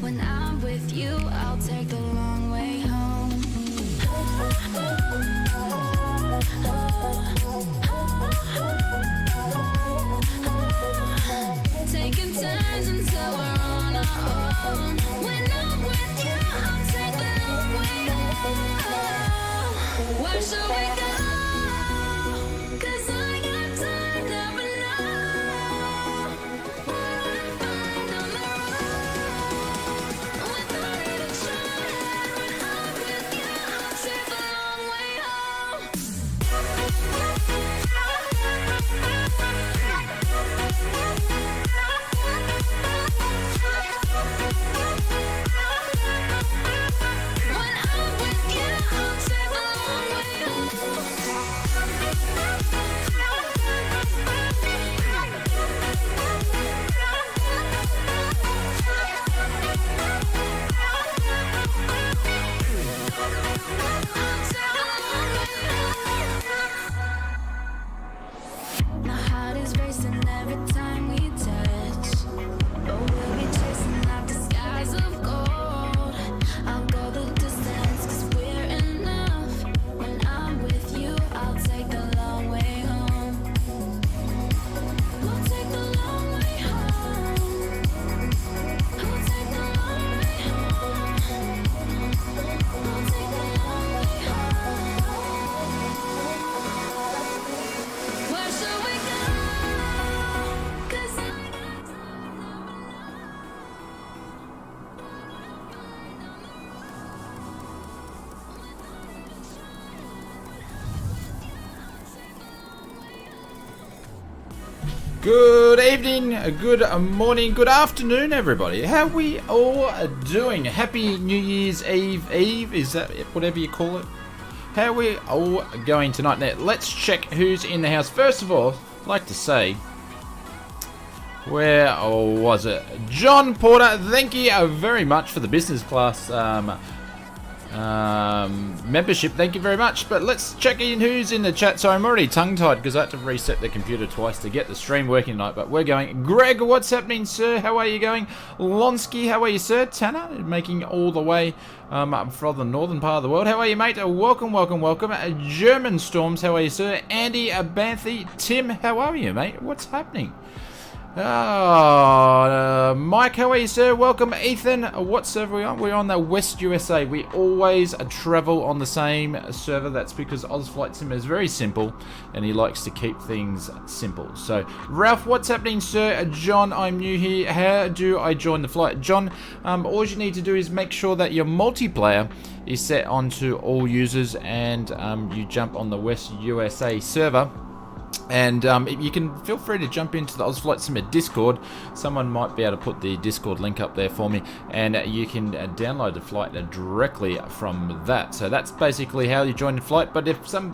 When I'm Good evening, good morning, good afternoon, everybody. How are we all doing? Happy New Year's Eve, is that whatever you call it? How are we all going tonight? Now, let's check who's in the house. First of all, I'd like to say, where was it? John Porter, thank you very much for the business class membership. Thank you very much. But let's check in who's in the chat. So I'm already tongue-tied because I had to reset the computer twice to get the stream working tonight. But we're going. Greg, what's happening, sir? How are you going? Lonsky, how are you, sir? Tanner, making all the way from the northern part of the world. How are you, mate? Welcome, welcome, welcome. German Storms, how are you, sir? Andy Banthy, Tim, how are you, mate? What's happening? Mike, how are you, sir? Welcome. Ethan, what server are we on? We're on the West USA. We always travel on the same server. That's because Ozflight Sim is very simple and he likes to keep things simple. So, Ralph, what's happening, sir? John, I'm new here. How do I join the flight? John, all you need to do is make sure that your multiplayer is set onto all users and you jump on the West USA server. And you can feel free to jump into the Ozflight Sim Discord. Someone might be able to put the Discord link up there for me, and you can download the flight directly from that. So that's basically how you join the flight. But if some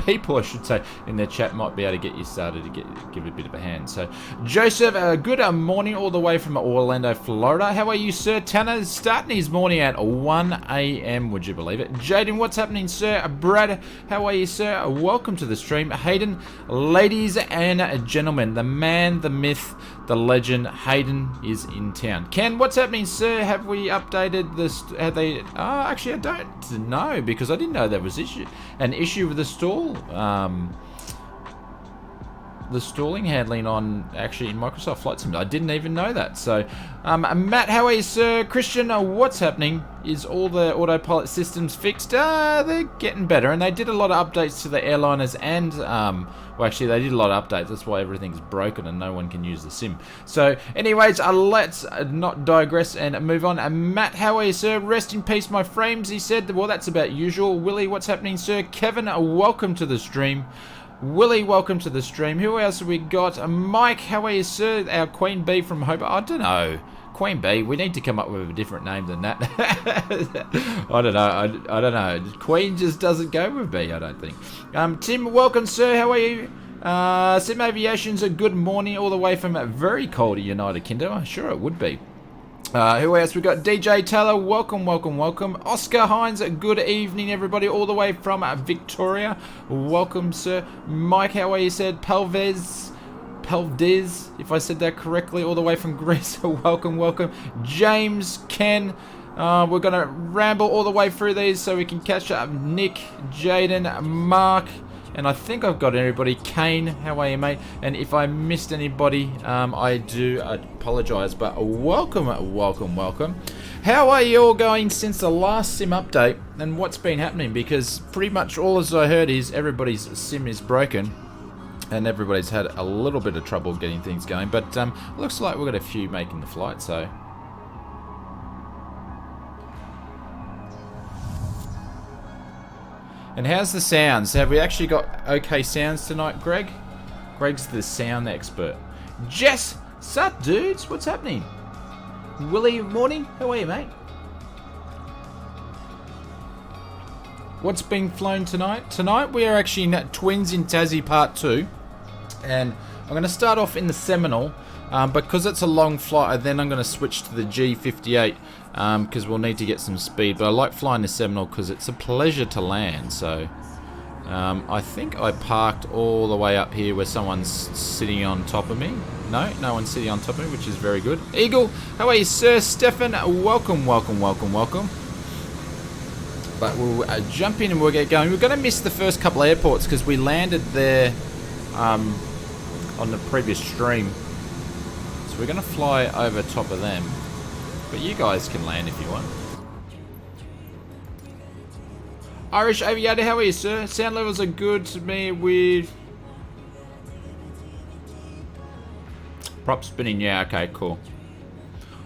people, I should say, in the chat might be able to get you started to give it a bit of a hand. So Joseph, good morning all the way from Orlando, Florida. How are you, sir? Tanner's starting his morning at 1 a.m. Would you believe it? Jaden, what's happening, sir? Brad, how are you, sir? Welcome to the stream. Hayden, ladies and gentlemen, the man, the myth, the legend, Hayden is in town. Ken, what's happening, sir? Have we updated this? Have they? Actually, I don't know because I didn't know there was an issue with the stall. The stalling handling on actually in Microsoft Flight Sim. I didn't even know that. So, Matt, how are you, sir? Christian, what's happening? Is all the autopilot systems fixed? They're getting better, and they did a lot of updates to the airliners and, well, actually, they did a lot of updates. That's why everything's broken and no one can use the sim. So, anyways, let's not digress and move on. Matt, how are you, sir? Rest in peace, my frames, he said. Well, that's about usual. Willie, what's happening, sir? Kevin, welcome to the stream. Willie, welcome to the stream. Who else have we got? Mike, how are you, sir? Our Queen Bee from Hobart. I don't know. Queen Bee, we need to come up with a different name than that. I don't know. I don't know. Queen just doesn't go with B, I don't think. Tim, welcome, sir. How are you? Sim Aviation's a good morning all the way from a very cold United Kingdom. I'm sure it would be. Who else? We've got DJ Taylor, welcome, welcome, welcome. Oscar Hines, good evening, everybody, all the way from Victoria. Welcome, sir. Mike, how are you, said? Pelvez, if I said that correctly, all the way from Greece. Welcome, welcome. James, Ken, we're going to ramble all the way through these so we can catch up. Nick, Jaden, Mark, and I think I've got everybody. Kane, how are you, mate? And if I missed anybody, I do apologise, but welcome, welcome, welcome. How are you all going since the last sim update, and what's been happening? Because pretty much all as I heard is everybody's sim is broken, and everybody's had a little bit of trouble getting things going, but looks like we've got a few making the flight, so... And how's the sounds? Have we actually got okay sounds tonight, Greg? Greg's the sound expert. Jess, sup, dudes? What's happening? Willie, morning. How are you, mate? What's being flown tonight? Tonight we are actually in Twins in TAZZY Part 2. And I'm going to start off in the Seminole. Because it's a long flight, then I'm going to switch to the G58 because we'll need to get some speed. But I like flying the Seminole because it's a pleasure to land. So I think I parked all the way up here where someone's sitting on top of me. No one's sitting on top of me, which is very good. Eagle, how are you, sir? Stefan, welcome, welcome, welcome, welcome. But we'll jump in and we'll get going. We're going to miss the first couple of airports because we landed there on the previous stream. So we're going to fly over top of them. But you guys can land if you want. Irish Aviator, how are you, sir? Sound levels are good to me with... Prop spinning, yeah, okay, cool.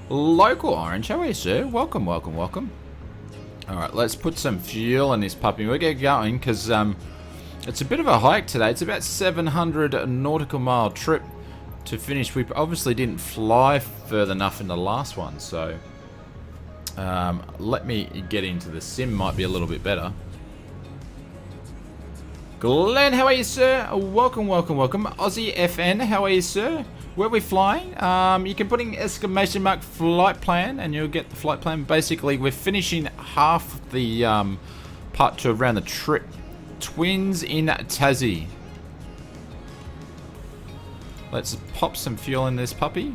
Local Orange, how are you, sir? Welcome, welcome, welcome. Alright, let's put some fuel in this puppy. We'll get going because It's a bit of a hike today. It's about 700 nautical mile trip to finish. We obviously didn't fly further enough in the last one, so let me get into the sim. Might be a little bit better. Glenn, how are you, sir? Welcome, welcome, welcome. Aussie FN, how are you, sir? Where are we flying? You can put in exclamation mark flight plan and you'll get the flight plan. Basically, we're finishing half the part 2 around the trip. Twins in TAZZY. Let's pop some fuel in this puppy.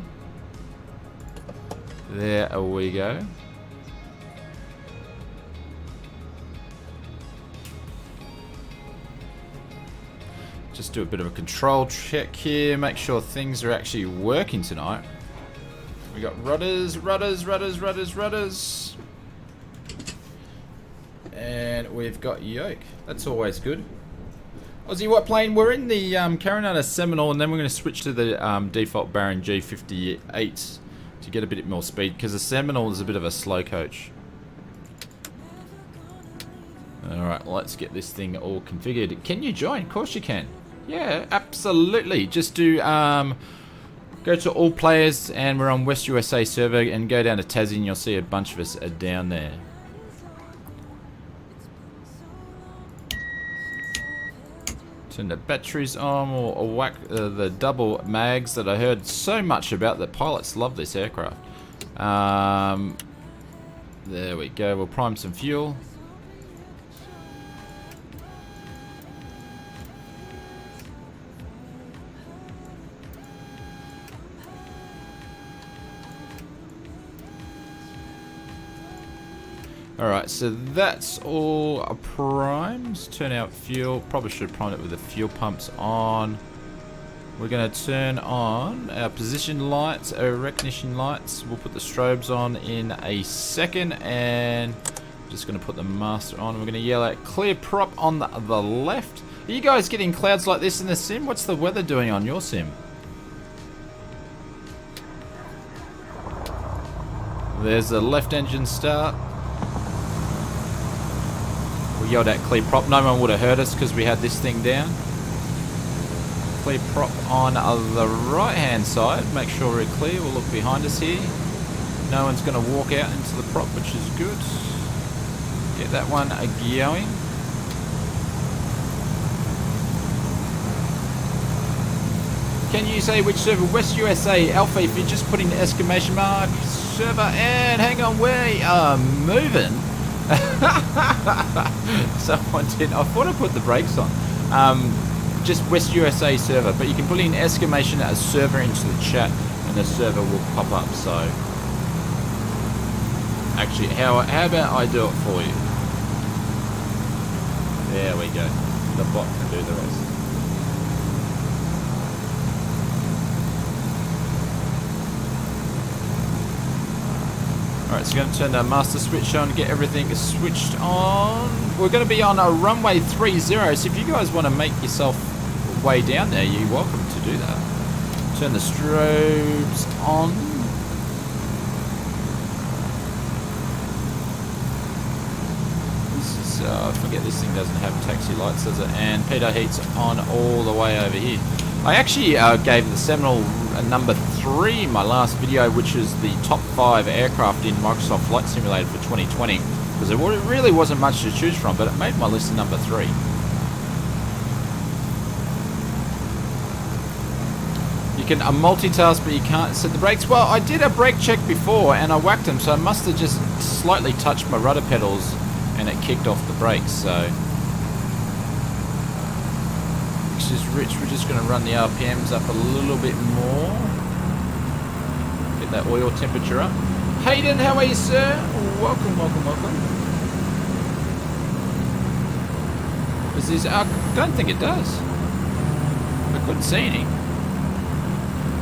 There we go. Just do a bit of a control check here, make sure things are actually working tonight. We got rudders, rudders, rudders, rudders, rudders. And we've got yoke. That's always good. Aussie, what plane? We're in the Carinata Seminole, and then we're going to switch to the default Baron G58 to get a bit more speed, because the Seminole is a bit of a slow coach. Alright, let's get this thing all configured. Can you join? Of course you can. Yeah, absolutely. Just do go to all players, and we're on West USA server, and go down to TAZZY, and you'll see a bunch of us are down there. Turn the batteries on, or whack the double mags that I heard so much about. The pilots love this aircraft. There we go. We'll prime some fuel. Alright, so that's all primed. Turn out fuel. Probably should have primed it with the fuel pumps on. We're going to turn on our position lights, our recognition lights. We'll put the strobes on in a second, and just going to put the master on. We're going to yell out clear prop on the left. Are you guys getting clouds like this in the sim? What's the weather doing on your sim? There's the left engine start. We yelled out clear prop. No one would have heard us because we had this thing down. Clear prop on the right hand side. Make sure we're clear. We'll look behind us here. No one's going to walk out into the prop, which is good. Get that one going. Can you say which server? West USA Alpha, if you just put in the exclamation mark server, and hang on, we are moving. Someone did. I thought I put the brakes on. Just West USA server, but you can put in exclamation as server into the chat, and the server will pop up. So, actually, how about I do it for you? There we go. The bot can do the rest. Alright, so we're going to turn the master switch on, get everything switched on. We're going to be on a runway 30, so if you guys want to make yourself way down there, you're welcome to do that. Turn the strobes on. This is, I forget this thing doesn't have taxi lights, does it? And Peter heat's on all the way over here. I actually gave the Seminole number 3 in my last video, which is the top 5 aircraft in Microsoft Flight Simulator for 2020, because there really wasn't much to choose from, but it made my list of number 3. You can multitask, but you can't set the brakes. Well, I did a brake check before, and I whacked them, so I must have just slightly touched my rudder pedals, and it kicked off the brakes, so... Is rich. We're just going to run the RPMs up a little bit more. Get that oil temperature up. Hayden, how are you, sir? Welcome, welcome, welcome. Is this? I don't think it does. I couldn't see any.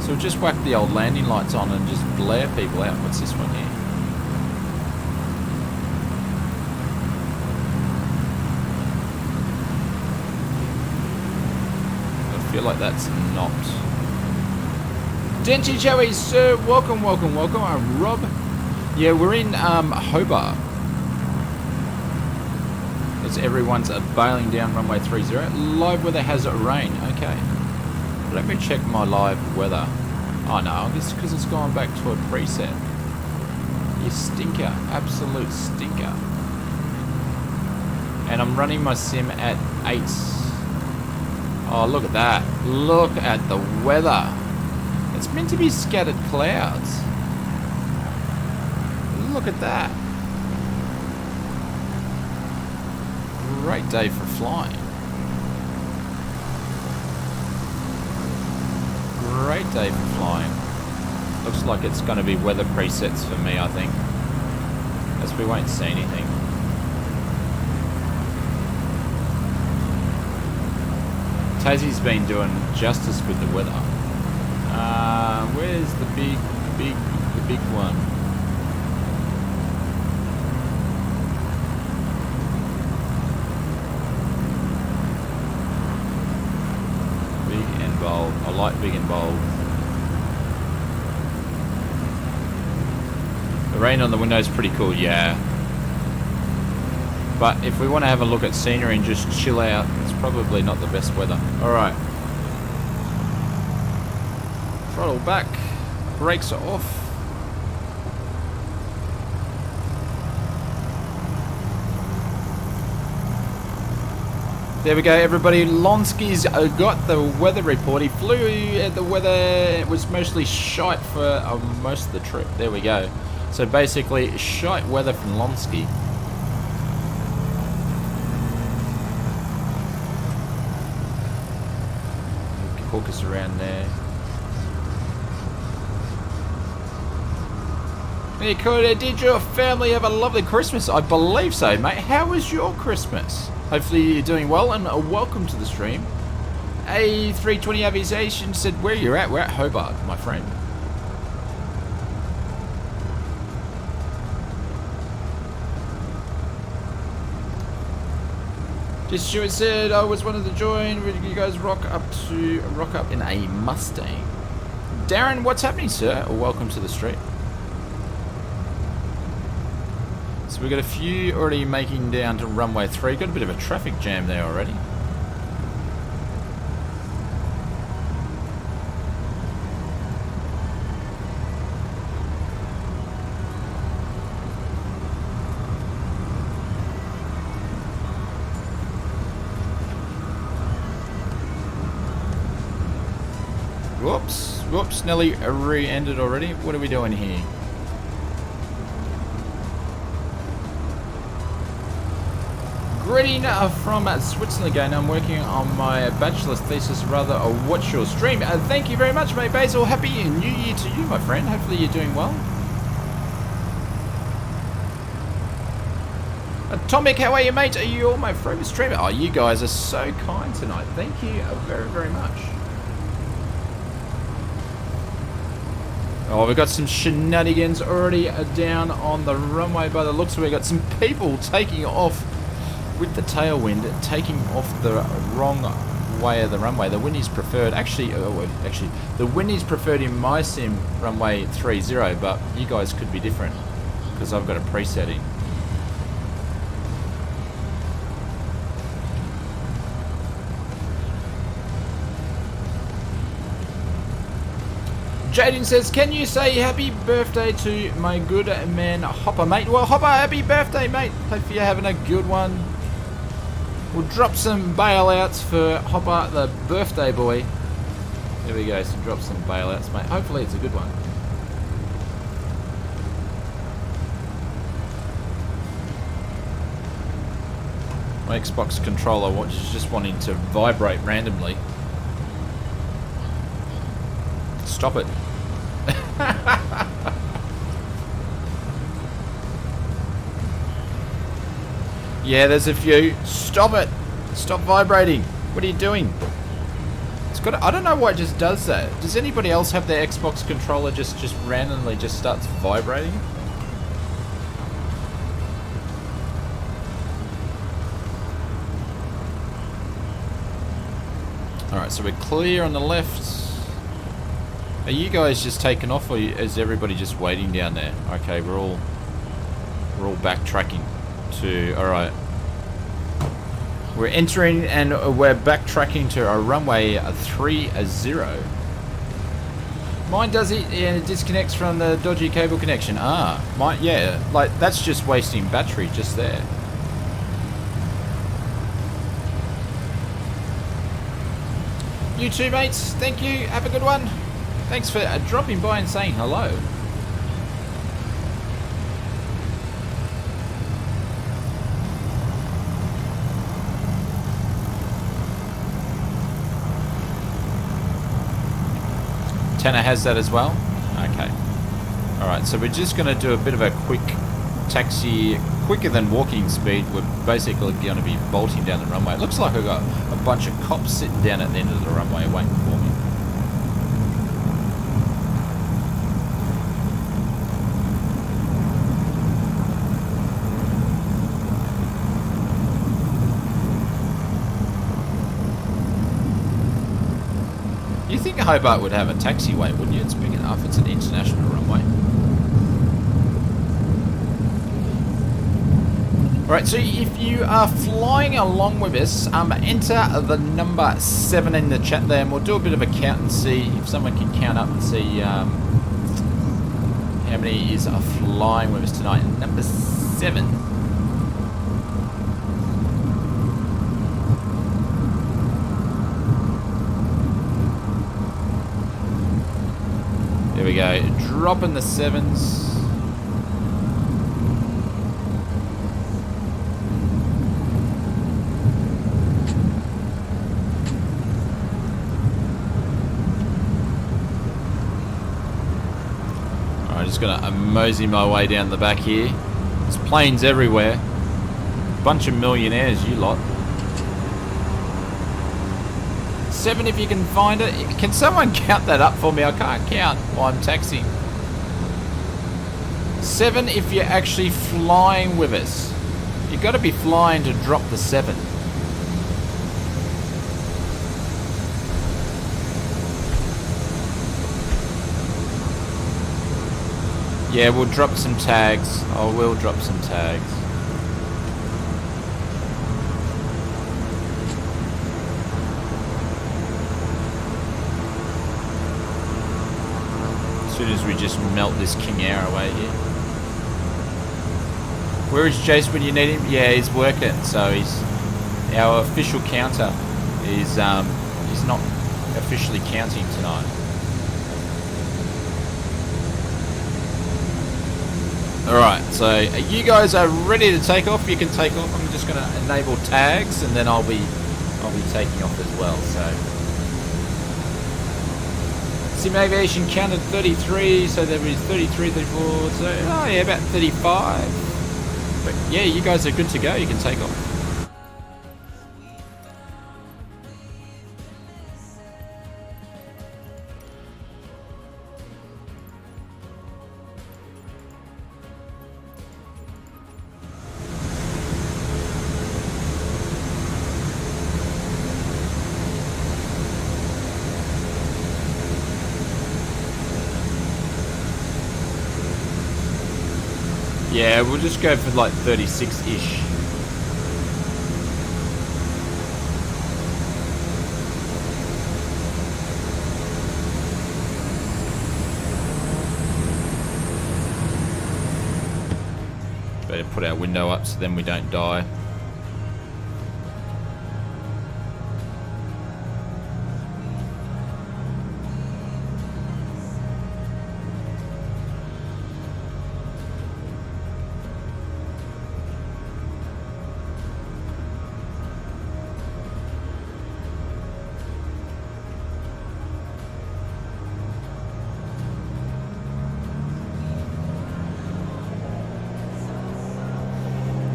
So we'll just whack the old landing lights on and just blare people out. What's this one here? I feel like that's not. Denty Joey, sir, welcome, welcome, welcome. Rob. Yeah, we're in Hobart. because everyone's bailing down runway 30. Live weather has rain. Okay. Let me check my live weather. Oh no, I guess because it's gone back to a preset. You stinker. Absolute stinker. And I'm running my sim at 8. Oh, look at that. Look at the weather. It's meant to be scattered clouds. Look at that. Great day for flying. Great day for flying. Looks like it's going to be weather presets for me, I think. As we won't see anything. Tazzy's been doing justice with the weather. Where's the big one? Big and bold. I like big and bold. The rain on the window is pretty cool, yeah. But if we want to have a look at scenery and just chill out, it's probably not the best weather. Alright. Throttle back. Brakes are off. There we go, everybody. Lonsky's got the weather report. He flew at the weather. It was mostly shite for most of the trip. There we go. So basically, shite weather from Lonsky. Hook us around there. Hey, Corey, did your family have a lovely Christmas? I believe so, mate. How was your Christmas? Hopefully you're doing well, and welcome to the stream. A320 Aviation said, where you're at? We're at Hobart, my friend. Just Stuart said, I was one of the join. You guys rock up in a Mustang. Darren, what's happening, sir? Welcome to the stream. So we've got a few already making down to runway 3. Got a bit of a traffic jam there already. Whoops, nearly re-ended already. What are we doing here? Greeting from Switzerland again. I'm working on my bachelor's thesis, rather a watch your stream. Thank you very much, mate. Basil, happy New Year to you, my friend. Hopefully you're doing well. Atomic, how are you, mate? Are you all my favorite streamer? Oh, you guys are so kind tonight. Thank you very, very much. Oh, we've got some shenanigans already down on the runway by the looks of it. We've got some people taking off with the tailwind, taking off the wrong way of the runway. The wind is preferred. Actually, the wind is preferred in my sim runway 30, but you guys could be different because I've got a presetting. Jaden says, can you say happy birthday to my good man Hopper, mate? Well, Hopper, happy birthday, mate. Hopefully you're having a good one. We'll drop some bailouts for Hopper, the birthday boy. There we go, so drop some bailouts, mate. Hopefully it's a good one. My Xbox controller watch is just wanting to vibrate randomly. Stop it. Yeah, there's a few. Stop it. Stop vibrating. What are you doing? It's got. I don't know why it just does that. Does anybody else have their Xbox controller just randomly just starts vibrating? Alright, so we're clear on the left. Are you guys just taking off, or is everybody just waiting down there? Okay, we're all backtracking to. All right. We're entering and we're backtracking to a runway 30. Mine does it and it disconnects from the dodgy cable connection. Ah, mine, yeah, like that's just wasting battery just there. You too, mates. Thank you. Have a good one. Thanks for dropping by and saying hello. Tanner has that as well? Okay. Alright, so we're just going to do a bit of a quick taxi, quicker than walking speed. We're basically going to be bolting down the runway. It looks like I've got a bunch of cops sitting down at the end of the runway waiting for me. You think Hobart would have a taxiway, wouldn't you? It's big enough. It's an international runway. Alright, so if you are flying along with us, enter the number 7 in the chat there, and we'll do a bit of a count and see if someone can count up and see how many is flying with us tonight. Number 7. There we go, dropping the 7s. Alright, just gonna mosey my way down the back here. There's planes everywhere. Bunch of millionaires, you lot. 7 if you can find it. Can someone count that up for me? I can't count while I'm taxiing. 7 if you're actually flying with us. You've got to be flying to drop the 7. Yeah, we'll drop some tags. I will drop some tags. As soon as we just melt this King Air away here. Where is Jace when you need him? Yeah, he's working. So he's our official counter is he's not officially counting tonight. Alright, so you guys are ready to take off. You can take off. I'm just gonna enable tags and then I'll be taking off as well, so Sim Aviation counted 33, so there is 33, 34, so, oh yeah, about 35. But yeah, you guys are good to go, you can take off. Yeah, we'll just go for like 36-ish. Better put our window up so then we don't die.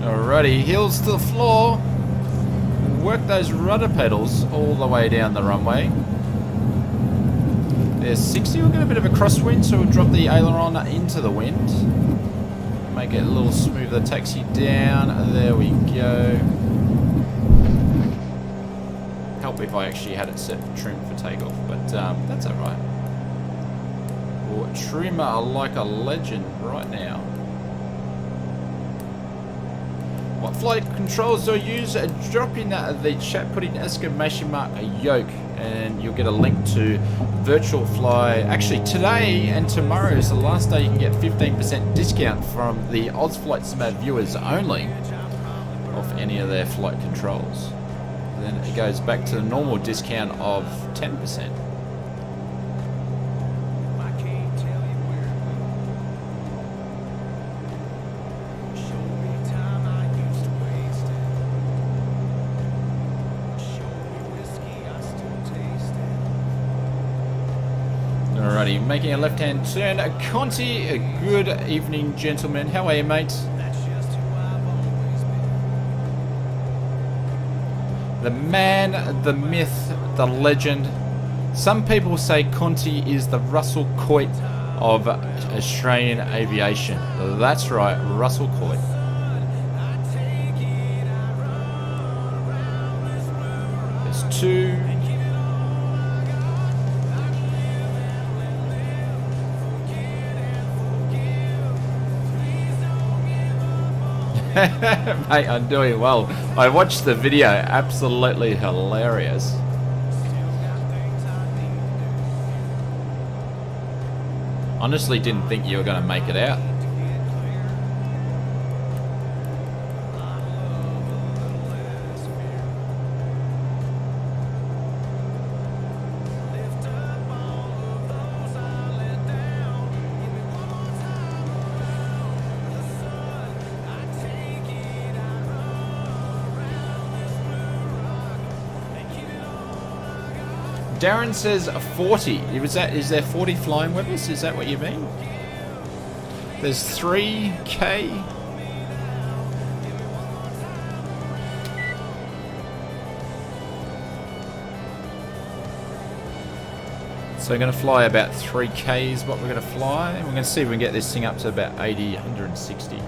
Alrighty, heels to the floor. Work those rudder pedals all the way down the runway. There's 60. We'll get a bit of a crosswind, so we'll drop the aileron into the wind. Make it a little smoother. Taxi down. There we go. Help if I actually had it set for trim for takeoff, but that's alright. We'll trim like a legend right now. What flight controls do I use? Drop in the chat, put in exclamation mark yoke, and you'll get a link to virtual fly. Actually, today and tomorrow is the last day you can get 15% discount from the Oz Flight Sim viewers only off any of their flight controls. Then it goes back to the normal discount of 10%. Alrighty, making a left-hand turn. Conti, good evening, gentlemen. How are you, mate? The man, the myth, the legend. Some people say Conti is the Russell Coit of Australian aviation. That's right, Russell Coit. There's two. Mate, I'm doing well. I watched the video, absolutely hilarious. Honestly didn't think you were going to make it out. Darren says 40. Is there 40 flying with us? Is that what you mean? There's 3K. So we're going to fly about 3K is what we're going to fly. We're going to see if we can get this thing up to about 80, 160.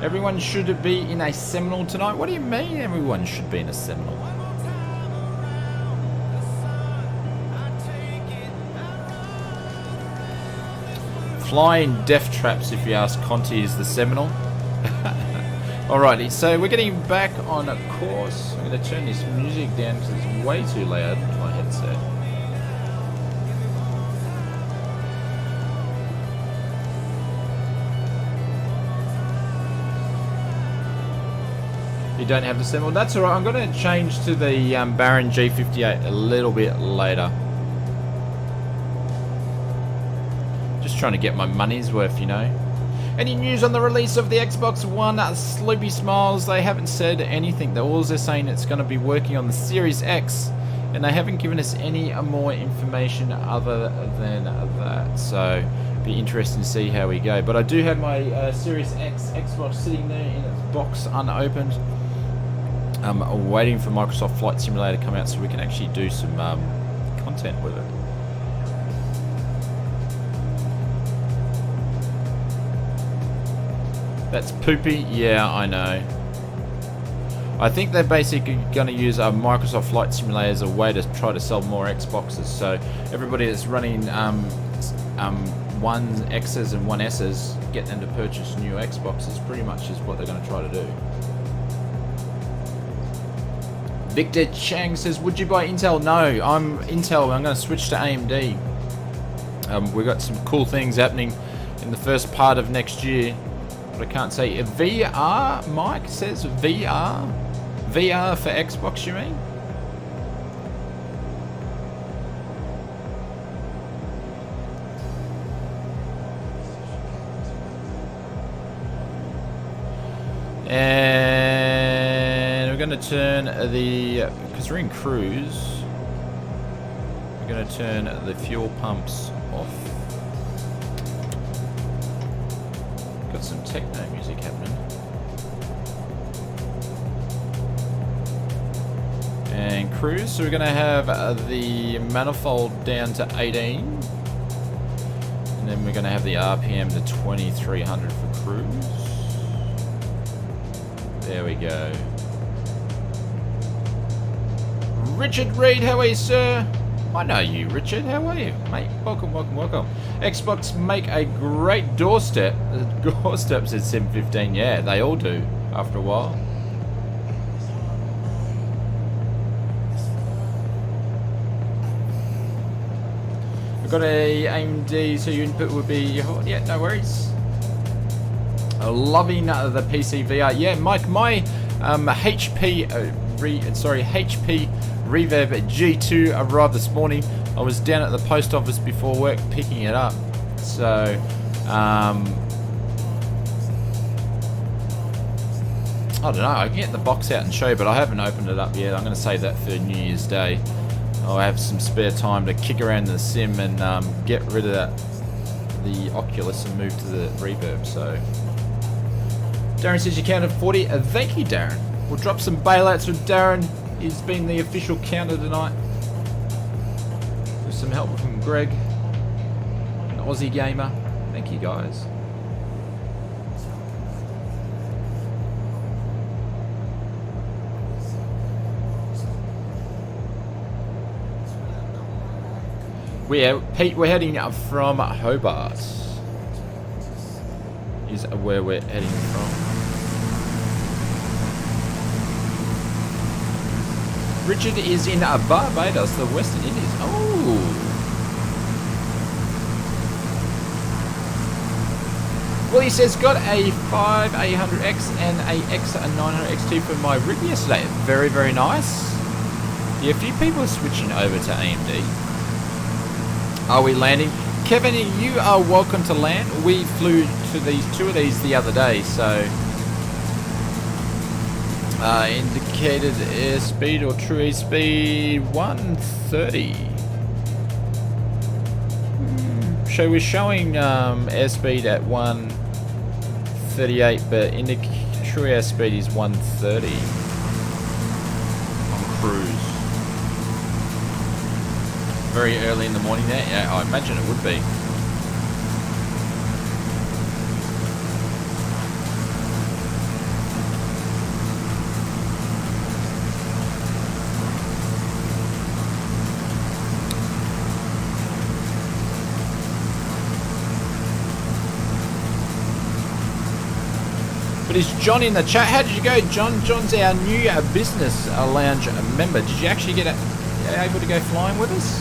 Everyone should be in a Seminole tonight. What do you mean everyone should be in a Seminole? Flying death traps, if you ask Conti, is the Seminole. Alrighty, so we're getting back on a course. I'm going to turn this music down because it's way too loud with my headset. You don't have the Seminole. That's alright. I'm going to change to the Baron G58 a little bit later. Just trying to get my money's worth, you know. Any news on the release of the Xbox One? Sloopy smiles. They haven't said anything. All they're saying it's going to be working on the Series X, and they haven't given us any more information other than that. So be interesting to see how we go. But I do have my Series X Xbox sitting there in its box unopened. I'm waiting for Microsoft Flight Simulator to come out so we can actually do some content with it. That's poopy. Yeah, I know. I think they're basically going to use Microsoft Flight Simulator as a way to try to sell more Xboxes. So everybody that's running 1Xs and 1Ss, get them to purchase new Xboxes. Pretty much is what they're going to try to do. Victor Chang says, would you buy Intel? No, I'm Intel. I'm going to switch to AMD. We've got some cool things happening in the first part of next year. But I can't say. VR, Mike says VR? VR for Xbox, you mean? And we're going to turn because we're in cruise, we're going to turn the fuel pumps off. Got some techno music happening. And cruise, so we're going to have the manifold down to 18. And then we're going to have the RPM to 2300 for cruise. There we go. Richard Reed, how are you, sir? I know you, Richard. How are you, mate? Welcome, welcome, welcome. Xbox make a great doorstep. Doorstep says 715. Yeah, they all do after a while. I've got a AMD, so your input would be... Yeah, no worries. Loving the PC VR. Yeah, Mike, my HP Reverb G2 arrived this morning. I was down at the post office before work picking it up. So, I don't know. I can get the box out and show you, but I haven't opened it up yet. I'm going to save that for New Year's Day. I'll have some spare time to kick around the sim and get rid of the Oculus and move to the Reverb. So, Darren says you counted 40. Thank you, Darren. We'll drop some bailouts with Darren. He's been the official counter tonight. With some help from Greg, an Aussie gamer. Thank you, guys. Pete, we're heading up from Hobart. Is where we're heading from. Richard is in Barbados, the Western Indies. Oh. Well, he says, got a 5800X and a X900 XT for my rig yesterday. Very, very nice. Yeah, a few people are switching over to AMD. Are we landing? Kevin, you are welcome to land. We flew to two of these the other day, so indicated airspeed or true airspeed 130. So we're showing airspeed at 138, but true airspeed is 130 on cruise. Very early in the morning there. Yeah, I imagine it would be. But is John in the chat? How did you go, John? John's our new business lounge member. Did you actually get able to go flying with us?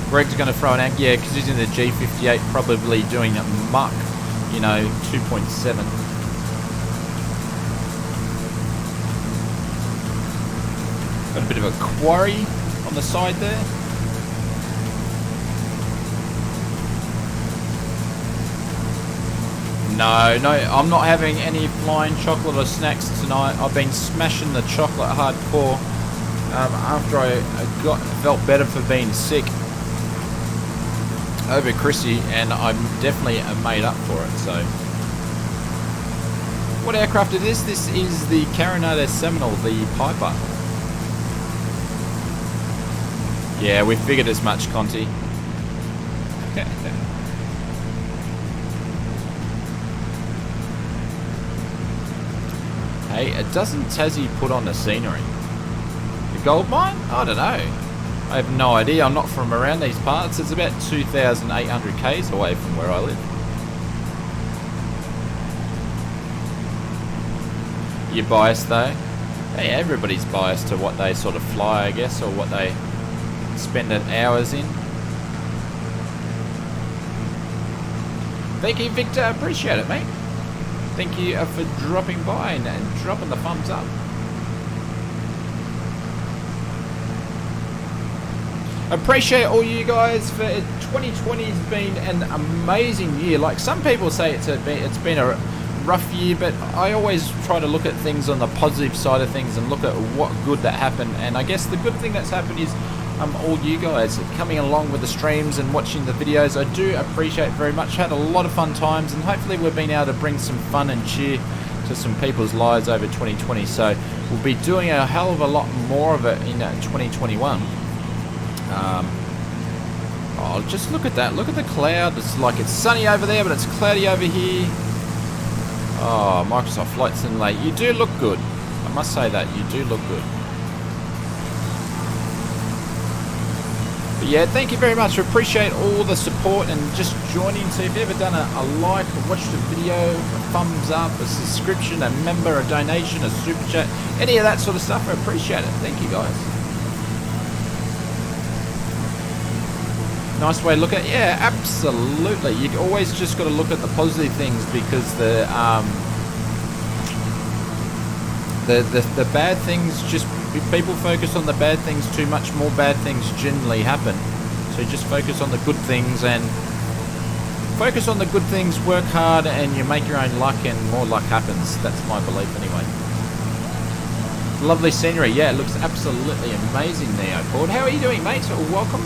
Greg's going to throw an anchor, yeah, because he's in the G58, probably doing Mach, 2.7. Got a bit of a quarry on the side there. No, I'm not having any flying chocolate or snacks tonight. I've been smashing the chocolate hardcore after I felt better for being sick over Chrissy, and I'm definitely made up for it. So, what aircraft is this? This is the Carinata Seminole, the Piper. Yeah, we figured as much, Conti. Hey, doesn't TAZZY put on the scenery? The gold mine? I don't know. I have no idea. I'm not from around these parts. It's about 2,800 k's away from where I live. You're biased though? Hey, everybody's biased to what they sort of fly, I guess, or what they spend hours in. Thank you, Victor. Appreciate it, mate. Thank you for dropping by and dropping the thumbs up. Appreciate all you guys for 2020 has been an amazing year. Like some people say it's been a rough year, but I always try to look at things on the positive side of things and look at what good that happened. And I guess the good thing that's happened is all you guys coming along with the streams and watching the videos. I do appreciate very much. Had a lot of fun times, and hopefully we've been able to bring some fun and cheer to some people's lives over 2020. So we'll be doing a hell of a lot more of it in 2021. Oh, just look at that. Look at the cloud. It's like it's sunny over there, but it's cloudy over here. Oh, Microsoft Flight Simulator. You do look good. I must say that you do look good. But yeah, thank you very much. I appreciate all the support and just joining. So if you've ever done a like, watched a video, a thumbs up, a subscription, a member, a donation, a super chat, any of that sort of stuff, I appreciate it. Thank you guys. Nice way to look at it. Yeah, absolutely. You always just got to look at the positive things, because the bad things, just if people focus on the bad things too much, more bad things generally happen. So just focus on the good things, and focus on the good things, work hard, and you make your own luck, and more luck happens. That's my belief anyway. Lovely scenery. Yeah, it looks absolutely amazing there, Port. How are you doing, mate? Welcome.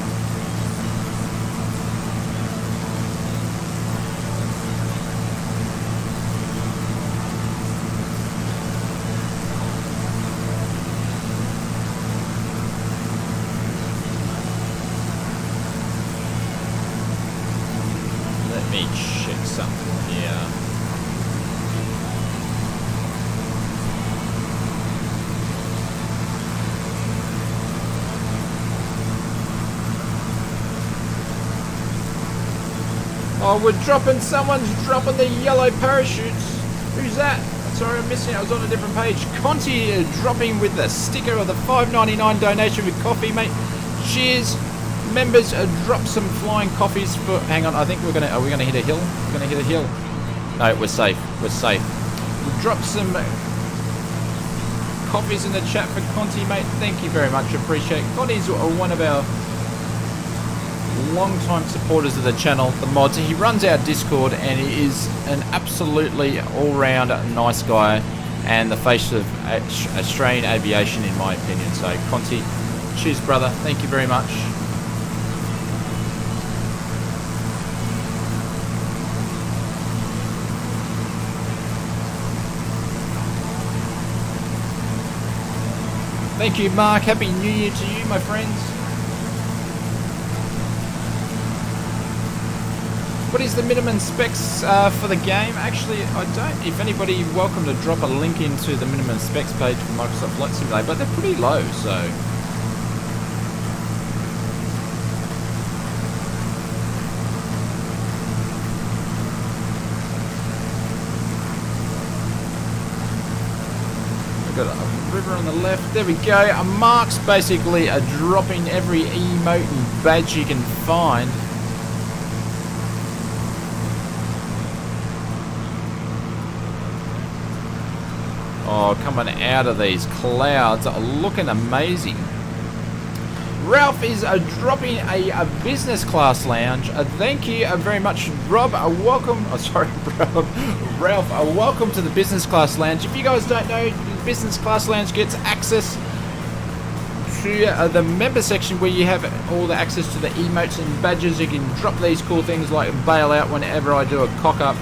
Oh, we're dropping, someone's dropping the yellow parachutes. Who's that? Sorry, I'm missing it. I was on a different page. Conti dropping with the sticker of the $5.99 donation with coffee, mate. Cheers. Members, drop some flying coffees for... Hang on, I think we're going to... Are we going to hit a hill? We're going to hit a hill. No, we're safe. We're safe. Drop some coffees in the chat for Conti, mate. Thank you very much. Appreciate it. Conti's one of our long-time supporters of the channel, the mods. He runs our Discord, and he is an absolutely all-round nice guy and the face of Australian aviation, in my opinion. So, Conti, cheers, brother. Thank you very much. Thank you, Mark. Happy New Year to you, my friends. What is the minimum specs for the game? Actually, I don't. If anybody, welcome to drop a link into the minimum specs page for Microsoft Flight Simulator, but they're pretty low, so. We've got a river on the left. There we go. Mark's basically dropping every emote and badge you can find. Oh, coming out of these clouds, looking amazing. Ralph is dropping a business class lounge. Thank you very much, Rob. Welcome. Oh, sorry, Ralph. Welcome to the business class lounge. If you guys don't know, the business class lounge gets access to the member section, where you have all the access to the emotes and badges. You can drop these cool things like bail out whenever I do a cock up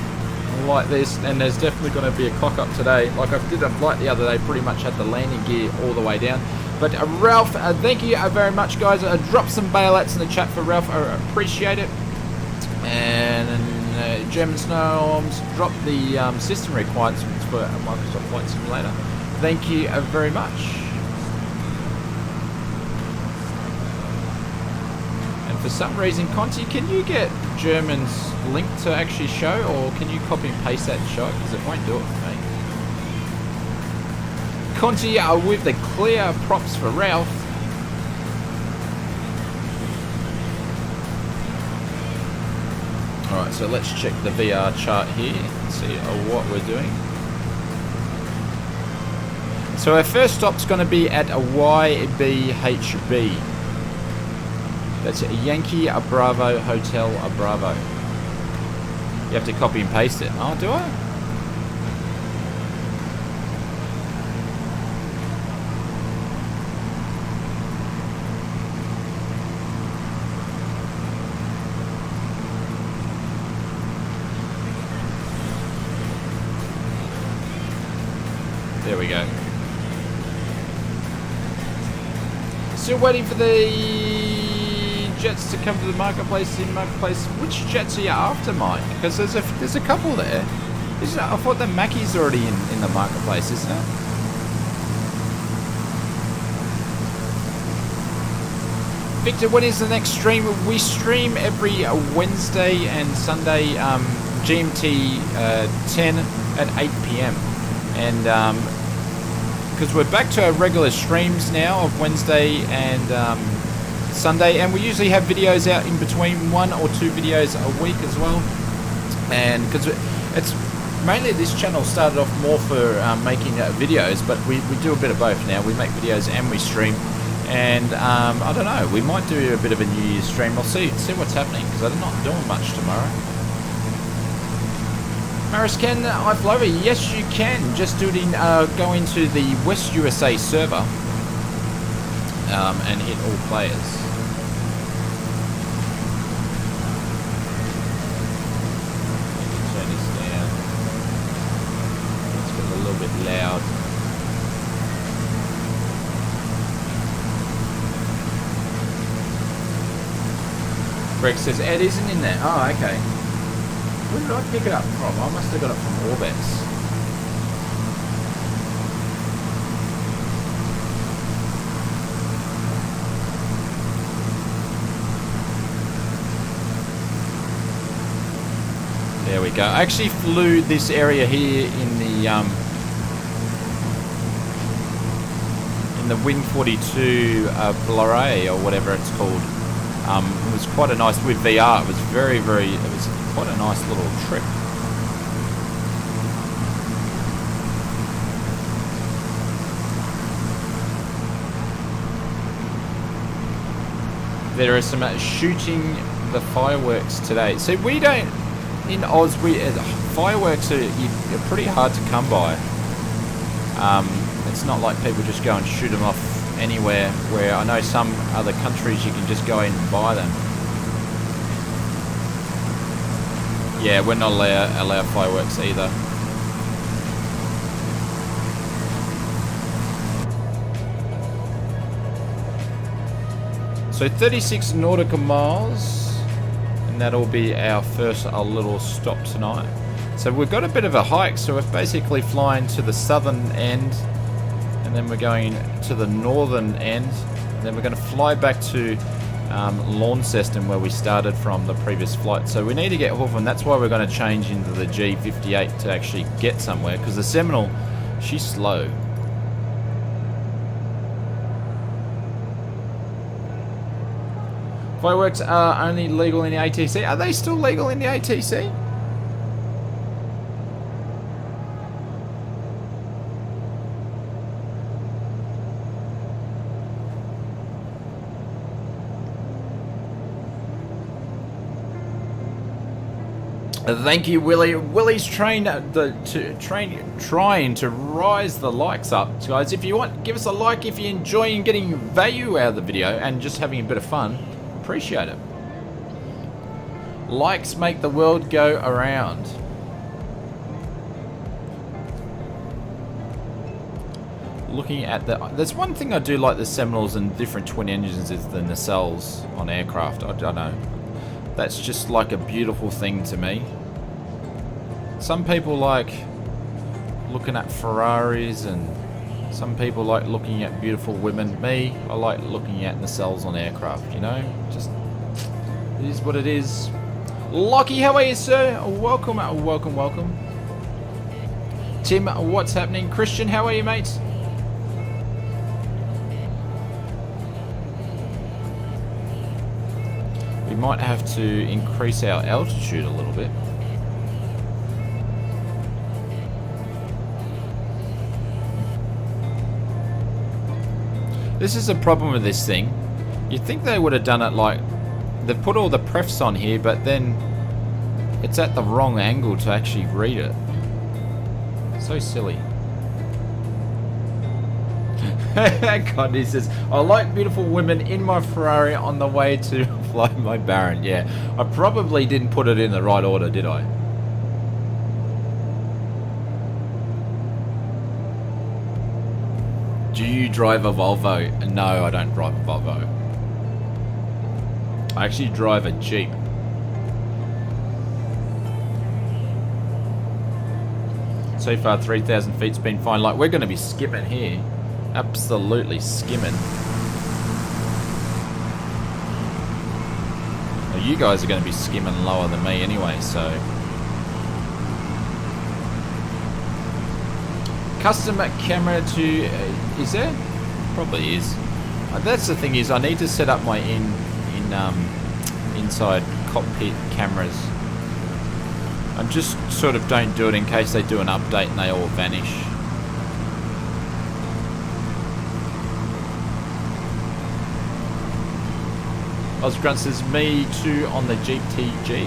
like this, and there's definitely going to be a cock up today. Like I did a flight the other day, pretty much had the landing gear all the way down. But Ralph, thank you very much, guys. Drop some bailouts in the chat for Ralph. I appreciate it. And German Snowstorms, drop the system requirements for Microsoft Flight Simulator. Thank you very much. For some reason, Conti, can you get German's link to actually show, or can you copy and paste that and show it? Because it won't do it for me. Conti with the clear props for Ralph. Alright, so let's check the VR chart here and see what we're doing. So our first stop's going to be at a YBHB. That's a Yankee, a Bravo, Hotel, a Bravo. You have to copy and paste it. Oh, do I? There we go. Still waiting for the jets to come to the marketplace. Which jets are you after, Mike? Because there's a couple there. I thought the Mackie's already in the marketplace, isn't it? Victor, when is the next stream? We stream every Wednesday and Sunday, GMT 10 at 8 p.m. And because we're back to our regular streams now of Wednesday and Sunday, and we usually have videos out in between, 1 or 2 videos a week as well. And because it's mainly, this channel started off more for making videos, but we do a bit of both now. We make videos and we stream. And I don't know, we might do a bit of a New Year's stream. I'll see what's happening, because I'm not doing much tomorrow. Maris, can I fly over? Yes, you can. Just do it in, go into the West USA server and hit all players. Turn this down. Let's get a little bit loud. Greg says Ed isn't in there. Oh, okay. Where did I pick it up from? I must have got it from Orbex. There we go. I actually flew this area here in the Wing 42 Blare or whatever it's called. It was quite a nice, with VR, it was it was quite a nice little trip. There is some shooting the fireworks today. See, we don't, in Oz, fireworks are pretty hard to come by. It's not like people just go and shoot them off anywhere, where I know some other countries you can just go in and buy them. Yeah, we're not allow fireworks either. So 36 nautical miles, and that'll be our first little stop tonight. So we've got a bit of a hike, so we're basically flying to the southern end, and then we're going to the northern end, and then we're going to fly back to Launceston, where we started from the previous flight. So we need to get off, and that's why we're going to change into the G58 to actually get somewhere, because the Seminole, she's slow. Fireworks are only legal in the ATC. Are they still legal in the ATC? Thank you, Willie. Willie's trying to rise the likes up, guys. If you want, give us a like if you're enjoying getting value out of the video and just having a bit of fun. Appreciate it. Likes make the world go around. Looking at there's one thing I do like the Seminoles and different twin engines is the nacelles on aircraft. I don't know. That's just like a beautiful thing to me. Some people like looking at Ferraris, and some people like looking at beautiful women. Me, I like looking at nacelles on aircraft, you know? Just, it is what it is. Lockie, how are you, sir? Welcome, welcome, welcome. Tim, what's happening? Christian, how are you, mate? We might have to increase our altitude a little bit. This is a problem with this thing. You'd think they would have done it like, they've put all the prefs on here, but then it's at the wrong angle to actually read it. So silly. God, he says, I like beautiful women in my Ferrari on the way to fly my Baron. Yeah, I probably didn't put it in the right order, did I? Do you drive a Volvo? No, I don't drive a Volvo. I actually drive a Jeep. So far, 3,000 feet's been fine. Like, we're going to be skimming here. Absolutely skimming. Well, you guys are going to be skimming lower than me anyway, so. Custom camera to, is there? Probably is. That's the thing is, I need to set up my inside cockpit cameras. I just sort of don't do it in case they do an update and they all vanish. Osgrunt says me too on the Jeep TJ.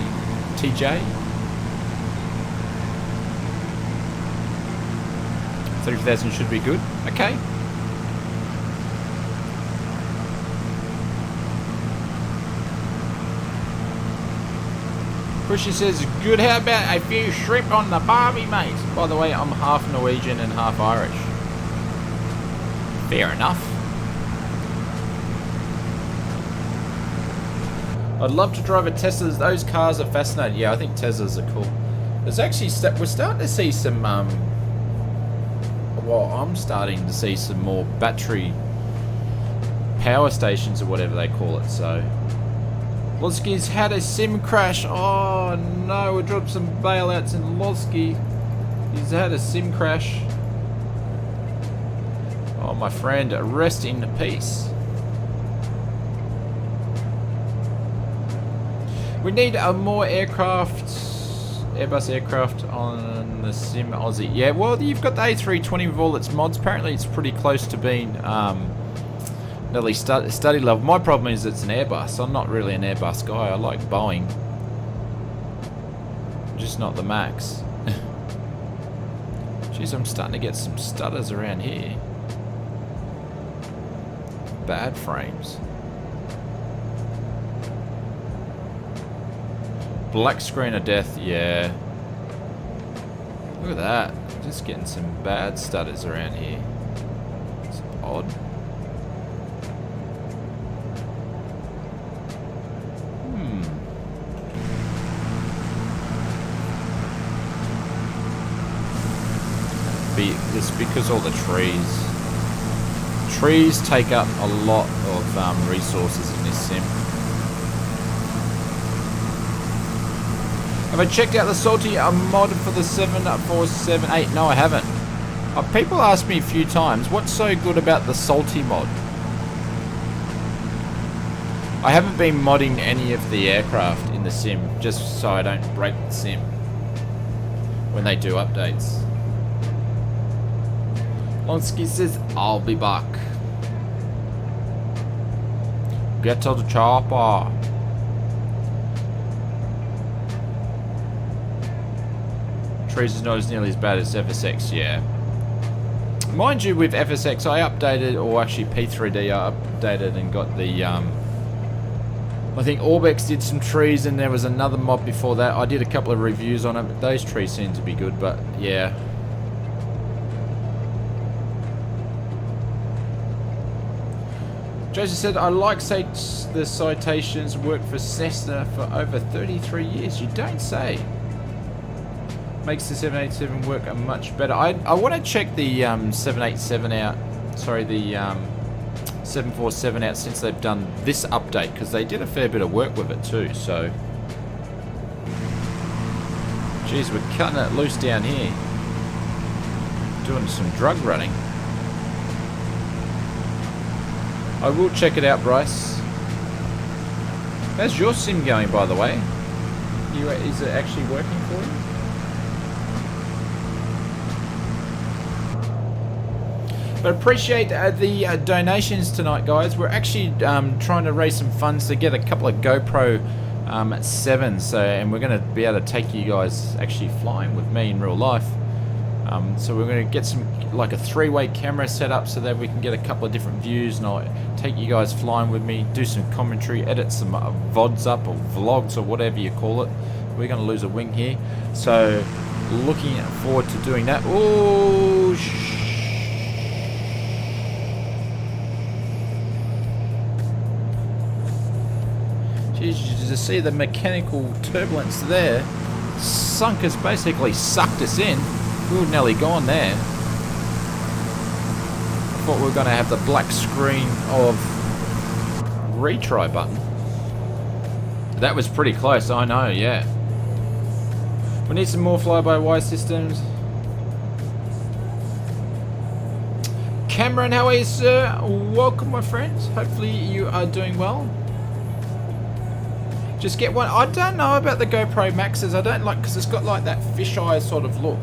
30,000 should be good. Okay. Christian says, good, how about a few shrimp on the barbie, mate? By the way, I'm half Norwegian and half Irish. Fair enough. I'd love to drive a Tesla. Those cars are fascinating. Yeah, I think Teslas are cool. There's actually, we're starting to see some, well, I'm starting to see some more battery power stations or whatever they call it, so. Losky's had a sim crash. Oh no, we dropped some bailouts in Losky. He's had a sim crash. Oh, my friend, rest in peace. We need a more aircraft, Airbus aircraft on the sim Aussie. Yeah, well, you've got the A320 with all its mods. Apparently it's pretty close to being nearly study level. My problem is it's an Airbus. I'm not really an Airbus guy. I like Boeing. Just not the Max. Jeez, I'm starting to get some stutters around here. Bad frames. Black screen of death, yeah. Look at that. Just getting some bad stutters around here. It's odd. It's because all the trees. Trees take up a lot of resources in this sim. Have I checked out the Salty mod for the 7478? No, I haven't. People ask me a few times, what's so good about the Salty mod? I haven't been modding any of the aircraft in the sim, just so I don't break the sim when they do updates. Lonsky says, I'll be back. Get to the chopper. Trees is not as nearly as bad as FSX, yeah. Mind you, with FSX, I updated, or actually P3D, I updated and got the, I think Orbex did some trees, and there was another mod before that. I did a couple of reviews on it, but those trees seem to be good, but yeah. Joseph said, I like the citations, worked for Cessna for over 33 years. You don't say. Makes the 787 work much better. I want to check the 787 out. Sorry, the 747 out since they've done this update, because they did a fair bit of work with it too. So, geez, we're cutting it loose down here, doing some drug running. I will check it out, Bryce. How's your sim going, by the way? Is it actually working for you? But appreciate the donations tonight, guys. We're actually trying to raise some funds to get a couple of GoPro 7s, and we're going to be able to take you guys actually flying with me in real life. So we're going to get some, like a 3-way camera set up so that we can get a couple of different views, and I'll take you guys flying with me, do some commentary, edit some VODs up, or vlogs, or whatever you call it. We're going to lose a wing here. So looking forward to doing that. Oh, Jeez, you see the mechanical turbulence there. Sunk us, basically sucked us in. We were nearly gone there. I thought we were going to have the black screen of retry button. That was pretty close, I know, yeah. We need some more fly-by-wire systems. Cameron, how are you, sir? Welcome, my friends. Hopefully you are doing well. Just get one. I don't know about the GoPro Maxes. I don't like, because it's got like that fisheye sort of look.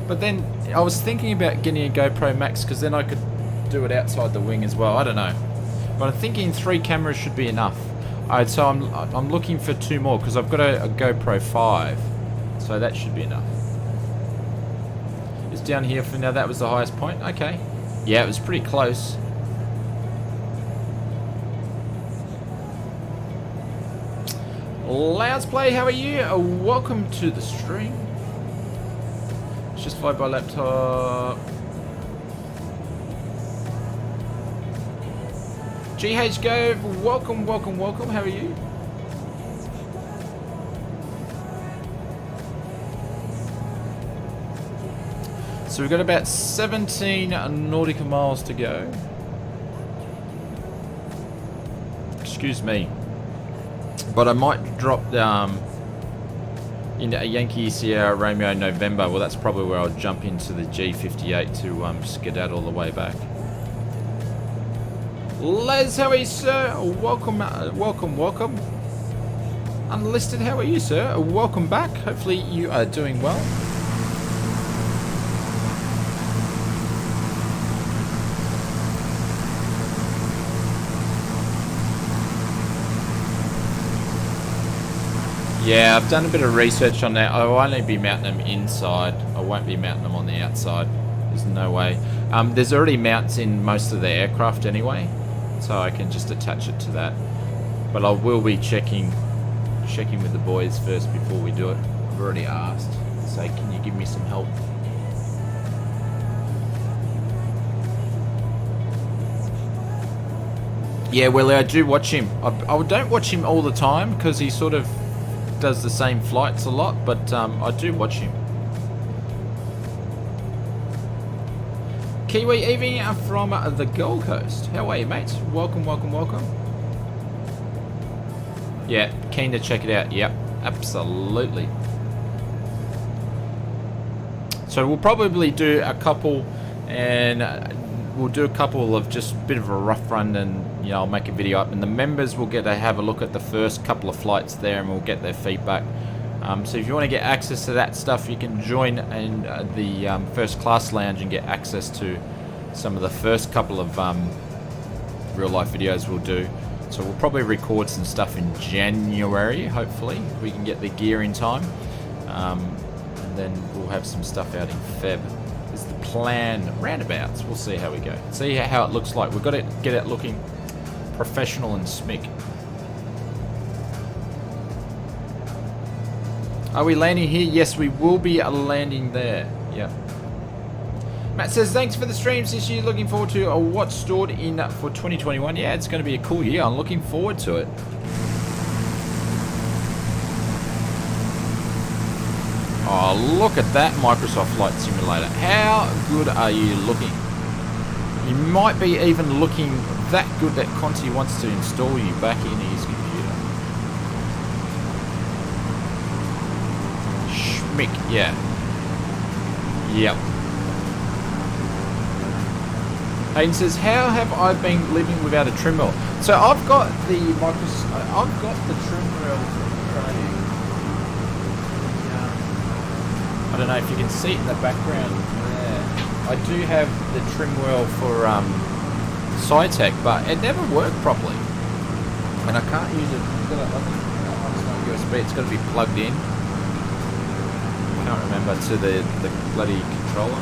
But then I was thinking about getting a GoPro Max because then I could do it outside the wing as well. I don't know. But I'm thinking 3 cameras should be enough. Alright, so I'm looking for 2 more because I've got a GoPro 5. So that should be enough. It's down here for now. That was the highest point. Okay. Yeah, it was pretty close. Louds Play, how are you? Welcome to the stream. It's just fly by laptop. GH Go, welcome, welcome, welcome. How are you? So we've got about 17 nautical miles to go. Excuse me. But I might drop into a Yankee Sierra Romeo November. Well, that's probably where I'll jump into the G58 to skedaddle the way back. Les, how are you, sir? Welcome, welcome, welcome. Unlisted, how are you, sir? Welcome back. Hopefully you are doing well. Yeah, I've done a bit of research on that. I'll only be mounting them inside. I won't be mounting them on the outside. There's no way. There's already mounts in most of the aircraft anyway, so I can just attach it to that. But I will be checking with the boys first before we do it. I've already asked. Say, can you give me some help? Yeah, well, I do watch him. I don't watch him all the time because he sort of does the same flights a lot, but I do watch him. Kiwi Evie from the Gold Coast. How are you, mate? Welcome, welcome, welcome. Yeah, keen to check it out. Yep, absolutely. So we'll probably do a couple, and we'll do a couple of just a bit of a rough run, and you know, I'll make a video up, and the members will get to have a look at the first couple of flights there, and we'll get their feedback. So if you want to get access to that stuff, you can join in the first class lounge and get access to some of the first couple of real life videos we'll do. So we'll probably record some stuff in January, hopefully we can get the gear in time, and then we'll have some stuff out in Feb. Is the plan roundabouts. We'll see how we go. See how it looks like. We've got to get it looking professional and smick. Are we landing here? Yes, we will be landing there. Yeah. Matt says, thanks for the streams this year. Looking forward to what's stored in for 2021. Yeah, it's going to be a cool year. I'm looking forward to it. Oh, look at that Microsoft Flight Simulator. How good are you looking? You might be even looking that good that Conti wants to install you back in his computer. Schmick, yeah. Yep. Hayden says, how have I been living without a trim wheel? So I've got the trim wheel right here. I don't know if you can see it in the background there. I do have the trim wheel for Cytec, but it never worked properly. And I can't use it. I think that one's not USB, it's got to be plugged in. I can't remember, to the bloody controller.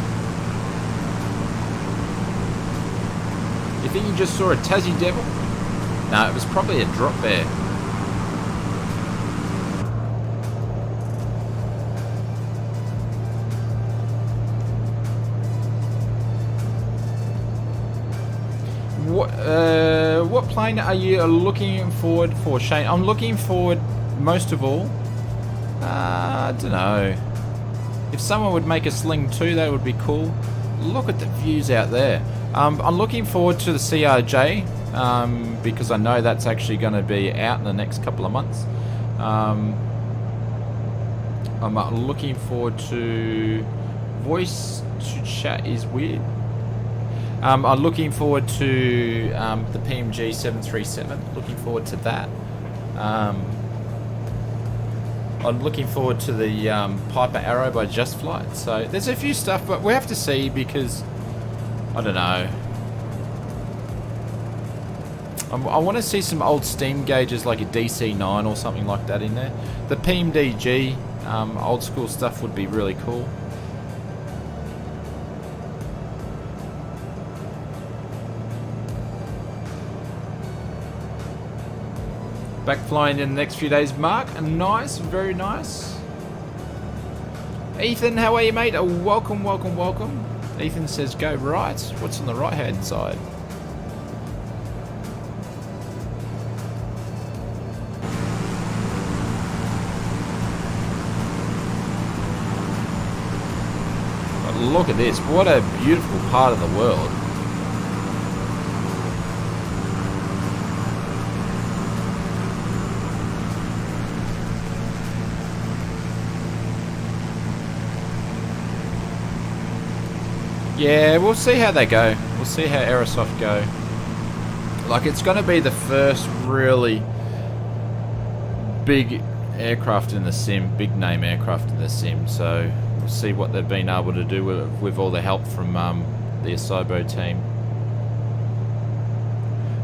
You think you just saw a Tazzy Devil? No, it was probably a drop bear. What plane are you looking forward for, Shane? I'm looking forward most of all. I don't know. If someone would make a Sling 2, that would be cool. Look at the views out there. I'm looking forward to the CRJ. because I know that's actually going to be out in the next couple of months. I'm looking forward to voice to chat is weird. I'm looking forward to the PMG 737. Looking forward to that. I'm looking forward to the Piper Arrow by Just Flight. So there's a few stuff, but we have to see because I don't know. I want to see some old steam gauges like a DC9 or something like that in there. The PMDG old school stuff would be really cool. Back flying in the next few days, Mark. Nice, very nice. Ethan, how are you, mate? Welcome, welcome, welcome. Ethan says go right. What's on the right hand side? But look at this. What a beautiful part of the world. Yeah, we'll see how they go. We'll see how Aerosoft go. Like, it's going to be the first really big aircraft in the sim, big name aircraft in the sim. So we'll see what they've been able to do with all the help from the Asobo team.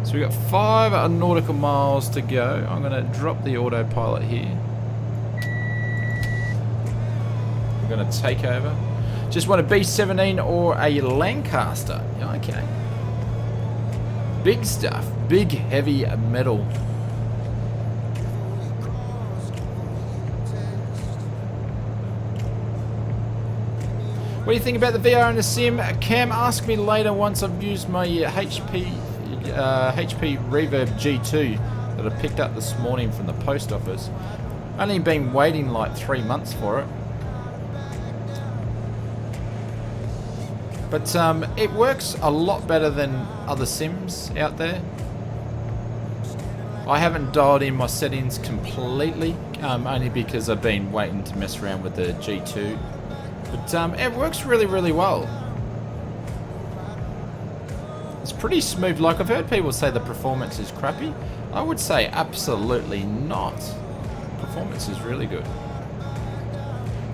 So we've got 5 nautical miles to go. I'm going to drop the autopilot here. We're going to take over. Just want a B-17 or a Lancaster. Okay. Big stuff. Big, heavy metal. What do you think about the VR and the sim? Cam, ask me later once I've used my HP Reverb G2 that I picked up this morning from the post office. Only been waiting like 3 months for it. But it works a lot better than other sims out there. I haven't dialed in my settings completely, only because I've been waiting to mess around with the G2. But it works really, really well. It's pretty smooth. Like, I've heard people say the performance is crappy. I would say absolutely not. Performance is really good.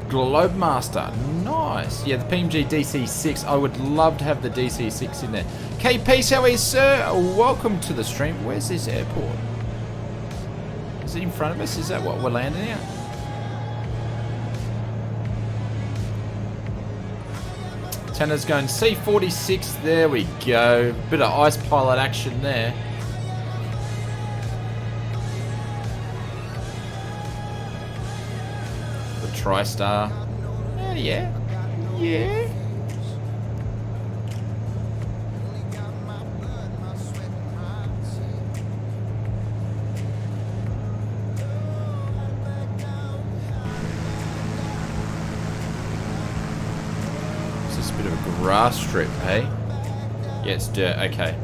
Globemaster, nice. Yeah, the PMG DC6. I would love to have the DC6 in there. KP, how are you, sir? Welcome to the stream. Where's this airport? Is it in front of us? Is that what we're landing at? Tanner's going C46. There we go. Bit of ice pilot action there. TriStar. Yeah. Yeah. It's just a bit of a grass strip, hey? Yeah, it's dirt. Okay.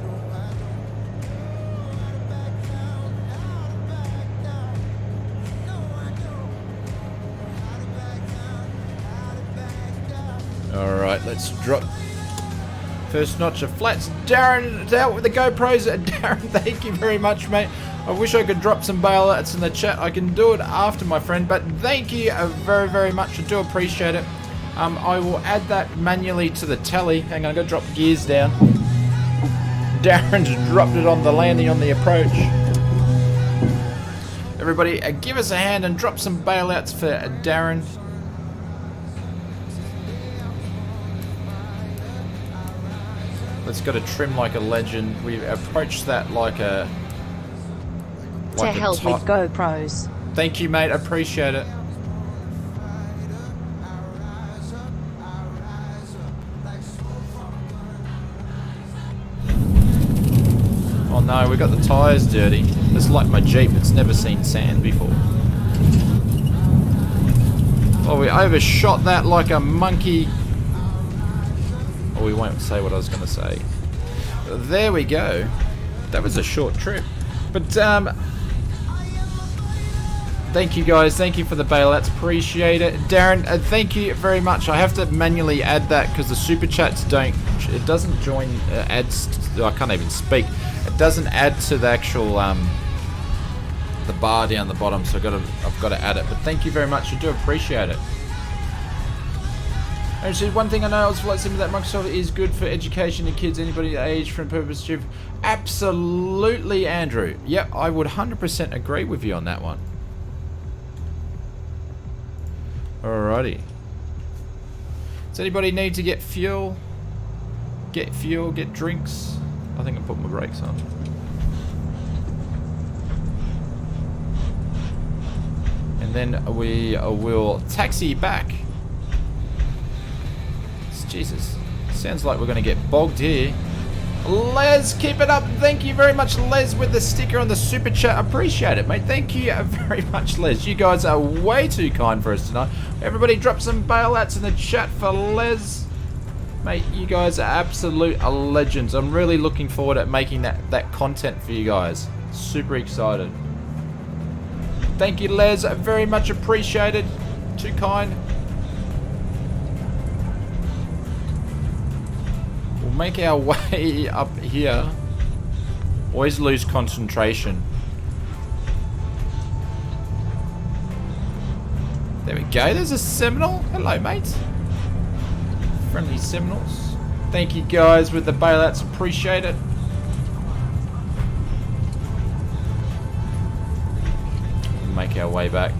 Alright, let's drop first notch of flats. Darren is out with the GoPros. Darren, thank you very much, mate. I wish I could drop some bailouts in the chat. I can do it after, my friend, but thank you very, very much. I do appreciate it. I will add that manually to the tally. Hang on, I'm going to drop gears down. Darren's dropped it on the landing on the approach. Everybody, give us a hand and drop some bailouts for Darren. Let's got to trim like a legend. We approached that like a... to help with GoPros. Thank you, mate. Appreciate it. Oh no, we got the tyres dirty. It's like my Jeep. It's never seen sand before. Oh, we overshot that like a monkey. Oh, we won't say what I was going to say. There we go. That was a short trip. But thank you guys. Thank you for the bailouts. Appreciate it. Darren, thank you very much. I have to manually add that because the super chats don't. It doesn't join. Adds. I can't even speak. It doesn't add to the actual the bar down the bottom. So I've got to add it. But thank you very much. I do appreciate it. Actually, one thing I know is Flight Sim that Microsoft is good for education and kids, anybody age from purpose. Absolutely, Andrew. Yep, I would 100% agree with you on that one. Alrighty. Does anybody need to get fuel? Get fuel, get drinks. I think I'll put my brakes on. And then we will taxi back. Jesus, sounds like we're going to get bogged here. Les, keep it up. Thank you very much, Les, with the sticker on the super chat. Appreciate it, mate. Thank you very much, Les. You guys are way too kind for us tonight. Everybody drop some bailouts in the chat for Les. Mate, you guys are absolute legends. I'm really looking forward to making that content for you guys. Super excited. Thank you, Les. Very much appreciated. Too kind. Make our way up here. Always lose concentration. There we go. There's a Seminole. Hello, mate. Friendly Seminoles. Thank you guys with the bailouts. Appreciate it. Make our way back.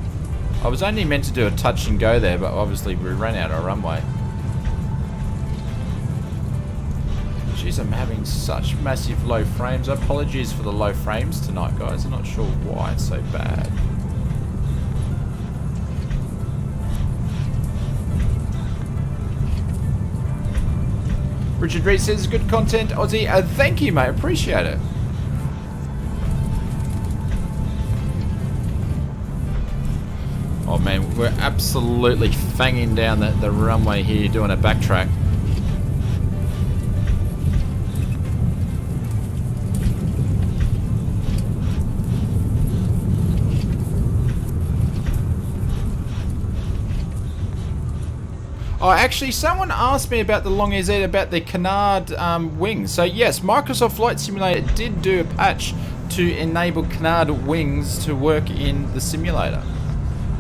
I was only meant to do a touch and go there, but obviously we ran out of runway. Jeez, I'm having such massive low frames. Apologies for the low frames tonight, guys. I'm not sure why it's so bad. Richard Reed says, good content, Aussie. Thank you, mate. Appreciate it. Oh, man. We're absolutely fanging down the runway here, doing a backtrack. Oh, actually, someone asked me about the long AZ, about the canard wings. So yes, Microsoft Flight Simulator did do a patch to enable canard wings to work in the simulator.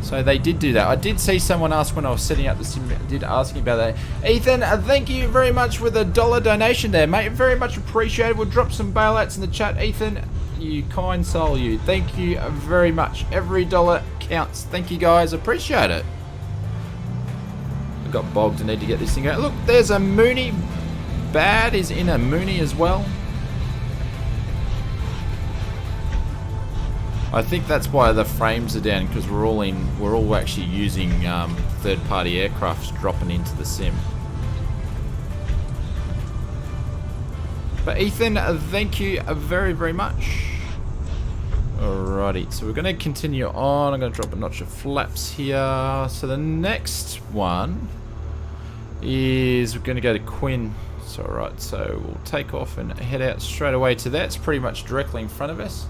So they did do that. I did see someone ask when I was setting up the simulator, did ask me about that. Ethan, thank you very much with a $1 donation there, mate. Very much appreciated. We'll drop some bailouts in the chat. Ethan, you kind soul, you. Thank you very much. Every dollar counts. Thank you, guys. Appreciate it. I got bogged. I need to get this thing out. Look, there's a Mooney. Bad is in a Mooney as well. I think that's why the frames are down, because we're all actually using third-party aircrafts dropping into the sim. But Ethan, thank you very, very much. Alrighty, so we're going to continue on. I'm going to drop a notch of flaps here. So the next one is we're going to go to YQUN. So alright, so we'll take off and head out straight away to that. It's pretty much directly in front of us.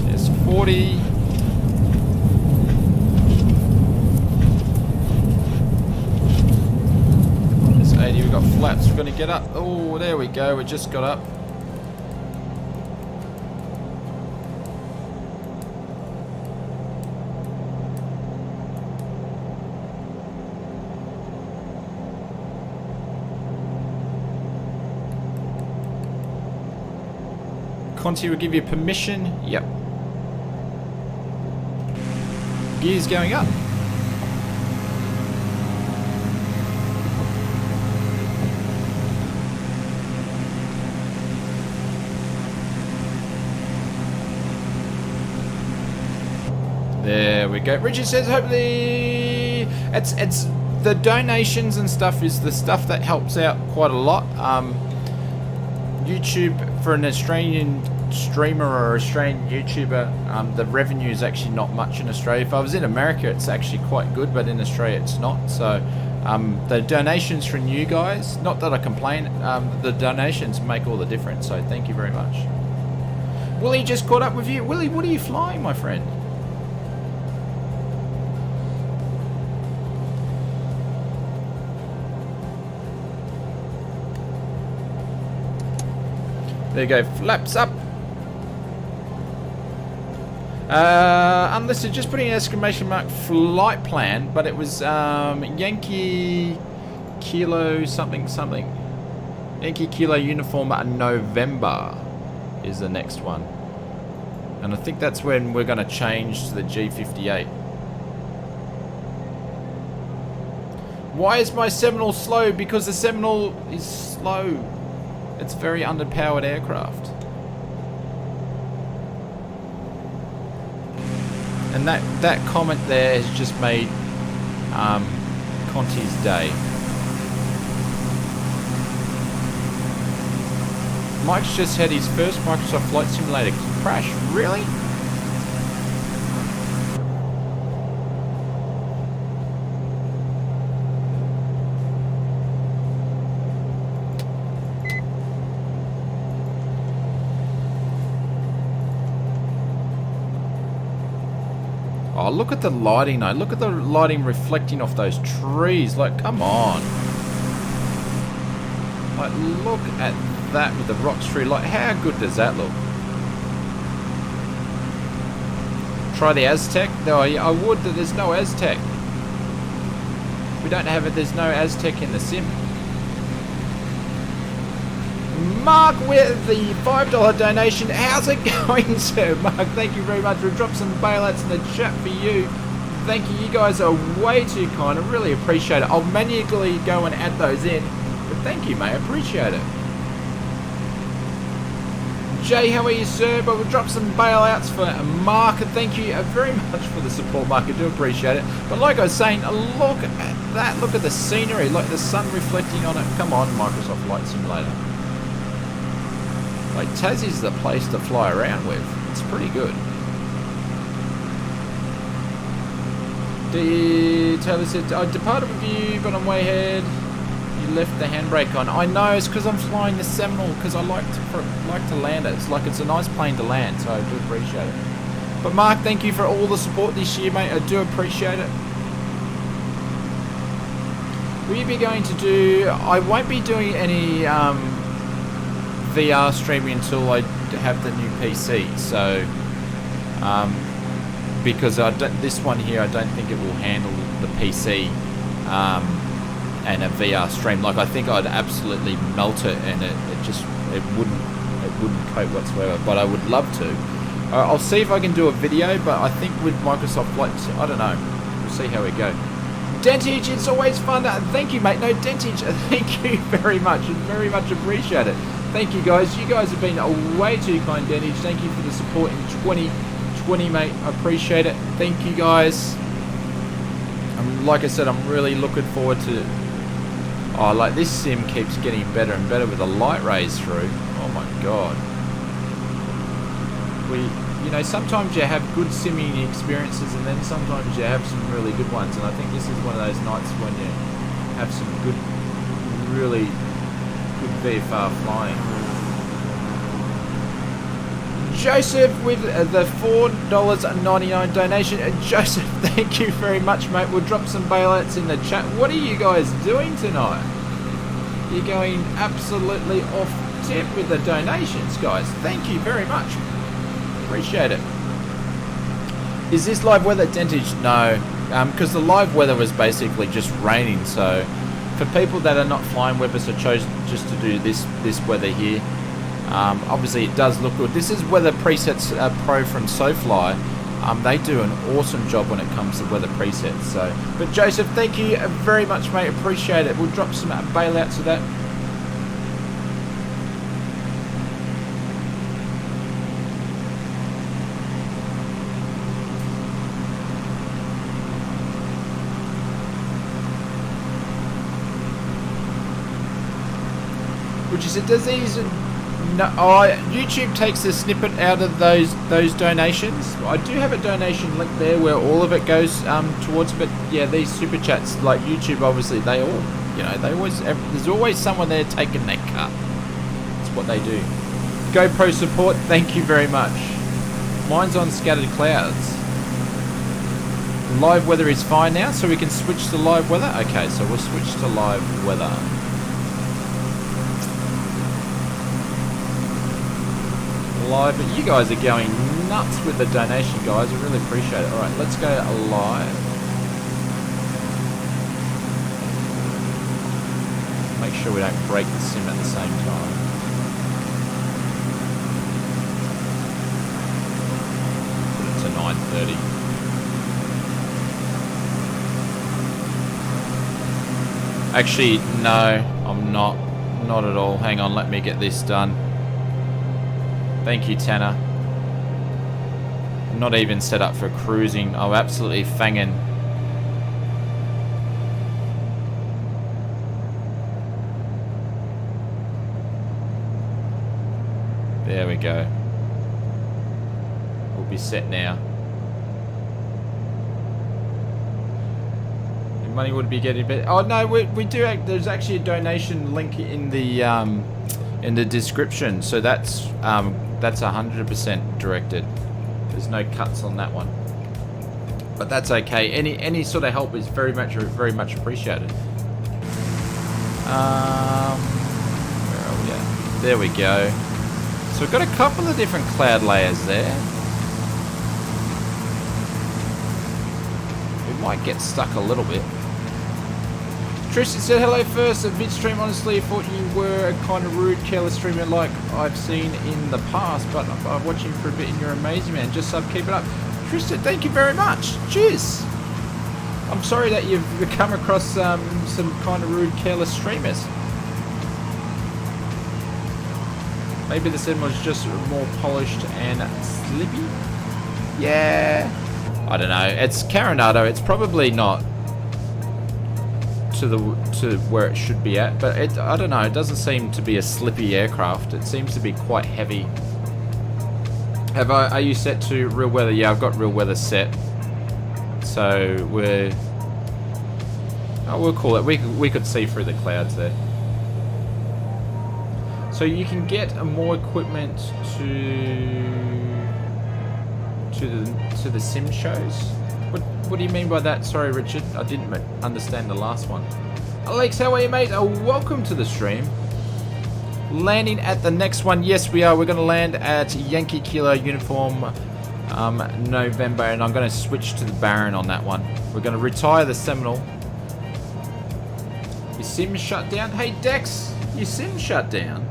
There's 40. There's 80. We've got flaps. We're going to get up. Oh, there we go. We just got up. Conti will give you permission. Yep. Gears going up. There we go. Richard says hopefully it's the donations and stuff is the stuff that helps out quite a lot. YouTube for an Australian streamer or Australian YouTuber, the revenue is actually not much in Australia. If I was in America, it's actually quite good, but in Australia, it's not. So the donations from you guys, not that I complain, the donations make all the difference. So thank you very much. Willie just caught up with you. Willie, what are you flying, my friend? There you go, flaps up. Unlisted, just putting an exclamation mark flight plan, but it was Yankee Kilo something something. Yankee Kilo Uniform November is the next one. And I think that's when we're going to change to the G58. Why is my Seminole slow? Because the Seminole is slow. It's very underpowered aircraft. And that comment there has just made Conti's day. Mike's just had his first Microsoft Flight Simulator crash. Really? Oh, look at the lighting though. Look at the lighting reflecting off those trees. Like, come on. Like, look at that with the rocks tree. Like, how good does that look? Try the Aztec? No, I would, but there's no Aztec. We don't have it. There's no Aztec in the sim. Mark with the $5 donation. How's it going, sir? Mark, thank you very much. We've dropped some bailouts in the chat for you. Thank you. You guys are way too kind. I really appreciate it. I'll manually go and add those in. But thank you, mate. I appreciate it. Jay, how are you, sir? But we'll drop some bailouts for Mark. Thank you very much for the support, Mark. I do appreciate it. But like I was saying, look at that. Look at the scenery. Like the sun reflecting on it. Come on, Microsoft Flight Simulator. Like, Tazzie's the place to fly around with. It's pretty good. Taylor said, I departed with you, but I'm way ahead. You left the handbrake on. I know, it's because I'm flying the Seminole, because I like to land it. It's like it's a nice plane to land, so I do appreciate it. But Mark, thank you for all the support this year, mate. I do appreciate it. Will you be going to do... I won't be doing any... VR streaming until I have the new PC, so because this one here I don't think it will handle the PC and a VR stream. Like, I think I'd absolutely melt it, and it wouldn't cope whatsoever. But I would love to. I'll see if I can do a video, but I think with Microsoft Flight, I don't know. We'll see how we go. Dentage, it's always fun. Thank you, mate. No, Dentage, thank you very much. Very much appreciate it. Thank you, guys. You guys have been way too kind, Dentage. Thank you for the support in 2020, mate. I appreciate it. Thank you, guys. Like I said, I'm really looking forward to... Oh, like, this sim keeps getting better and better with the light rays through. Oh, my God. You know, sometimes you have good simming experiences, and then sometimes you have some really good ones. And I think this is one of those nights when you have some good, really... good VFR flying. Joseph with the $4.99 donation. Joseph, thank you very much, mate. We'll drop some bailouts in the chat. What are you guys doing tonight? You're going absolutely off tip with the donations, guys. Thank you very much. Appreciate it. Is this live weather, Dentage? No, because the live weather was basically just raining, so for people that are not flying with us, I chose just to do this weather here. Obviously, it does look good. This is Weather Presets Pro from SoFly. They do an awesome job when it comes to weather presets. So, but Joseph, thank you very much, mate. Appreciate it. We'll drop some bailouts of that. Which is a disease. No, YouTube takes a snippet out of those donations. I do have a donation link there where all of it goes towards. But yeah, these super chats, like YouTube, obviously they all, you know, there's always someone there taking their cut. That's what they do. GoPro support, thank you very much. Mine's on scattered clouds. Live weather is fine now, so we can switch to live weather. Okay, so we'll switch to live weather. Live, but you guys are going nuts with the donation, guys. I really appreciate it. Alright, let's go live. Make sure we don't break the sim at the same time. Put it to 9:30. Actually, no, I'm not. Not at all. Hang on, let me get this done. Thank you, Tanner. I'm not even set up for cruising. I'm absolutely fanging. There we go. We'll be set now. Your money would be getting better. Oh no, we do. There's actually a donation link in the description, so that's 100% directed. There's no cuts on that one, but that's okay. Any sort of help is very much appreciated. Where are we at? There we go. So we've got a couple of different cloud layers there. We might get stuck a little bit. Tristan said hello first. At midstream, honestly, I thought you were a kind of rude, careless streamer like I've seen in the past, but I'm watching for a bit and you're amazing, man. Just keep it up. Tristan, thank you very much. Cheers. I'm sorry that you've come across some kind of rude, careless streamers. Maybe the sim was just more polished and slippy. Yeah. I don't know. It's Caronado. It's probably not to where it should be at, but I don't know, it doesn't seem to be a slippy aircraft. It seems to be quite heavy. Are you set to real weather? Yeah, I've got real weather set, so we'll call it. We could see through the clouds there, so you can get more equipment to the sim shows. What do you mean by that? Sorry, Richard. I didn't understand the last one. Alex, how are you, mate? Welcome to the stream. Landing at the next one. Yes, we are. We're going to land at Yankee Kilo Uniform November, and I'm going to switch to the Baron on that one. We're going to retire the Seminole. Your sim shut down? Hey, Dex, your sim shut down?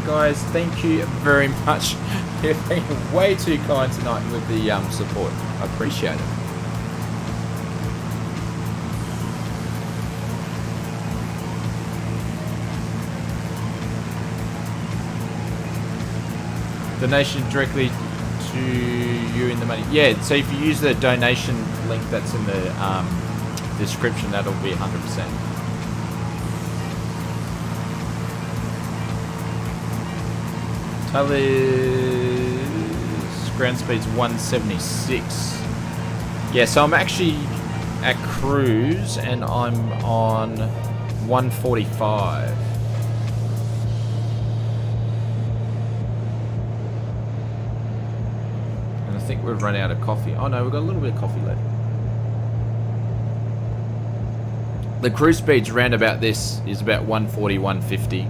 Guys, thank you very much. You've been way too kind tonight with the support. I appreciate it. Donation directly to you in the money. Yeah, so if you use the donation link that's in the description, that'll be 100%. Tyler's ground speed's 176. Yeah, so I'm actually at cruise and I'm on 145. And I think we've run out of coffee. Oh no, we've got a little bit of coffee left. The cruise speeds around about this is about 140, 150.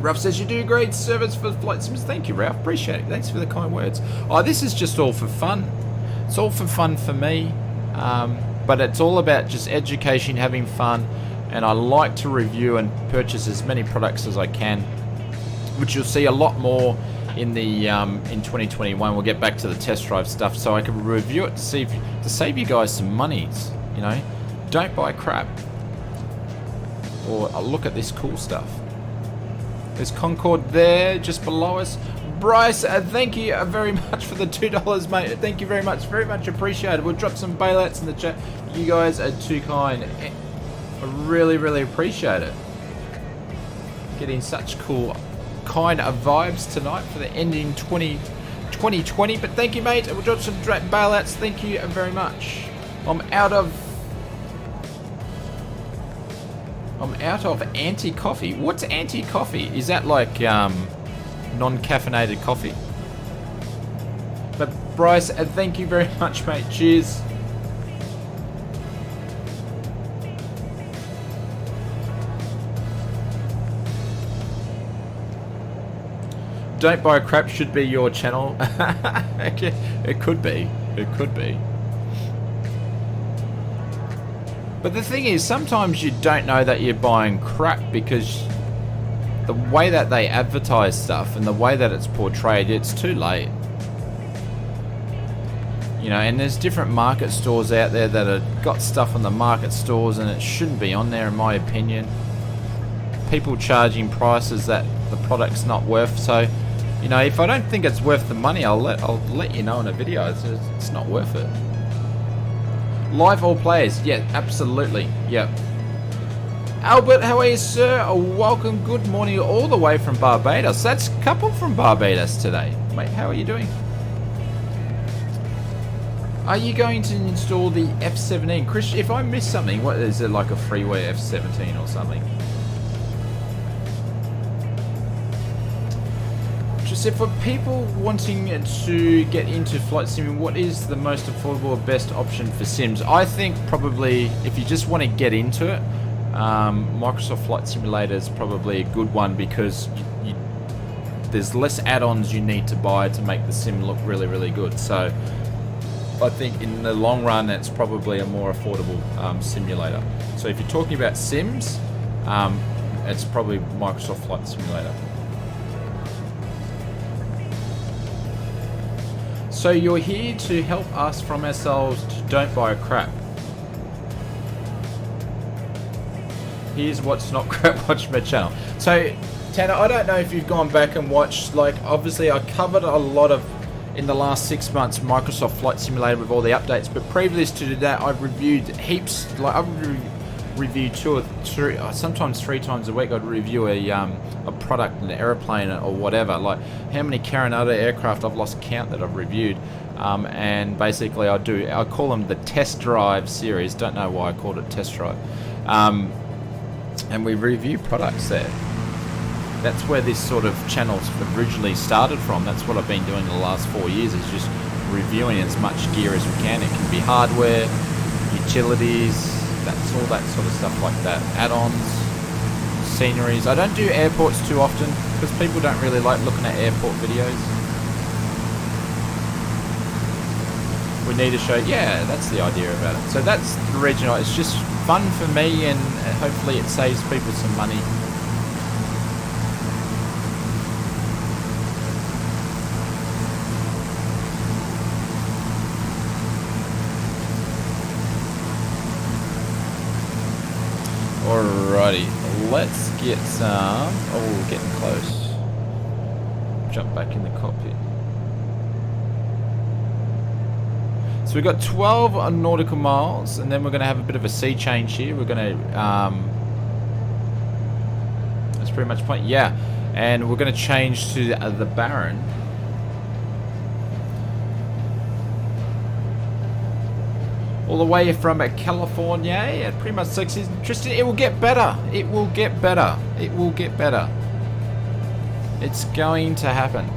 Ralph says you do great service for flight sims. Thank you, Ralph. Appreciate it. Thanks for the kind words. Oh, this is just all for fun. It's all for fun for me. But it's all about just education, having fun. And I like to review and purchase as many products as I can, which you'll see a lot more in the in 2021. We'll get back to the test drive stuff, so I can review it to save you guys some monies. You know, don't buy crap. Or look at this cool stuff. There's Concorde there, just below us. Bryce, thank you very much for the $2, mate. Thank you very much appreciated. We'll drop some bailouts in the chat. You guys are too kind. I really appreciate it. Getting such cool kind of vibes tonight for the ending 2020. But thank you, mate. We'll drop some bailouts. Thank you very much. I'm out of anti-coffee. What's anti-coffee? Is that like non-caffeinated coffee? But Bryce, thank you very much, mate. Cheers. Don't buy crap should be your channel. It could be. It could be. But the thing is, sometimes you don't know that you're buying crap because the way that they advertise stuff and the way that it's portrayed, it's too late. You know, and there's different market stores out there that have got stuff on the market stores and it shouldn't be on there, in my opinion. People charging prices that the product's not worth. So, you know, if I don't think it's worth the money, I'll let you know in a video. It's not worth it. Live all players, yeah, absolutely, yeah. Albert, how are you, sir? Welcome, good morning, all the way from Barbados. That's a couple from Barbados today. Mate, how are you doing? Are you going to install the F17? Chris, if I missed something, what is it, like a freeware F17 or something? So for people wanting to get into flight simming, what is the most affordable or best option for sims? I think probably if you just want to get into it, Microsoft Flight Simulator is probably a good one because there's less add-ons you need to buy to make the sim look really good. So I think in the long run it's probably a more affordable simulator. So if you're talking about sims, it's probably Microsoft Flight Simulator. So you're here to help us from ourselves to don't buy crap. Here's what's not crap, watch my channel. So Tanner, I don't know if you've gone back and watched, like obviously I covered a lot of, in the last 6 months, Microsoft Flight Simulator with all the updates, but previous to that I've reviewed heaps, like I've reviewed 2 or 3, sometimes 3 times a week. I'd review a product, an airplane or whatever, like how many Carinata aircraft I've lost count that I've reviewed, and basically I call them the test drive series. Don't know why I called it test drive, and we review products there. That's where this sort of channel originally started from. That's what I've been doing the last 4 years, is just reviewing as much gear as we can. It can be hardware, utilities, that's all that sort of stuff like that. Add-ons, sceneries. I don't do airports too often because people don't really like looking at airport videos. We need to show, yeah, that's the idea about it. So that's the reason. It's just fun for me, and hopefully it saves people some money. Alrighty, let's get some. Oh, we're getting close. Jump back in the cockpit. So we've got 12 nautical miles, and then we're going to have a bit of a sea change here. We're going to. That's pretty much the point. Yeah, and we're going to change to the Baron. All the way from California. It pretty much looks interesting. It will get better. It will get better. It will get better. It's going to happen.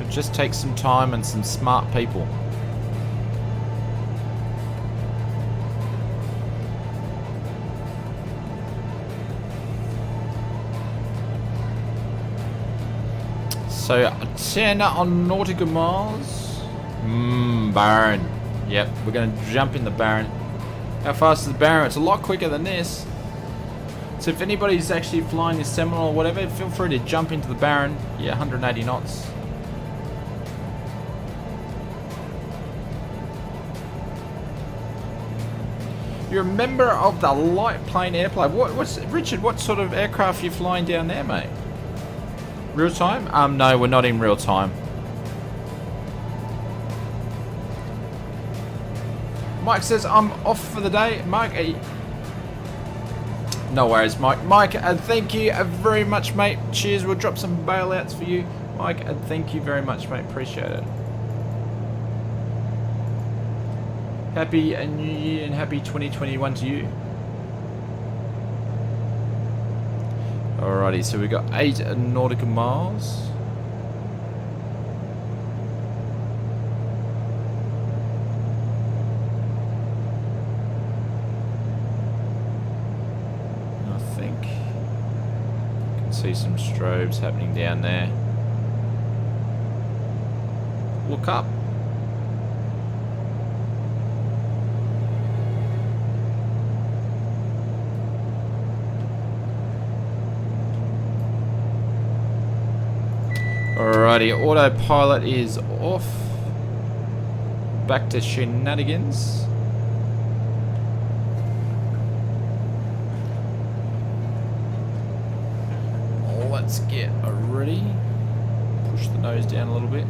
It just takes some time and some smart people. So 10 on nautical miles. Baron. Yep, we're going to jump in the Baron. How fast is the Baron? It's a lot quicker than this. So if anybody's actually flying this Seminole or whatever, feel free to jump into the Baron. Yeah, 180 knots. You're a member of the light plane airplane. What's Richard? What sort of aircraft are you flying down there, mate? Real time? No, we're not in real time. Mike says I'm off for the day. Mike, no worries, Mike. Mike, thank you very much, mate. Cheers. We'll drop some bailouts for you, Mike. Thank you very much, mate. Appreciate it. Happy New Year and happy 2021 to you. Alrighty, so we got 8 nautical miles. See some strobes happening down there. Look up. Alrighty, autopilot is off. Back to shenanigans. Let's get ready. Push the nose down a little bit.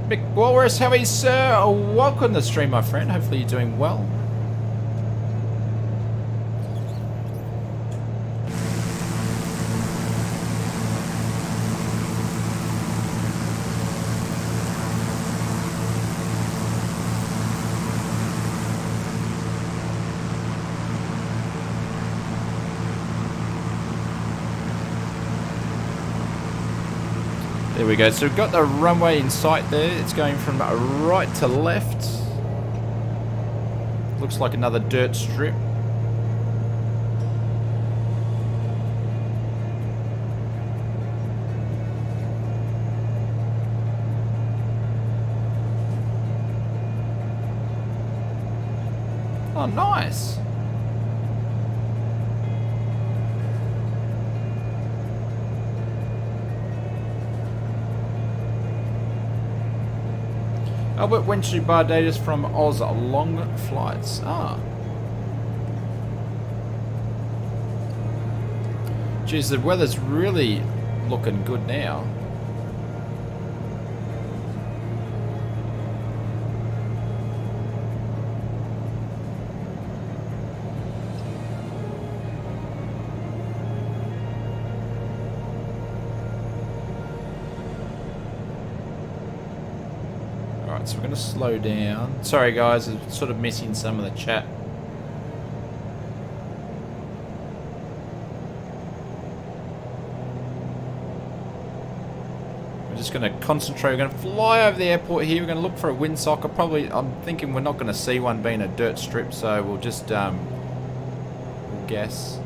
Mick Walrus, how are you, sir? Welcome to the stream, my friend. Hopefully you're doing well. There we go. So we've got the runway in sight there. It's going from right to left. Looks like another dirt strip. Oh, nice. Albert went to bar datas from Oz long flights. Ah. Geez, the weather's really looking good now. So we're going to slow down. Sorry guys, I'm sort of missing some of the chat. We're just going to concentrate. We're going to fly over the airport here. We're going to look for a windsocket. Probably, I'm thinking we're not going to see one being a dirt strip, so we'll just we'll guess.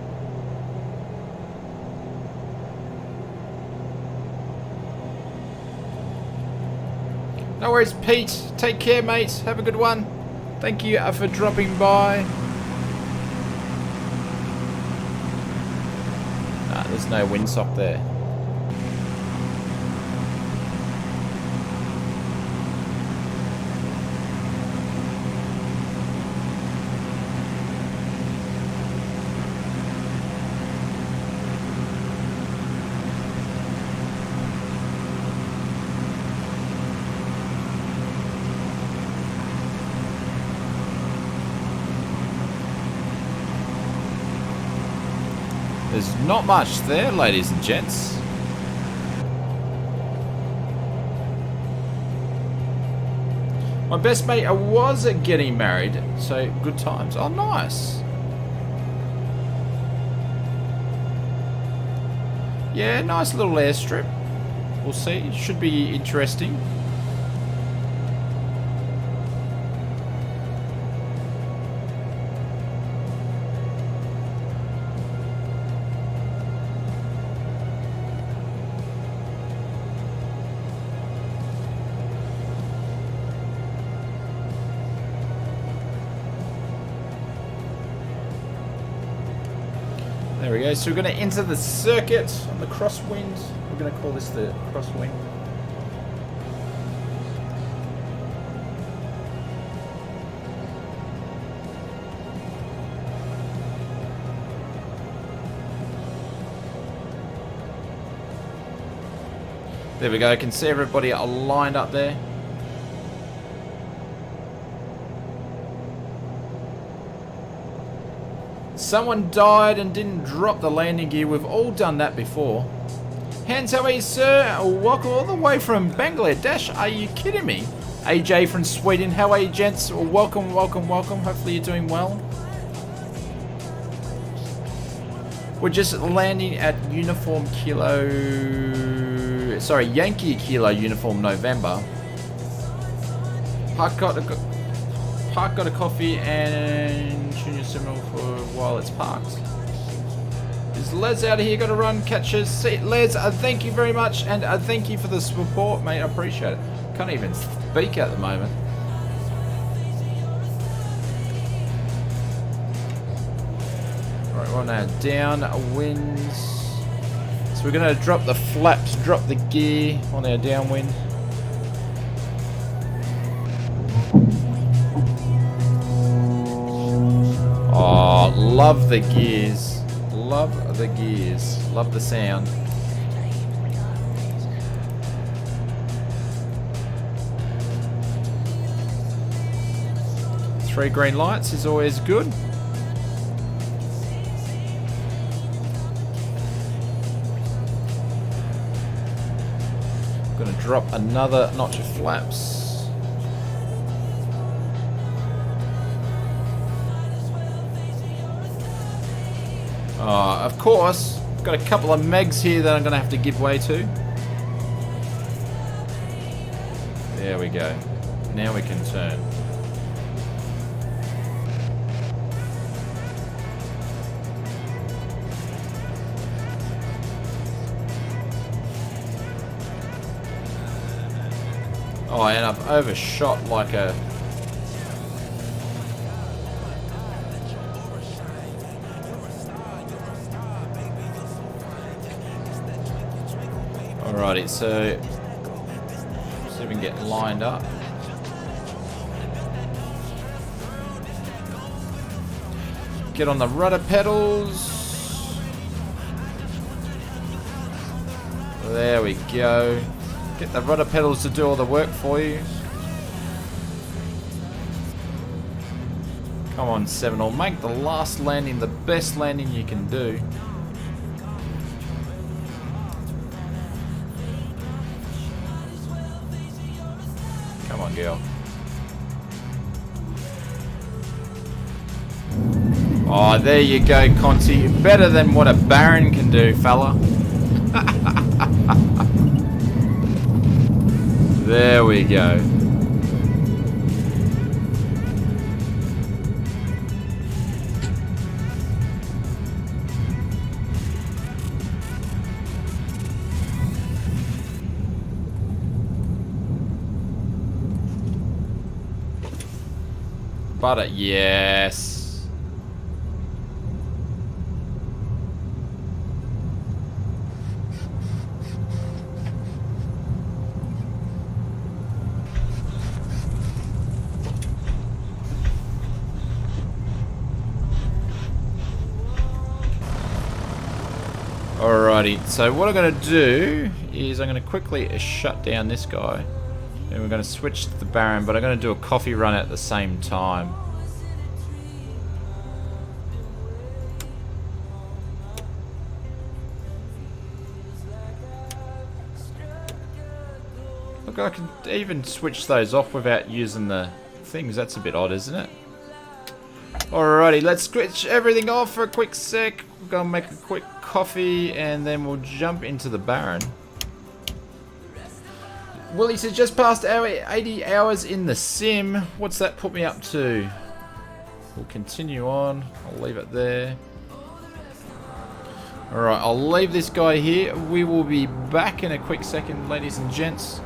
No worries, Pete. Take care, mate. Have a good one. Thank you for dropping by. Nah, there's no windsock there. There's not much there, ladies and gents. My best mate was getting married, so good times. Oh, nice. Yeah, nice little airstrip. We'll see. Should be interesting. There we go, so we're going to enter the circuit on the crosswind. We're going to call this the crosswind. There we go. I can see everybody lined up there. Someone died and didn't drop the landing gear. We've all done that before. Hands, how are you, sir? Welcome all the way from Bangladesh. Are you kidding me? AJ from Sweden. How are you, gents? Welcome, welcome, welcome. Hopefully you're doing well. We're just landing at Uniform Kilo... Sorry, Yankee Kilo Uniform November. Park got a coffee and tune your signal for while it's parked. Is Les out of here? Got to run, catches. See, Les, thank you very much, and thank you for the support, mate. I appreciate it. Can't even speak at the moment. Alright, we're on our downwinds. So we're going to drop the flaps, drop the gear on our downwind. Oh, love the gears. Love the gears. Love the sound. Three green lights is always good. Gonna drop another notch of flaps. Of course, got a couple of megs here that I'm gonna have to give way to. There we go. Now we can turn. Oh, and I've overshot like a... Alrighty, so see if we can get lined up. Get on the rudder pedals. There we go. Get the rudder pedals to do all the work for you. Come on, 7-all. Make the last landing the best landing you can do. Come on, girl. Oh, there you go, Conti. Better than what a Baron can do, fella. There we go. Butter, yes. Alrighty, so what I'm going to do is I'm going to quickly shut down this guy and we're going to switch to the Baron, but I'm going to do a coffee run at the same time. Look, I can even switch those off without using the things. That's a bit odd, isn't it? Alrighty, let's switch everything off for a quick sec. We're going to make a quick coffee and then we'll jump into the Baron. Willie says just past our 80 hours in the sim. What's that put me up to? We'll continue on. I'll leave it there. Alright, I'll leave this guy here. We will be back in a quick second, ladies and gents.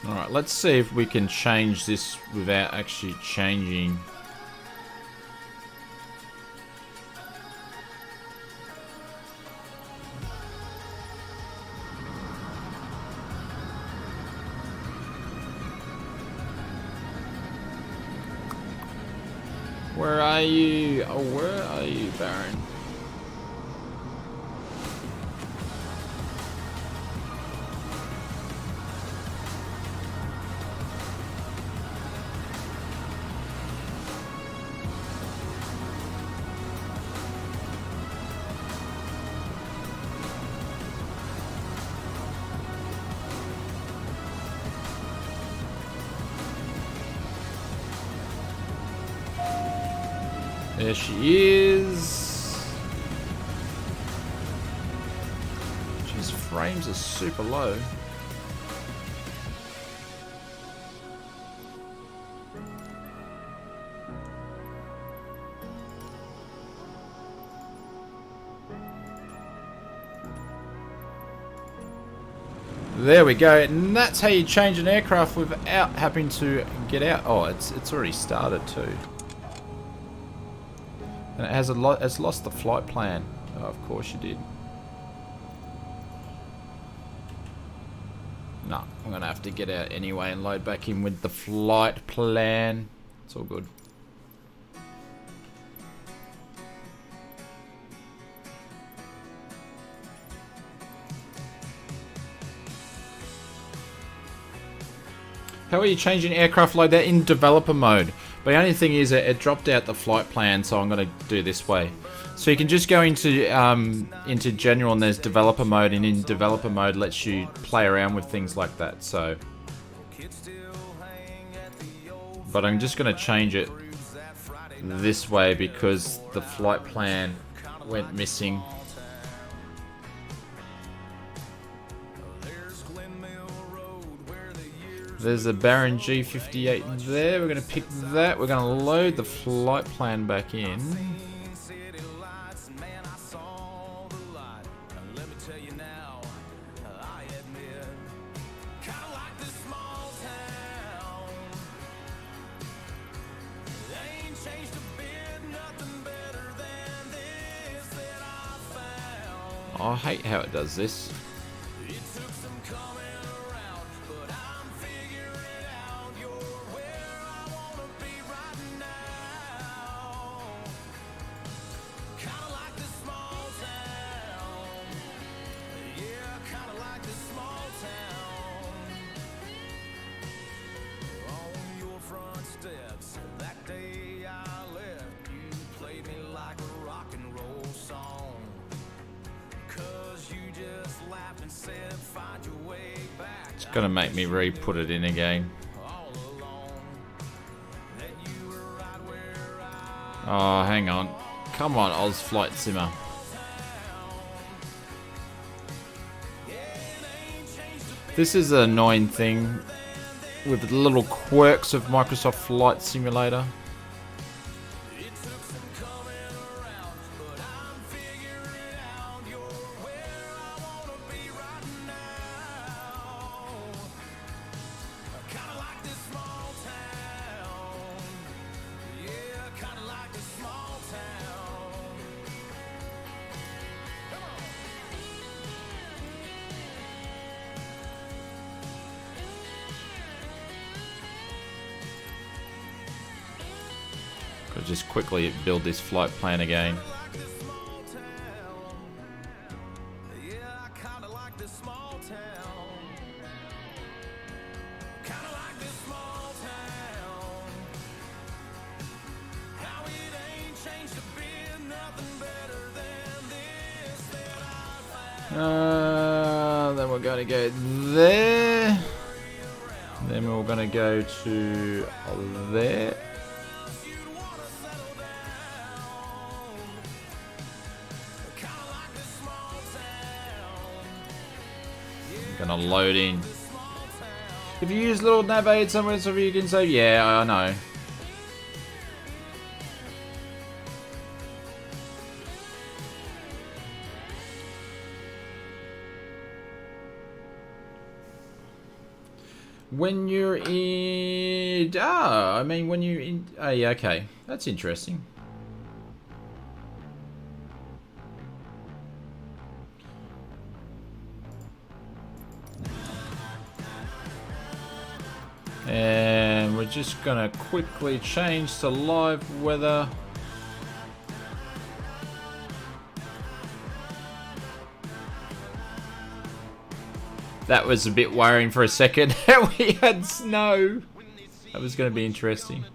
Alright, let's see if we can change this without actually changing. Where are you? Oh, where are you, Baron? There she is. Jeez, frames are super low. There we go, and that's how you change an aircraft without having to get out. Oh, it's already started too. And it's lost the flight plan. Oh, of course you did. No, I'm gonna have to get out anyway and load back in with the flight plan. It's all good. How are you changing aircraft like that in developer mode? But the only thing is it dropped out the flight plan, so I'm going to do this way. So you can just go into general and there's developer mode, and in developer mode lets you play around with things like that. So, but I'm just going to change it this way because the flight plan went missing. There's a Baron G58 there. We're going to pick that. We're going to load the flight plan back in. Oh, I hate how it does this. It's gonna make me re-put it in again. Oh, hang on. Come on, Oz Flight Simmer. This is an annoying thing with the little quirks of Microsoft Flight Simulator. Just quickly build this flight plan again. Then we're going to go there. Then we're going to go to there. Gonna load in. If you use little nav aid somewhere so you can say, yeah, I know. When you're in... Ah, I mean when you're in... Oh, yeah, okay. That's interesting. And we're just gonna quickly change to live weather. That was a bit worrying for a second. We had snow. That was gonna be interesting.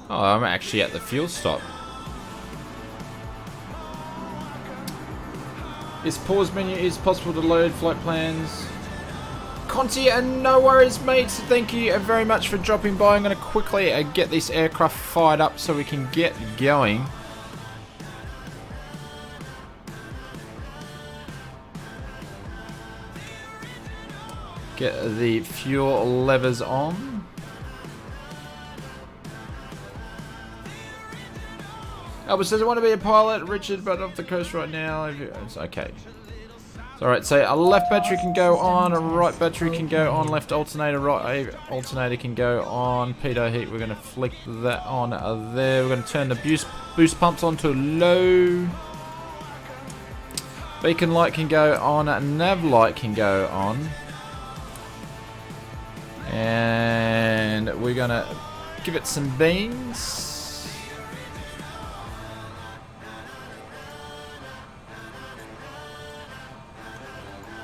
Oh, I'm actually at the fuel stop. This pause menu is possible to load flight plans. Conti, and no worries, mate. Thank you very much for dropping by. I'm going to quickly get this aircraft fired up so we can get going. Get the fuel levers on. Albert says, I want to be a pilot, Richard, but off the coast right now. It's okay. Alright, so a left battery can go on, a right battery can go on, left alternator, right alternator can go on. Pitot heat, we're going to flick that on there. We're going to turn the boost pumps on to low. Beacon light can go on, nav light can go on. And we're going to give it some beans.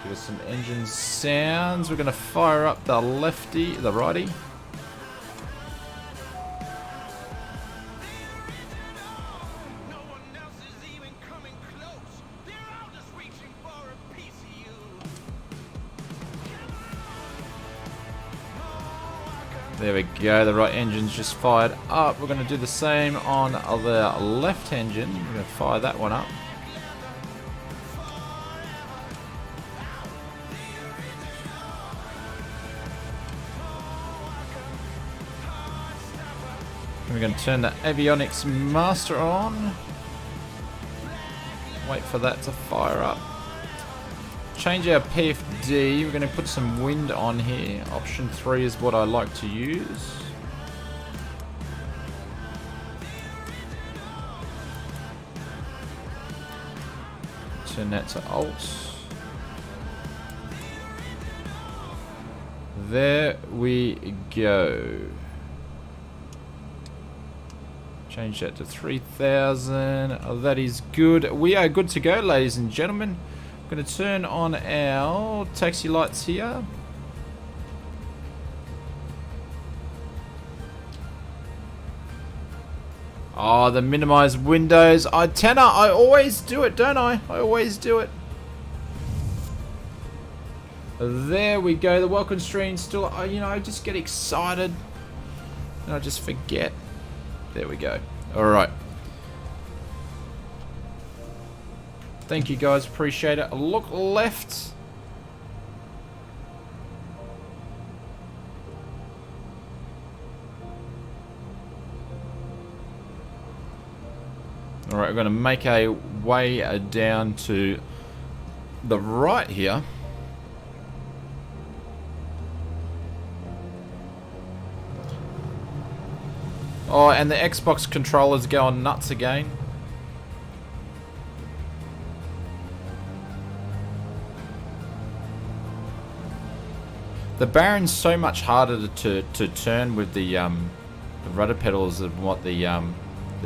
Give us some engine sounds. We're going to fire up the righty. There we go, the right engine's just fired up. We're going to do the same on the left engine. We're going to fire that one up. We're going to turn the avionics master on. Wait for that to fire up. Change our PFD. We're going to put some wind on here. Option 3 is what I like to use. Turn that to Alt. There we go. Change that to 3000. Oh, that is good. We are good to go, ladies and gentlemen. I'm going to turn on our taxi lights here. Oh, the minimized windows. Tenor, I always do it, don't I? I always do it. There we go. The welcome screen still, you know, I just get excited and I just forget. There we go. Alright. Thank you guys, appreciate it. Look left. Alright, we're going to make our way down to the right here. Oh, and the Xbox controller's going nuts again. The Baron's so much harder to turn with the rudder pedals than what the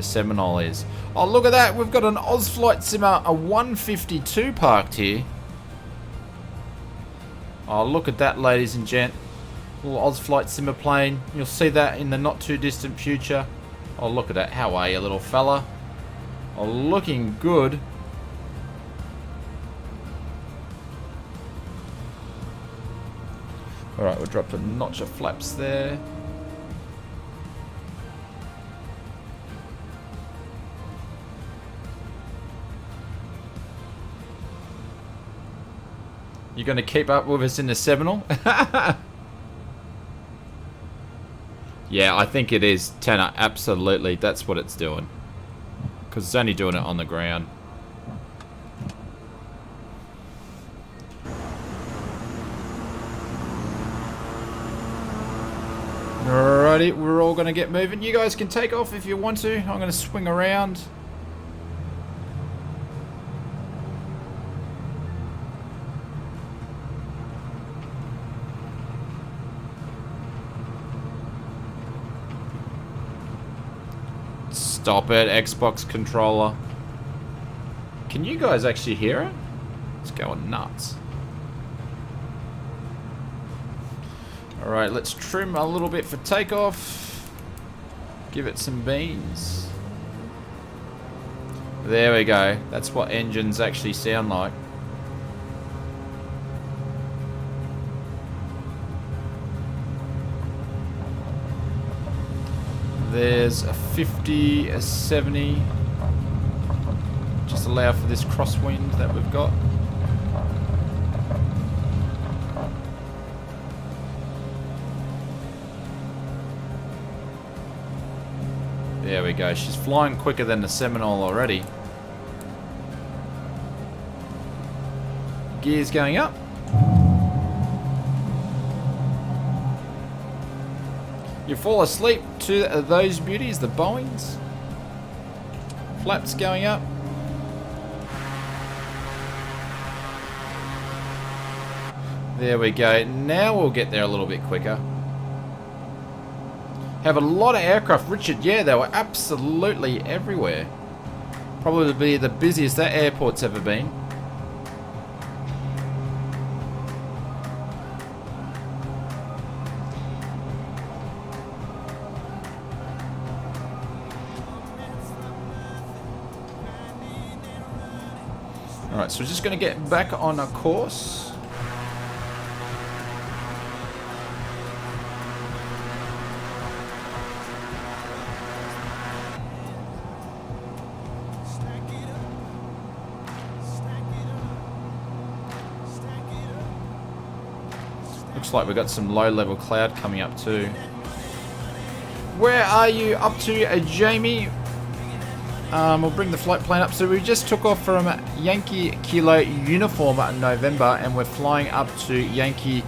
Seminole is. Oh, look at that! We've got an Oz Flight Simmer, a 152 parked here. Oh, look at that, ladies and gent. Little Oz Flight Simmer plane. You'll see that in the not too distant future. Oh, look at that. How are you, little fella? Oh, looking good. Alright, we'll drop a notch of flaps there. You're going to keep up with us in the Seminole? Yeah, I think it is, Tanner. Absolutely. That's what it's doing. Because it's only doing it on the ground. Alrighty, we're all going to get moving. You guys can take off if you want to. I'm going to swing around. Stop it, Xbox controller. Can you guys actually hear it? It's going nuts. Alright, let's trim a little bit for takeoff. Give it some beans. There we go. That's what engines actually sound like. There's a 50, a 70. Just allow for this crosswind that we've got. There we go. She's flying quicker than the Seminole already. Gears going up. You fall asleep to those beauties, the Boeings. Flaps going up. There we go. Now we'll get there a little bit quicker. Have a lot of aircraft. Richard, yeah, they were absolutely everywhere. Probably the busiest that airport's ever been. Alright, so we're just going to get back on a course. Looks like we've got some low-level cloud coming up too. Where are you up to, Jamie? We'll bring the flight plan up. So we just took off from Yankee Kilo Uniform November, and we're flying up to Yankee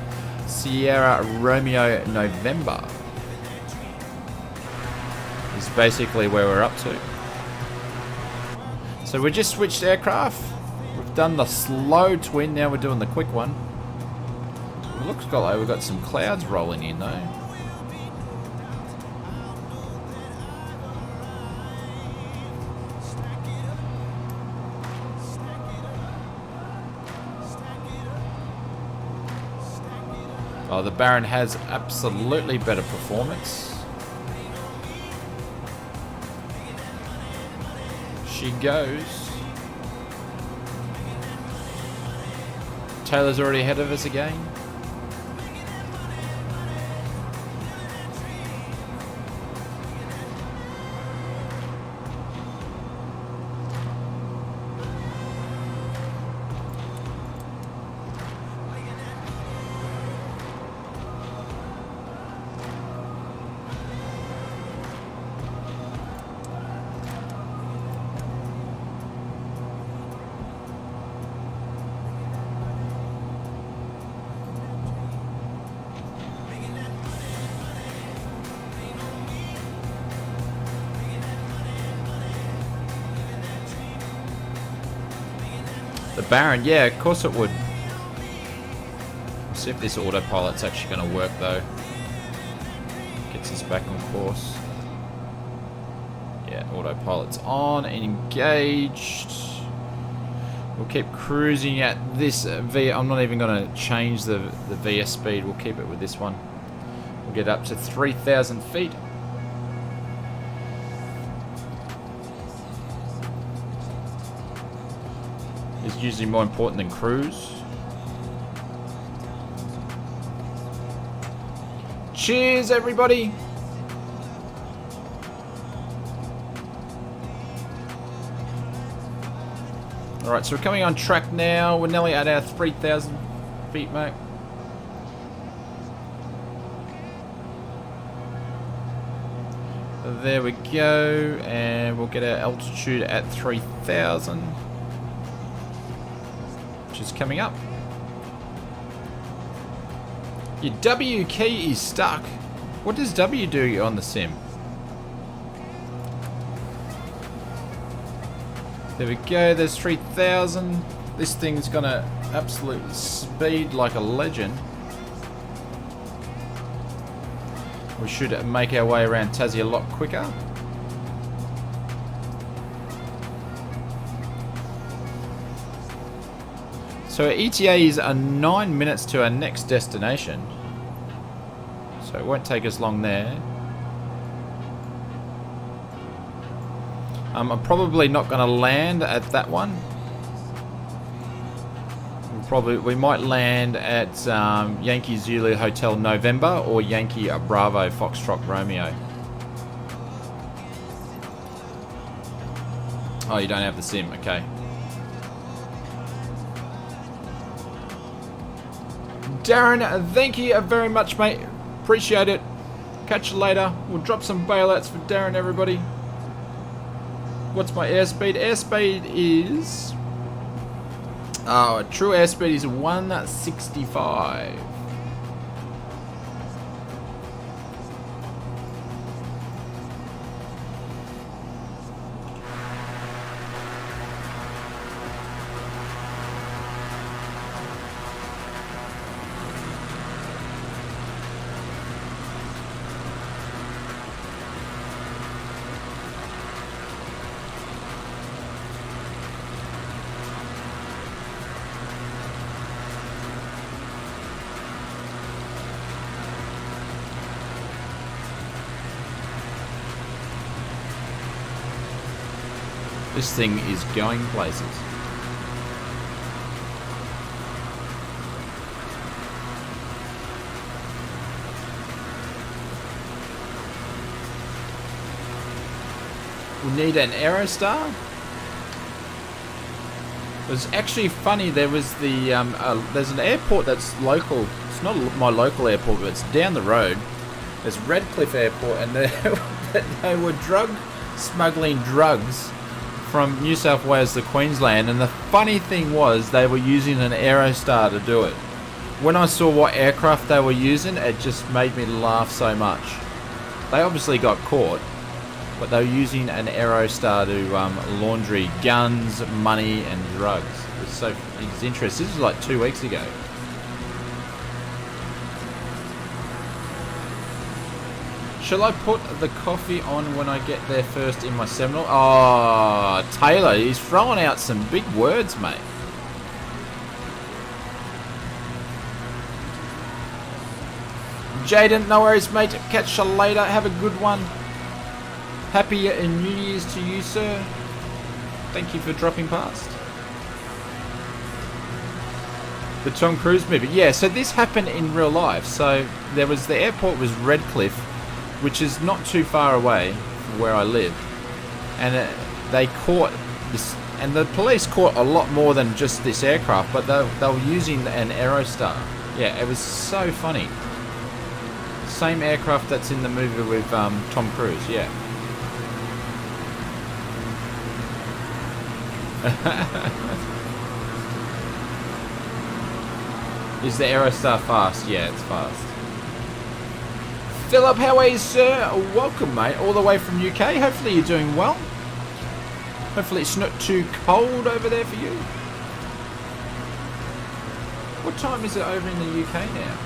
Sierra Romeo November. Is basically where we're up to. So we just switched aircraft. We've done the slow twin, now we're doing the quick one. It looks like we've got some clouds rolling in though. Oh, the Baron has absolutely better performance. She goes. Taylor's already ahead of us again. The Baron, yeah, of course it would. Let's see if this autopilot's actually going to work though. Gets us back on course. Yeah, autopilot's on and engaged. We'll keep cruising at this V. I'm not even going to change the VS speed. We'll keep it with this one. We'll get up to 3,000 feet. Is usually more important than cruise. Cheers, everybody! Alright, so we're coming on track now. We're nearly at our 3,000 feet, mate. There we go, and we'll get our altitude at 3,000. Which is coming up. Your W key is stuck. What does W do on the sim? There we go, there's 3,000. This thing's gonna absolutely speed like a legend. We should make our way around TAZZY a lot quicker. So our ETA is 9 minutes to our next destination. So it won't take us long there. I'm probably not going to land at that one. We might land at Yankee Zulu Hotel November or Yankee Bravo Foxtrot Romeo. Oh, you don't have the sim, okay. Darren, thank you very much, mate. Appreciate it. Catch you later. We'll drop some bailouts for Darren, everybody. What's my airspeed? Airspeed is... Oh, true airspeed is 165. This thing is going places. We need an Aerostar. It was actually funny. There was the there's an airport that's local. It's not my local airport, but it's down the road. There's Redcliffe Airport, and they were smuggling drugs from New South Wales to Queensland, and the funny thing was they were using an Aerostar to do it. When I saw what aircraft they were using, it just made me laugh so much. They obviously got caught, but they were using an Aerostar to laundry guns, money and drugs. It's interesting. This was like 2 weeks ago. Shall I put the coffee on when I get there first in my Seminole? Oh, Taylor, he's throwing out some big words, mate. Jaden, no worries, mate. Catch you later. Have a good one. Happy New Year's to you, sir. Thank you for dropping past. The Tom Cruise movie. Yeah, so this happened in real life. So there was the airport was Redcliffe, which is not too far away from where I live, and they caught this, and the police caught a lot more than just this aircraft, but they were using an Aerostar. Yeah, it was so funny. Same aircraft that's in the movie with Tom Cruise. Yeah. Is the Aerostar fast? Yeah, it's fast. Philip, how are you, sir? Welcome, mate, all the way from UK. Hopefully you're doing well. Hopefully it's not too cold over there for you. What time is it over in the UK now?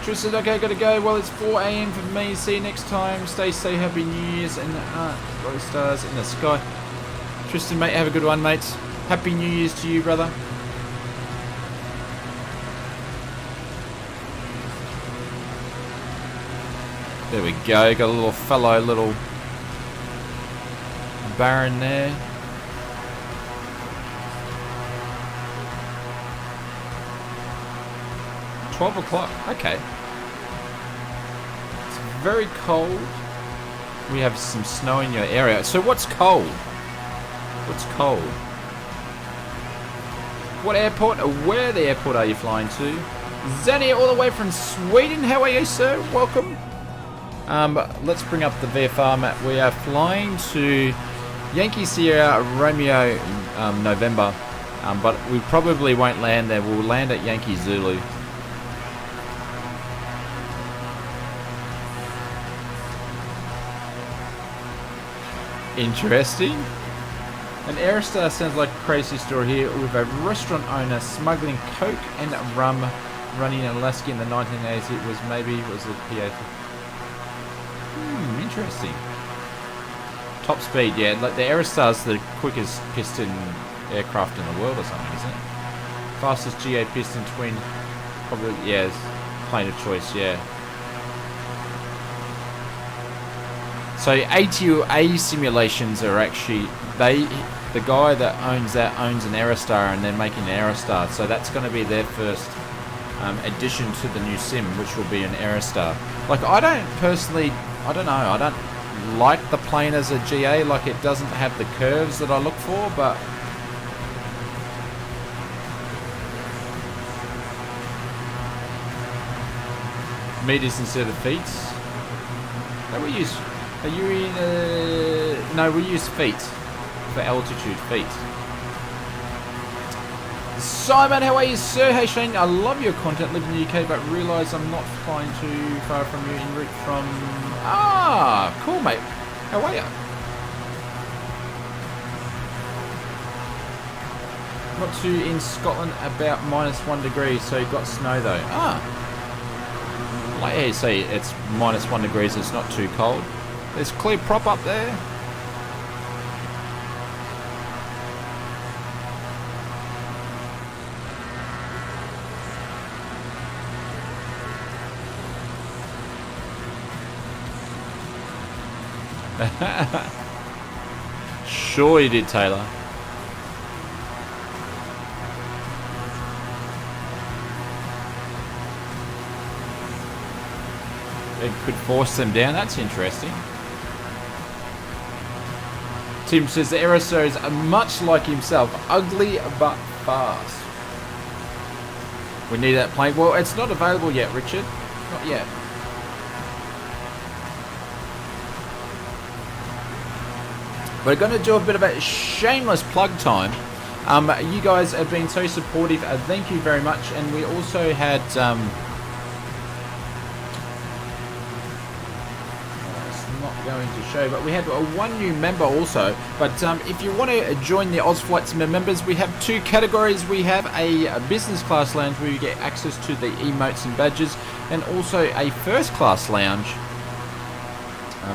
Tristan, okay, gotta go. Well, it's 4 AM for me. See you next time. Stay safe. Happy New Year's and bright stars in the sky. Tristan, mate, have a good one, mate. Happy New Year's to you, brother. There we go, got a little fellow little Baron there. $12, okay. It's very cold. We have some snow in your area. So what's cold? What's cold? What airport or where the airport are you flying to? Zania all the way from Sweden. How are you, sir? Welcome. Let's bring up the VFR map. We are flying to Yankee Sierra Romeo November, but we probably won't land there. We'll land at Yankee Zulu. Interesting. An Aerostar sounds like a crazy story here with a restaurant owner smuggling coke and rum running in Alaska in the 1980s. It was a PA. Interesting. Top speed, yeah. Like the Aerostar's the quickest piston aircraft in the world or something, isn't it? Fastest GA piston twin. Probably, yeah, plane of choice, yeah. So ATUA simulations are actually, the guy that owns an Aerostar, and they're making an Aerostar. So that's going to be their first addition to the new sim, which will be an Aerostar. Like, I don't know, I don't like the plane as a GA. Like, it doesn't have the curves that I look for, but meters instead of feet. No, we use. Are you in? No, we use feet for altitude. Feet. Simon, how are you, sir? Hey Shane, I love your content. Live in the UK, but realise I'm not flying too far from you en route from. Ah, cool, mate. How are you? Not too in Scotland, about -1 degree, so you've got snow though. Ah. Like, yeah, you see, it's -1 degrees, it's not too cold. There's clear prop up there. Sure you did, Taylor. It could force them down. That's interesting. Tim says the Aerostar is much like himself, ugly but fast. We need that plane. Well, it's not available yet, Richard. Not yet. We're going to do a bit of a shameless plug time. You guys have been so supportive. Thank you very much. And we also had... going to show, but we had one new member also. But if you want to join the Oz Flight Sim members, we have two categories. We have a business class lounge where you get access to the emotes and badges, and also a first class lounge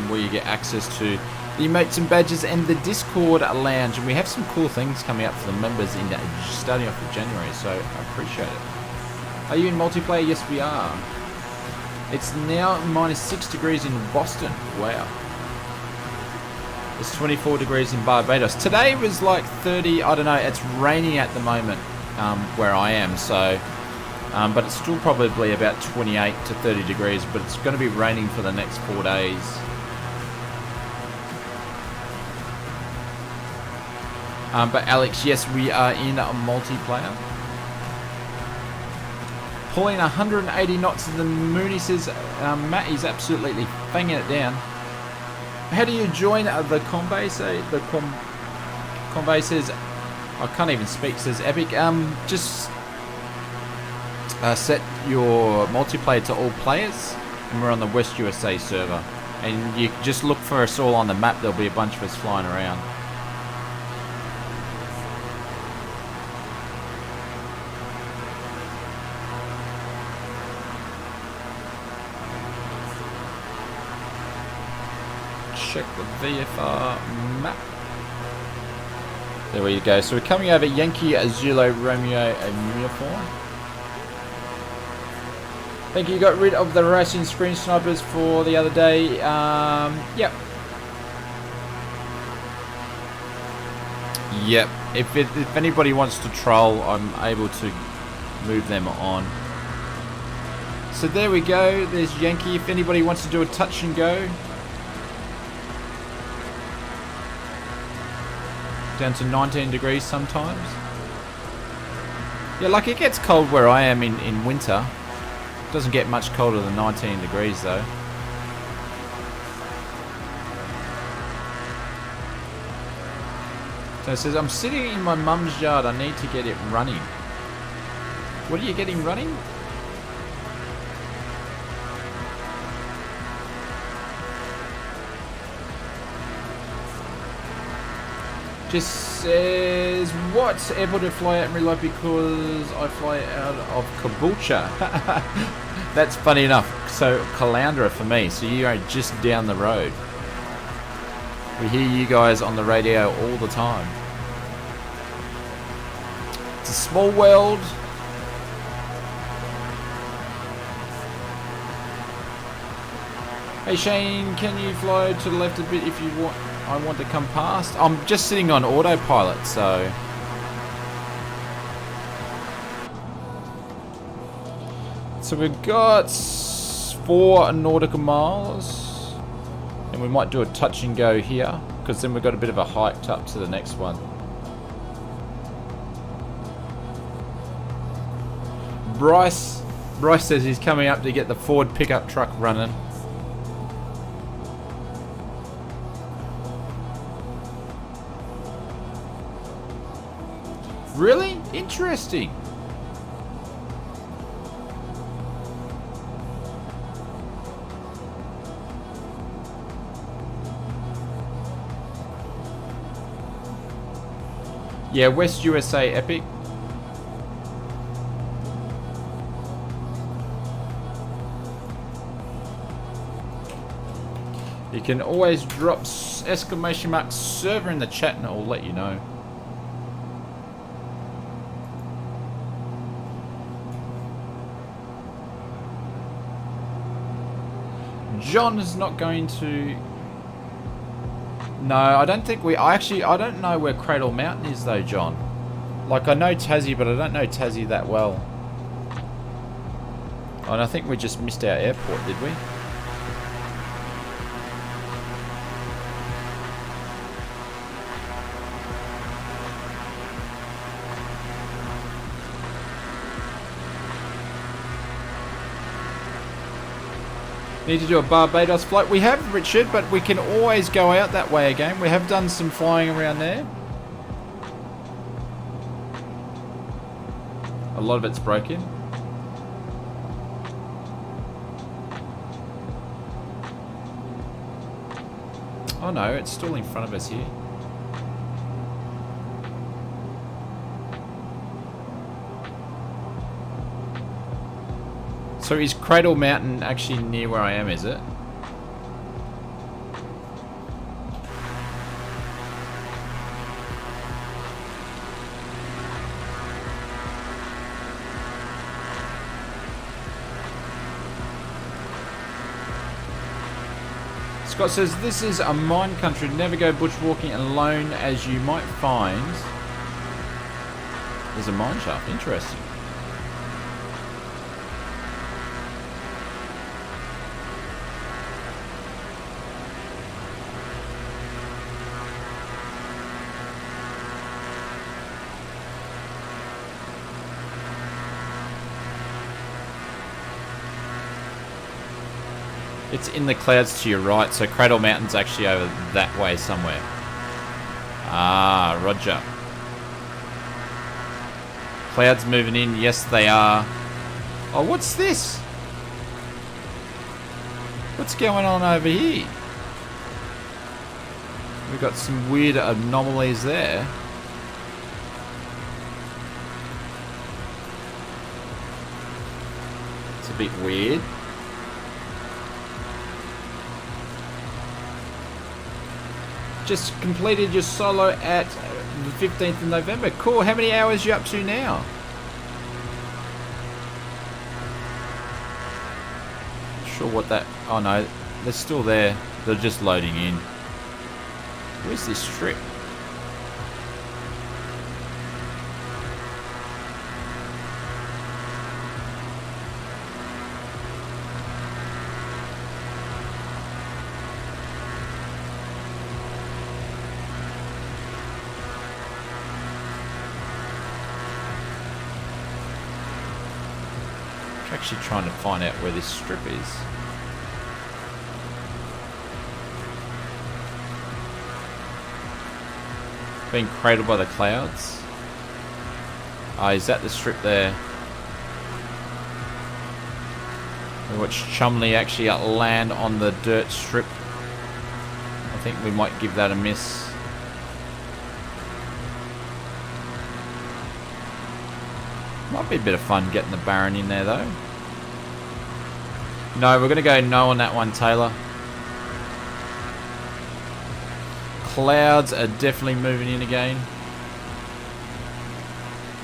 where you get access to the emotes and badges and the Discord lounge. And we have some cool things coming up for the members in starting off in January, so I appreciate it. Are you in multiplayer? Yes, we are. It's now -6 degrees in Boston. Wow. It's 24 degrees in Barbados. Today was like 30, I don't know, it's raining at the moment where I am, so, but it's still probably about 28 to 30 degrees, but it's going to be raining for the next 4 days. But Alex, yes, we are in a multiplayer. Pulling 180 knots in the moon, he says. Matt is absolutely banging it down. How do you join the Convey? The Convey says, I can't even speak, says Epic. Just set your multiplayer to all players, and we're on the West USA server. And you just look for us all on the map, there'll be a bunch of us flying around. Check the VFR map. There we go. So we're coming over Yankee Zulu Romeo uniform. Thank you. You got rid of the racing screen snipers for the other day. Yep. Yep. If anybody wants to troll, I'm able to move them on. So there we go. There's Yankee. If anybody wants to do a touch and go. Down to 19 degrees sometimes. Yeah, like it gets cold where I am in winter. Doesn't get much colder than 19 degrees though. So it says, I'm sitting in my mum's yard, I need to get it running. What are you getting running? Just says, what airport to fly out in real life because I fly out of Caboolture. That's funny enough. So, Caloundra for me. So you are just down the road. We hear you guys on the radio all the time. It's a small world. Hey Shane, can you fly to the left a bit if you want? I want to come past. I'm just sitting on autopilot, so. So we've got 4 nautical miles, and we might do a touch and go here, because then we've got a bit of a hike up to the next one. Bryce says he's coming up to get the Ford pickup truck running. Really? Interesting. Yeah, West USA Epic. You can always drop exclamation mark server in the chat and I'll let you know. John is not going to... No, I don't think we... I don't know where Cradle Mountain is though, John. Like, I know TAZZY, but I don't know TAZZY that well. And I think we just missed our airport, did we? Need to do a Barbados flight. We have, Richard, but we can always go out that way again. We have done some flying around there. A lot of it's broken. Oh no, it's still in front of us here. So is Cradle Mountain actually near where I am, is it? Scott says, this is a mine country. Never go bushwalking alone as you might find. There's a mine shaft. Interesting. It's in the clouds to your right, so Cradle Mountain's actually over that way somewhere. Ah, roger. Clouds moving in, yes they are. Oh, what's this? What's going on over here? We've got some weird anomalies there. It's a bit weird. Just completed your solo at the 15th of November. Cool. How many hours are you up to now? Not sure what that... Oh no, they're still there. They're just loading in. Where's this strip? Actually trying to find out where this strip is. Being cradled by the clouds. Ah, is that the strip there? We watched Chumley actually land on the dirt strip. I think we might give that a miss. Might be a bit of fun getting the Baron in there though. No, we're going to go no on that one, Taylor. Clouds are definitely moving in again.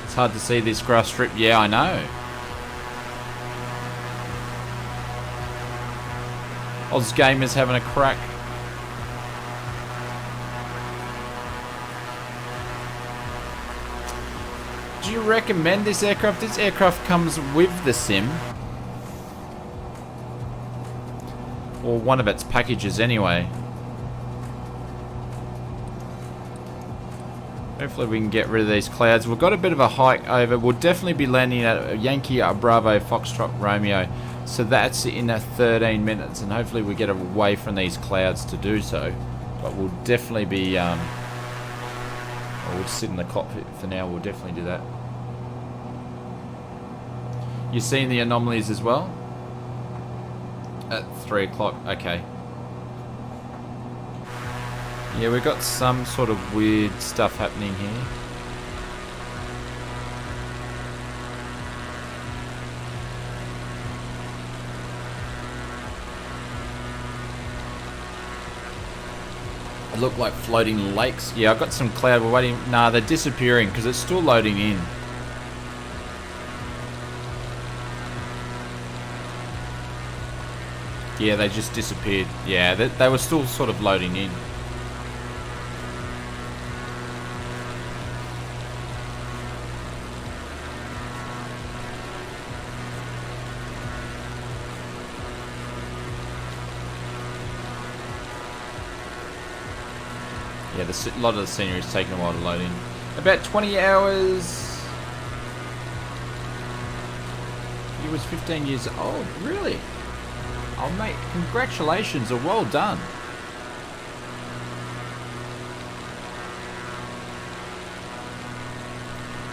It's hard to see this grass strip. Yeah, I know. Oz Gamers having a crack. Do you recommend this aircraft? This aircraft comes with the sim. Or one of its packages anyway. Hopefully we can get rid of these clouds. We've got a bit of a hike over. We'll definitely be landing at Yankee Bravo Foxtrot Romeo. So that's in 13 minutes. And hopefully we get away from these clouds to do so. But we'll definitely be... we'll sit in the cockpit for now. We'll definitely do that. You're seeing the anomalies as well? At 3 o'clock. Okay. Yeah, we've got some sort of weird stuff happening here. It look like floating lakes. Yeah, I've got some cloud. We're waiting. Nah, they're disappearing because it's still loading in. Yeah, they just disappeared. Yeah, they were still sort of loading in. Yeah, a lot of the scenery is taking a while to load in. About 20 hours. He was 15 years old. Really? Oh, mate, congratulations. Well done.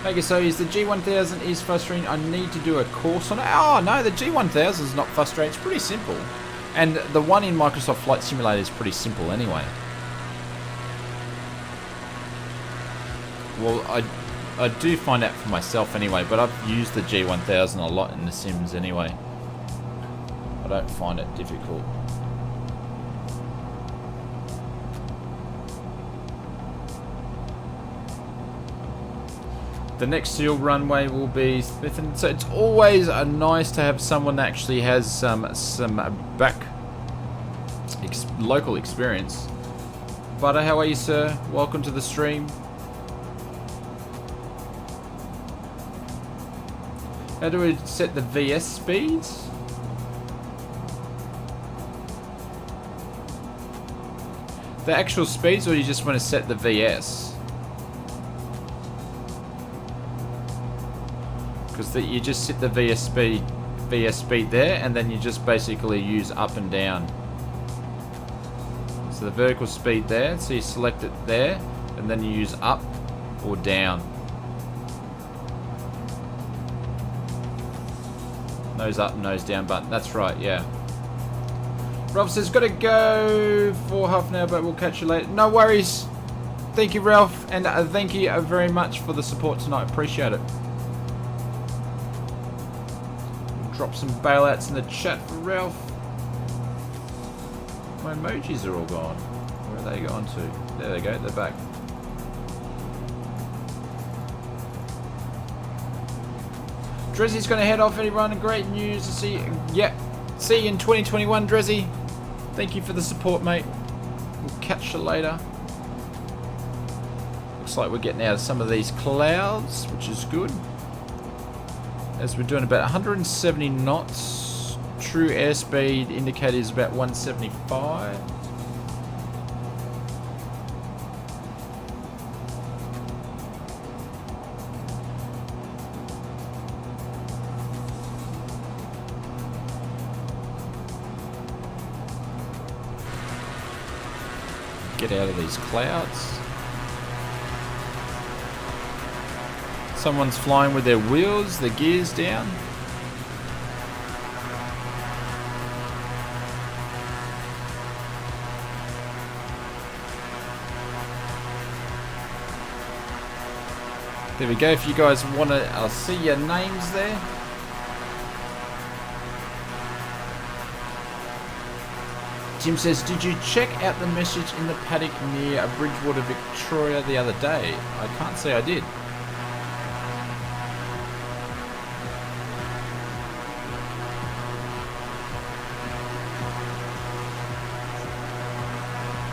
Okay, so is the G1000 is frustrating? I need to do a course on it. Oh, no, the G1000 is not frustrating. It's pretty simple. And the one in Microsoft Flight Simulator is pretty simple anyway. Well, I do find out for myself anyway, but I've used the G1000 a lot in the Sims anyway. I don't find it difficult. The next SEAL runway will be Smithton. So it's always nice to have someone that actually has some local experience. Butter, how are you, sir? Welcome to the stream. How do we set the VS speeds? The actual speeds, or you just want to set the VS? Because you just set the VS speed there, and then you just basically use up and down. So the vertical speed there, so you select it there, and then you use up or down. Nose up, nose down button. That's right, yeah. Ralph says, gotta go for half an hour, but we'll catch you later. No worries. Thank you, Ralph, and thank you very much for the support tonight. Appreciate it. Drop some bailouts in the chat for Ralph. My emojis are all gone. Where are they gone to? There they go, they're back. Drizzy's going to head off, everyone. Great news to see. Yep. See you in 2021, Drizzy. Thank you for the support, mate. We'll catch you later. Looks like we're getting out of some of these clouds, which is good. As we're doing about 170 knots. True airspeed indicator is about 175. Get out of these clouds. Someone's flying with their wheels, their gears down. There we go. If you guys want to, I'll see your names there. Jim says, did you check out the message in the paddock near Bridgewater, Victoria the other day? I can't say I did.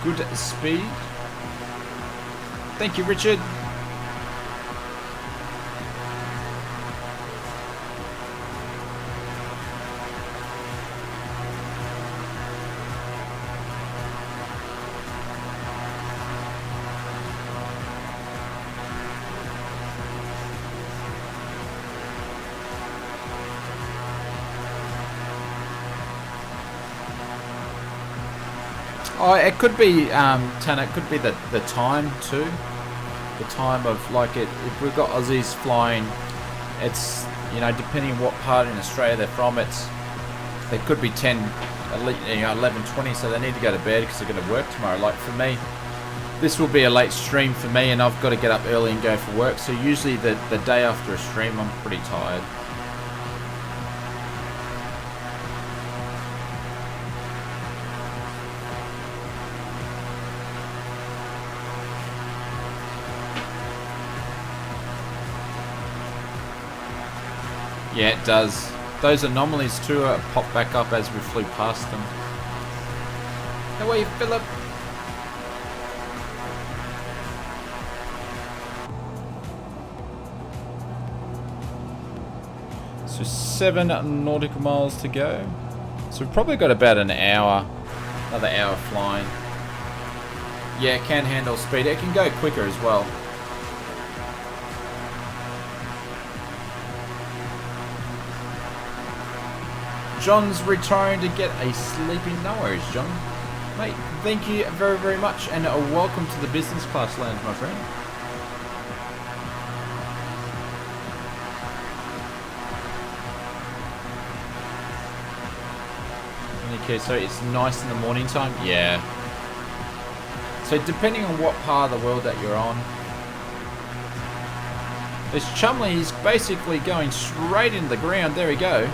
Good speed. Thank you, Richard. Oh, it could be, Tanner, it could be the time too. The time of, like, if we've got Aussies flying, it's, you know, depending on what part in Australia they're from, they could be 10, 11, 20, so they need to go to bed because they're going to work tomorrow. Like for me, this will be a late stream for me, and I've got to get up early and go for work. So usually the day after a stream, I'm pretty tired. Yeah, it does. Those anomalies too pop back up as we flew past them. How are you, Philip? So 7 nautical miles to go. So we've probably got about an hour, another hour flying. Yeah, it can handle speed. It can go quicker as well. John's retiring to get a sleepy. No worries, John. Mate, thank you very, very much, and welcome to the business class lounge, my friend. Okay, so it's nice in the morning time? Yeah. So depending on what part of the world that you're on. This Chumley is basically going straight into the ground. There we go.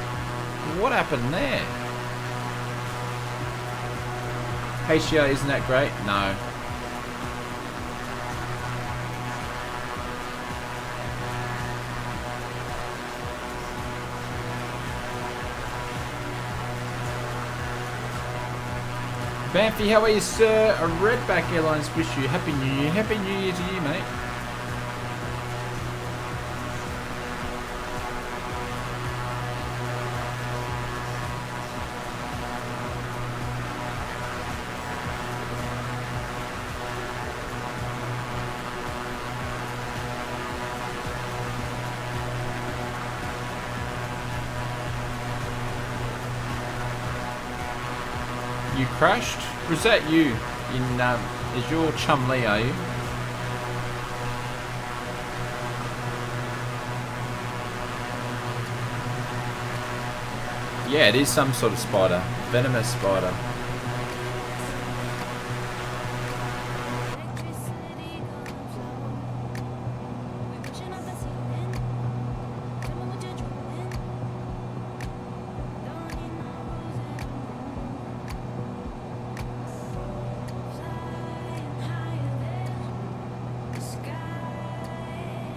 What happened there? HDR, isn't that great? No. Banffy, how are you, sir? A Redback Airlines wish you Happy New Year. Happy New Year to you, mate. You crashed? Was that you? Is your Chumley, are you? Yeah, it is some sort of spider. Venomous spider.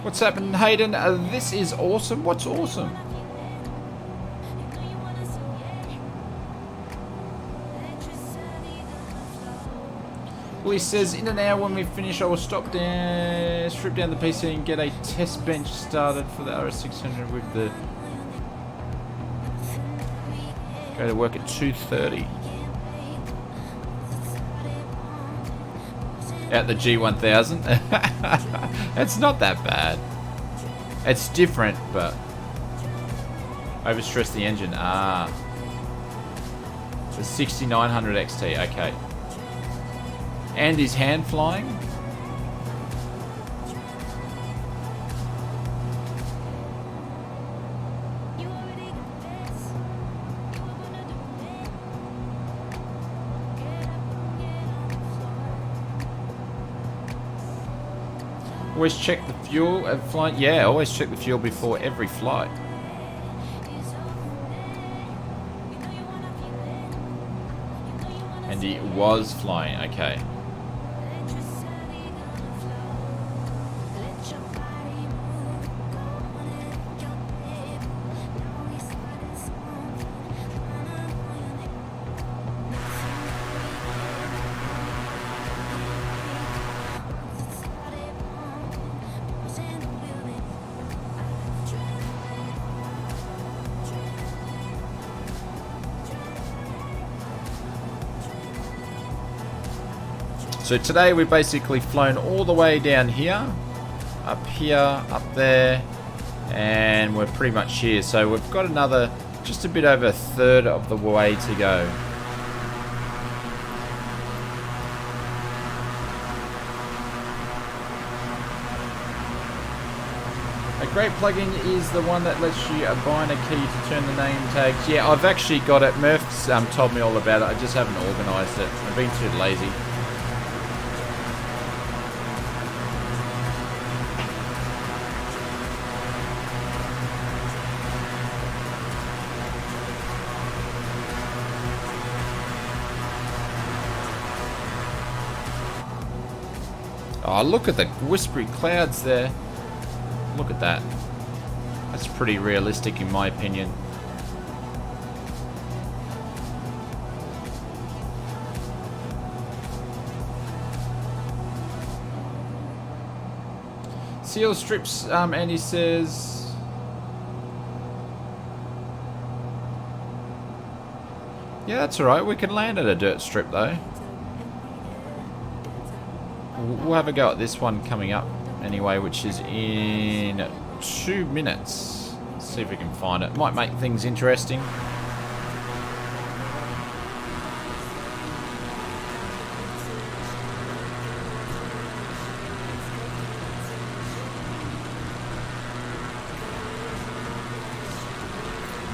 What's happening, Hayden? This is awesome. What's awesome? Well, he says, in an hour when we finish, I will strip down the PC and get a test bench started for the RS600 with the... Go to work at 2:30. At the G1000. It's not that bad. It's different, but overstress the engine. Ah, the 6900 XT. Okay. And is hand flying? Always check the fuel at flight. Yeah, always check the fuel before every flight. And he was flying, okay. So today we've basically flown all the way down here, up there, and we're pretty much here. So we've got another, just a bit over a third of the way to go. A great plugin is the one that lets you bind a key to turn the name tags. Yeah, I've actually got it. Murph's told me all about it. I just haven't organised it. I've been too lazy. Oh, look at the whispery clouds there. Look at that. That's pretty realistic in my opinion. Seal strips, Andy says. Yeah, that's alright. We can land at a dirt strip though. We'll have a go at this one coming up anyway, which is in 2 minutes. Let's see if we can find it. Might make things interesting.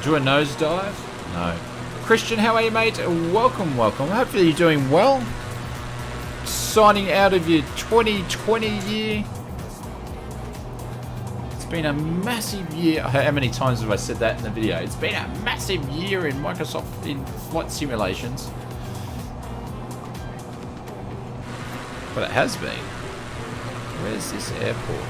Do a nosedive? No. Christian, how are you, mate? Welcome, welcome. Hopefully you're doing well. Signing out of your 2020 year. It's been a massive year. How many times have I said that in the video? It's been a massive year in Microsoft in flight simulations. But it has been. Where's this airport?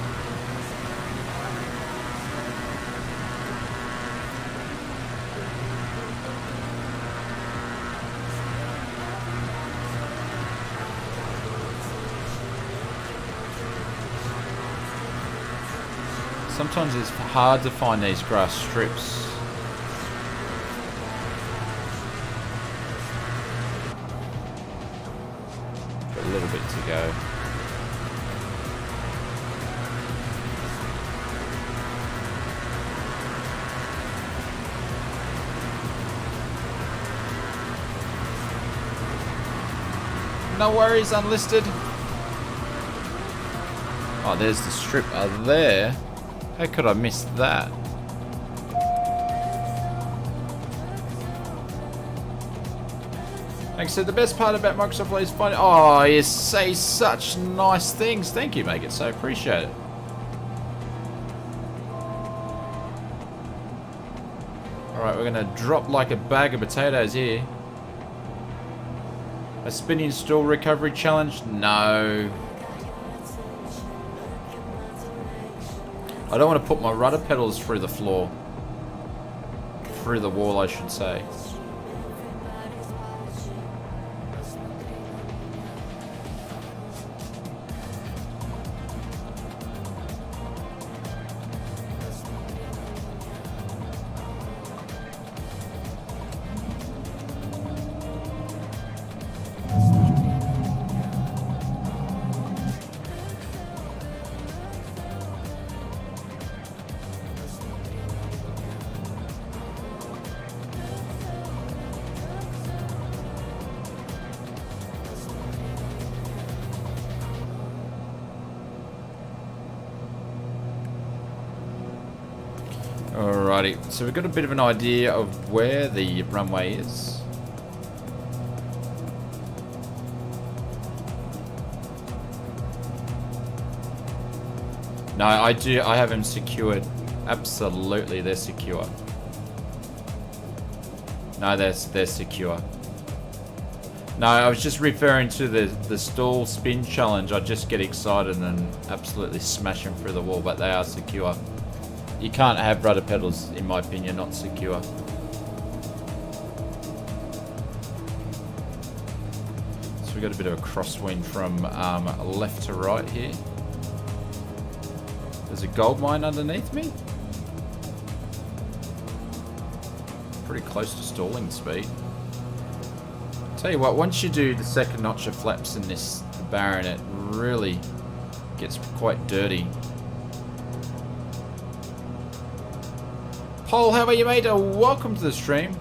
Sometimes it's hard to find these grass strips. Got a little bit to go. No worries, unlisted. Oh, there's the strip there. How could I miss that? Like I said, the best part about Microsoft Flight is finding... Oh, you say such nice things. Thank you, Make It So appreciate it. Alright, we're going to drop like a bag of potatoes here. A spin install recovery challenge? No. I don't want to put my rudder pedals through the floor. Through the wall, I should say. Alrighty, so we've got a bit of an idea of where the runway is. No, I do. I have them secured. Absolutely, they're secure. No, they're secure. No, I was just referring to the stall spin challenge. I just get excited and absolutely smash them through the wall, but they are secure. You can't have rudder pedals, in my opinion, not secure. So we got a bit of a crosswind from left to right here. There's a gold mine underneath me. Pretty close to stalling speed. Tell you what, once you do the second notch of flaps in this Baron, it really gets quite dirty. Paul, how are you, mate? Welcome to the stream.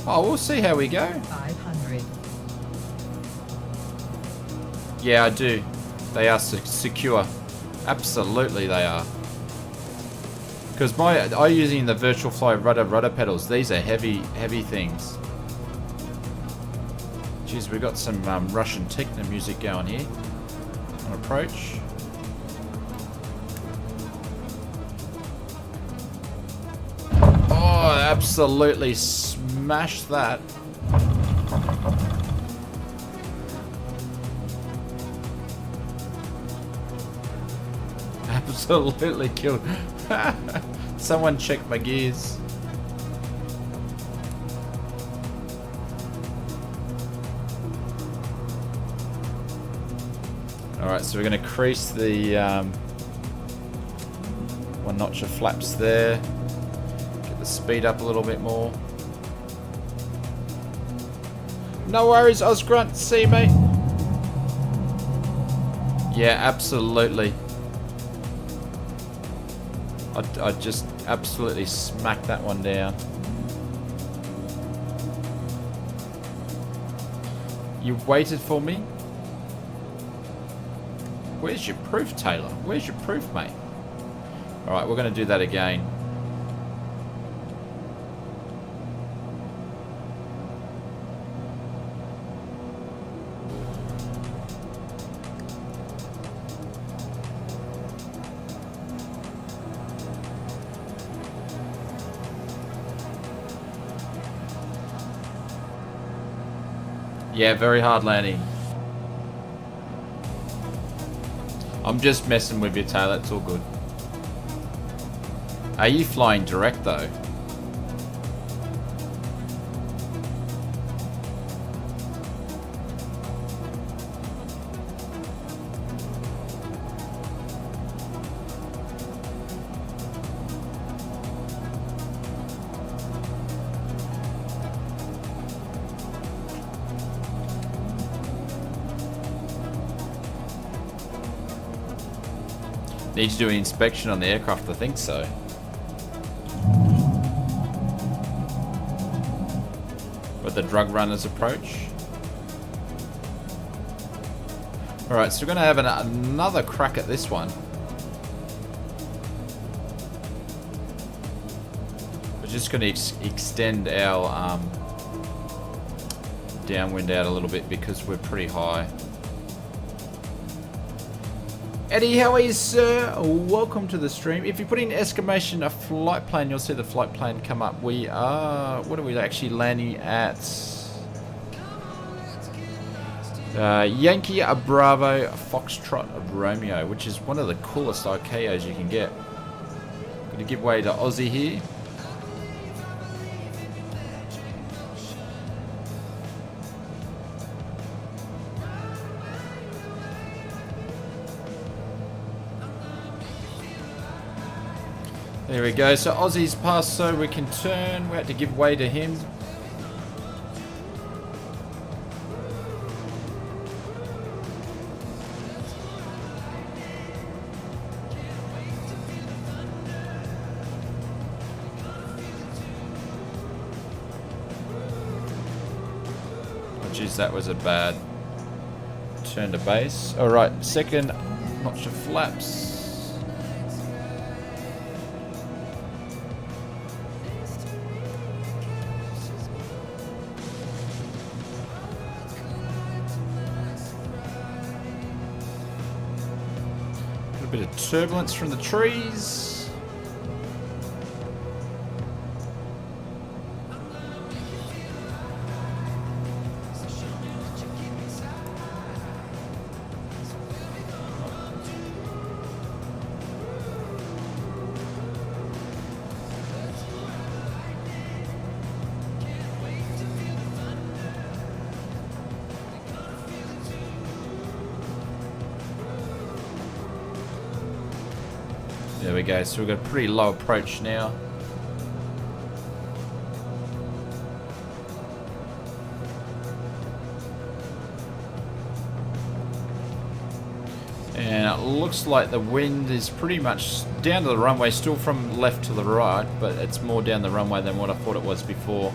Oh, we'll see how we go. 500. Yeah, I do. They are secure. Absolutely, they are. Because I'm using the Virtual Fly rudder pedals. These are heavy things. Jeez, we got some Russian techno music going here. On approach. Oh, absolutely smashed that. Absolutely killed. Someone check my gears. Alright, so we're going to crease the one notch of flaps there. Get the speed up a little bit more. No worries, Osgrunt. See you, mate. Yeah, absolutely. I just absolutely smacked that one down. You waited for me? Where's your proof, Taylor? Where's your proof, mate? Alright, we're going to do that again. Yeah, very hard landing. I'm just messing with you, Taylor. It's all good. Are you flying direct, though? Need to do an inspection on the aircraft, I think so. With the drug runners approach. Alright, so we're going to have another crack at this one. We're just going to extend our downwind out a little bit because we're pretty high. Eddie, how are you, sir? Welcome to the stream. If you put in exclamation a flight plan, you'll see the flight plan come up. We are... what are we actually landing at? Yankee Bravo Foxtrot Romeo, which is one of the coolest ICAOs you can get. Going to give way to Aussie here. There we go, so Aussie's passed so we can turn. We had to give way to him. Oh jeez, that was a bad turn to base. Alright, second notch of flaps. Bit of turbulence from the trees. There we go, so we've got a pretty low approach now. And it looks like the wind is pretty much down to the runway, still from left to the right, but it's more down the runway than what I thought it was before.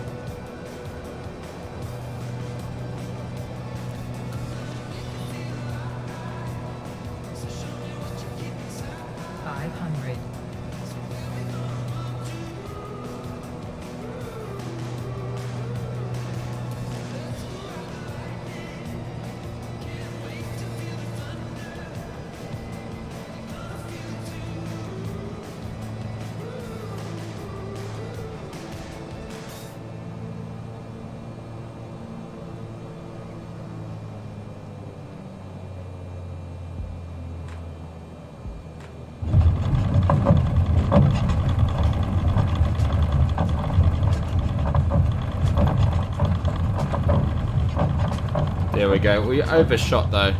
There we go. We overshot though.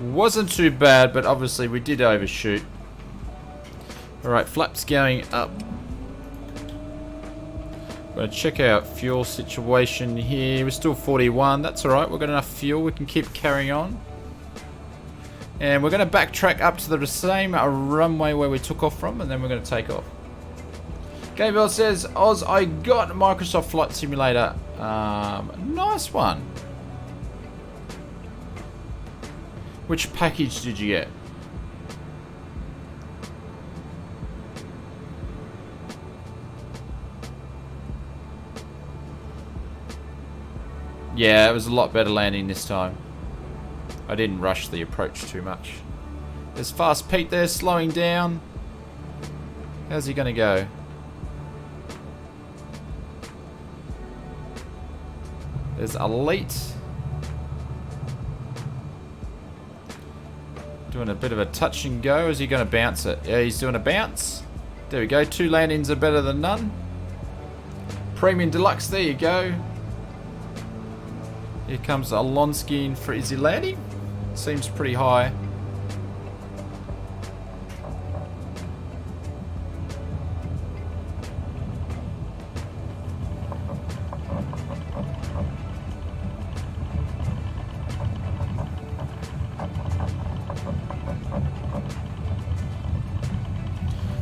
Wasn't too bad, but obviously we did overshoot. Alright, flaps going up. We're going to check our fuel situation here. We're still 41. That's alright. We've got enough fuel. We can keep carrying on. And we're going to backtrack up to the same runway where we took off from, and then we're going to take off. Gabriel says, Oz, I got Microsoft Flight Simulator. Nice one. Which package did you get? Yeah, it was a lot better landing this time. I didn't rush the approach too much. There's Fast Pete there slowing down. How's he going to go? There's Elite. Doing a bit of a touch and go. Is he going to bounce it? Yeah, he's doing a bounce. There we go. 2 landings are better than none. Premium Deluxe. There you go. Here comes Alonsky in for easy landing. Seems pretty high.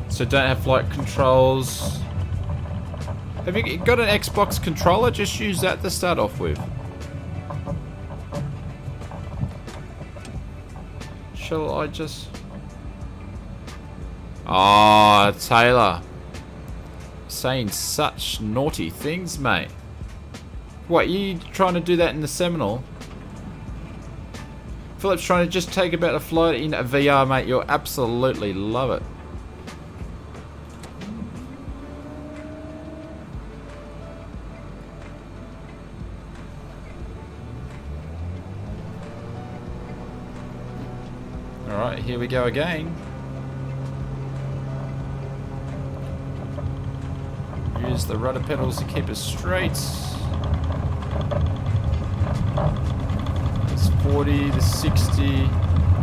So don't have flight controls. Have you got an Xbox controller? Just use that to start off with. Shall I just... Ah, Taylor. Saying such naughty things, mate. What, you trying to do that in the Seminole? Philip's trying to just take about a flight in a VR, mate. You'll absolutely love it. Alright, here we go again. Use the rudder pedals to keep us straight. There's 40, there's 60.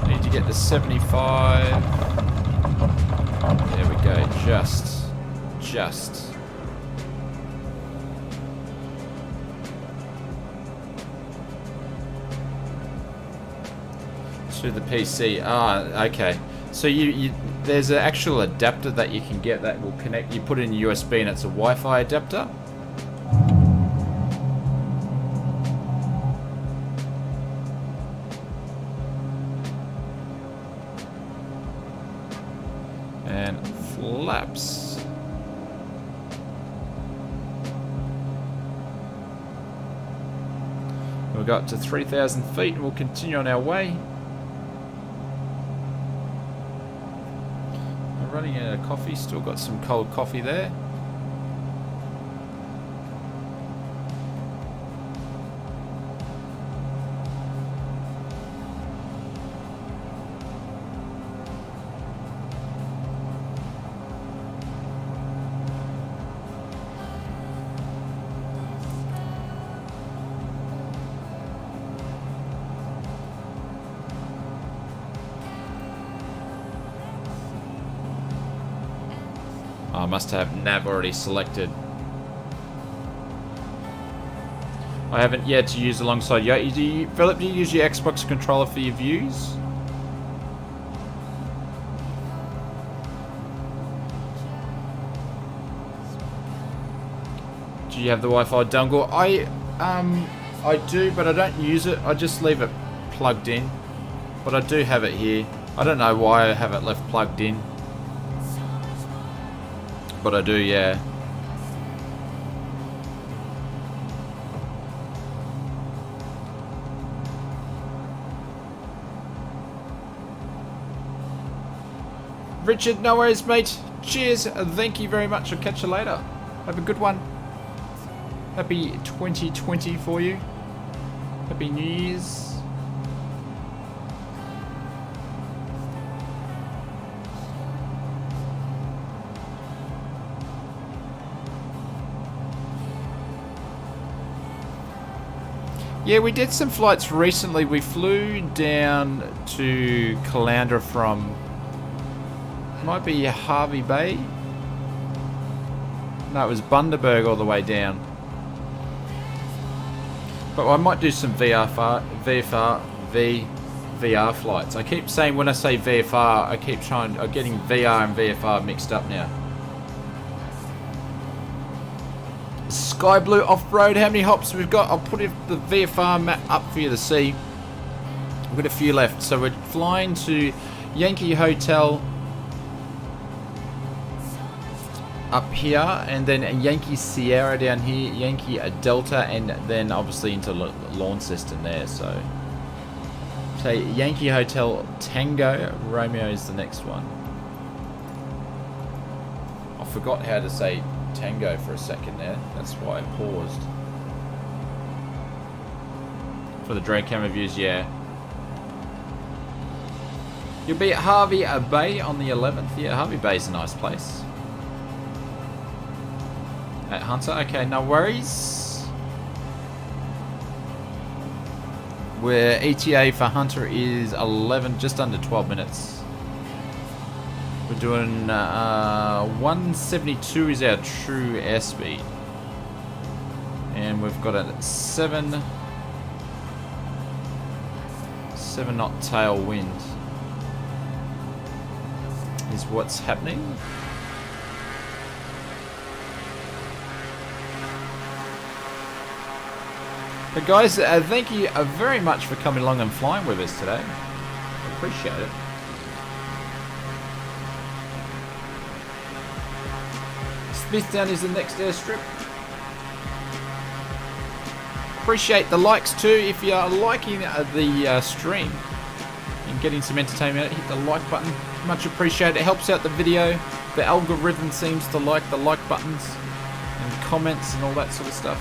Need to get to 75. There we go, just. To the PC. Ah, okay. So you there's an actual adapter that you can get that will connect. You put it in USB and it's a Wi-Fi adapter. And flaps. We'll go up to 3,000 feet and we'll continue on our way. I'm running out of coffee, still got some cold coffee there. I must have nav already selected. I haven't yet to use alongside you. Philip, do you use your Xbox controller for your views? Do you have the Wi-Fi dongle? I do, but I don't use it. I just leave it plugged in. But I do have it here. I don't know why I have it left plugged in. But I do, yeah. Richard, no worries, mate. Cheers. Thank you very much. I'll catch you later. Have a good one. Happy 2020 for you. Happy New Year's. Yeah, we did some flights recently. We flew down to Caloundra from, might be Hervey Bay. No, it was Bundaberg all the way down. But I might do some VFR flights. I keep saying when I say VFR, I'm getting VR and VFR mixed up now. Sky Blue Off-Road, how many hops we've got? I'll put the VFR map up for you to see. We've got a few left. So we're flying to Yankee Hotel up here, and then Yankee Sierra down here, Yankee Delta, and then obviously into Launceston there. So say Yankee Hotel Tango Romeo is the next one. I forgot how to say Tango for a second there. That's why I paused. For the drone camera views, yeah. You'll be at Hervey Bay on the 11th. Yeah, Hervey Bay's a nice place. At Hunter, okay, no worries. Where ETA for Hunter is 11, just under 12 minutes. We're doing 172 is our true airspeed. And we've got a 7 knot tailwind is what's happening. But guys, thank you very much for coming along and flying with us today. I appreciate it. Smithtown is the next airstrip. Appreciate the likes too. If you are liking the stream and getting some entertainment, hit the like button. Much appreciated. It helps out the video. The algorithm seems to like the like buttons and comments and all that sort of stuff.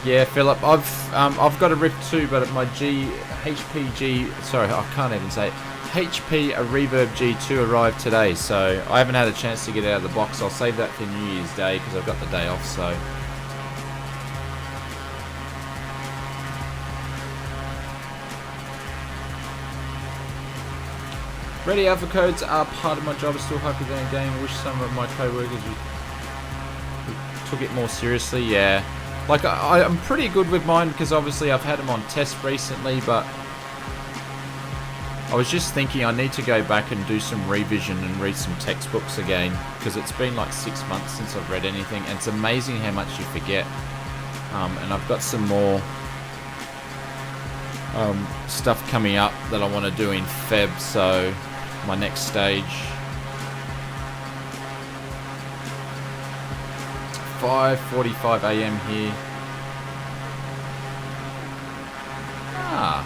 Yeah, Philip, I've got a RIP too, but my sorry, I can't even say it. HP Reverb G2 arrived today, so I haven't had a chance to get out of the box. I'll save that for New Year's Day because I've got the day off. So ready alpha codes are part of my job. I still happy than a game. I wish some of my co-workers took it more seriously. Yeah, like I'm pretty good with mine because obviously I've had them on test recently, but I was just thinking I need to go back and do some revision and read some textbooks again because it's been like 6 months since I've read anything, and it's amazing how much you forget. And I've got some more stuff coming up that I want to do in Feb, so my next stage. 5:45 a.m. here. Ah.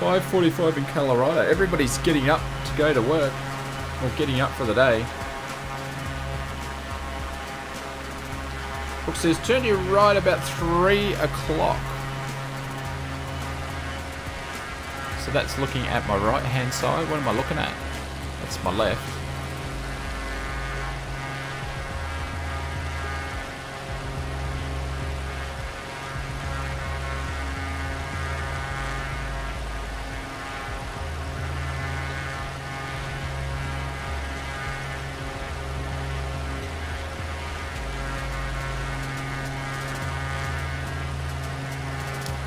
5:45 in Colorado. Everybody's getting up to go to work. Or getting up for the day. Book says turn you right about 3 o'clock. So that's looking at my right hand side. What am I looking at? That's my left.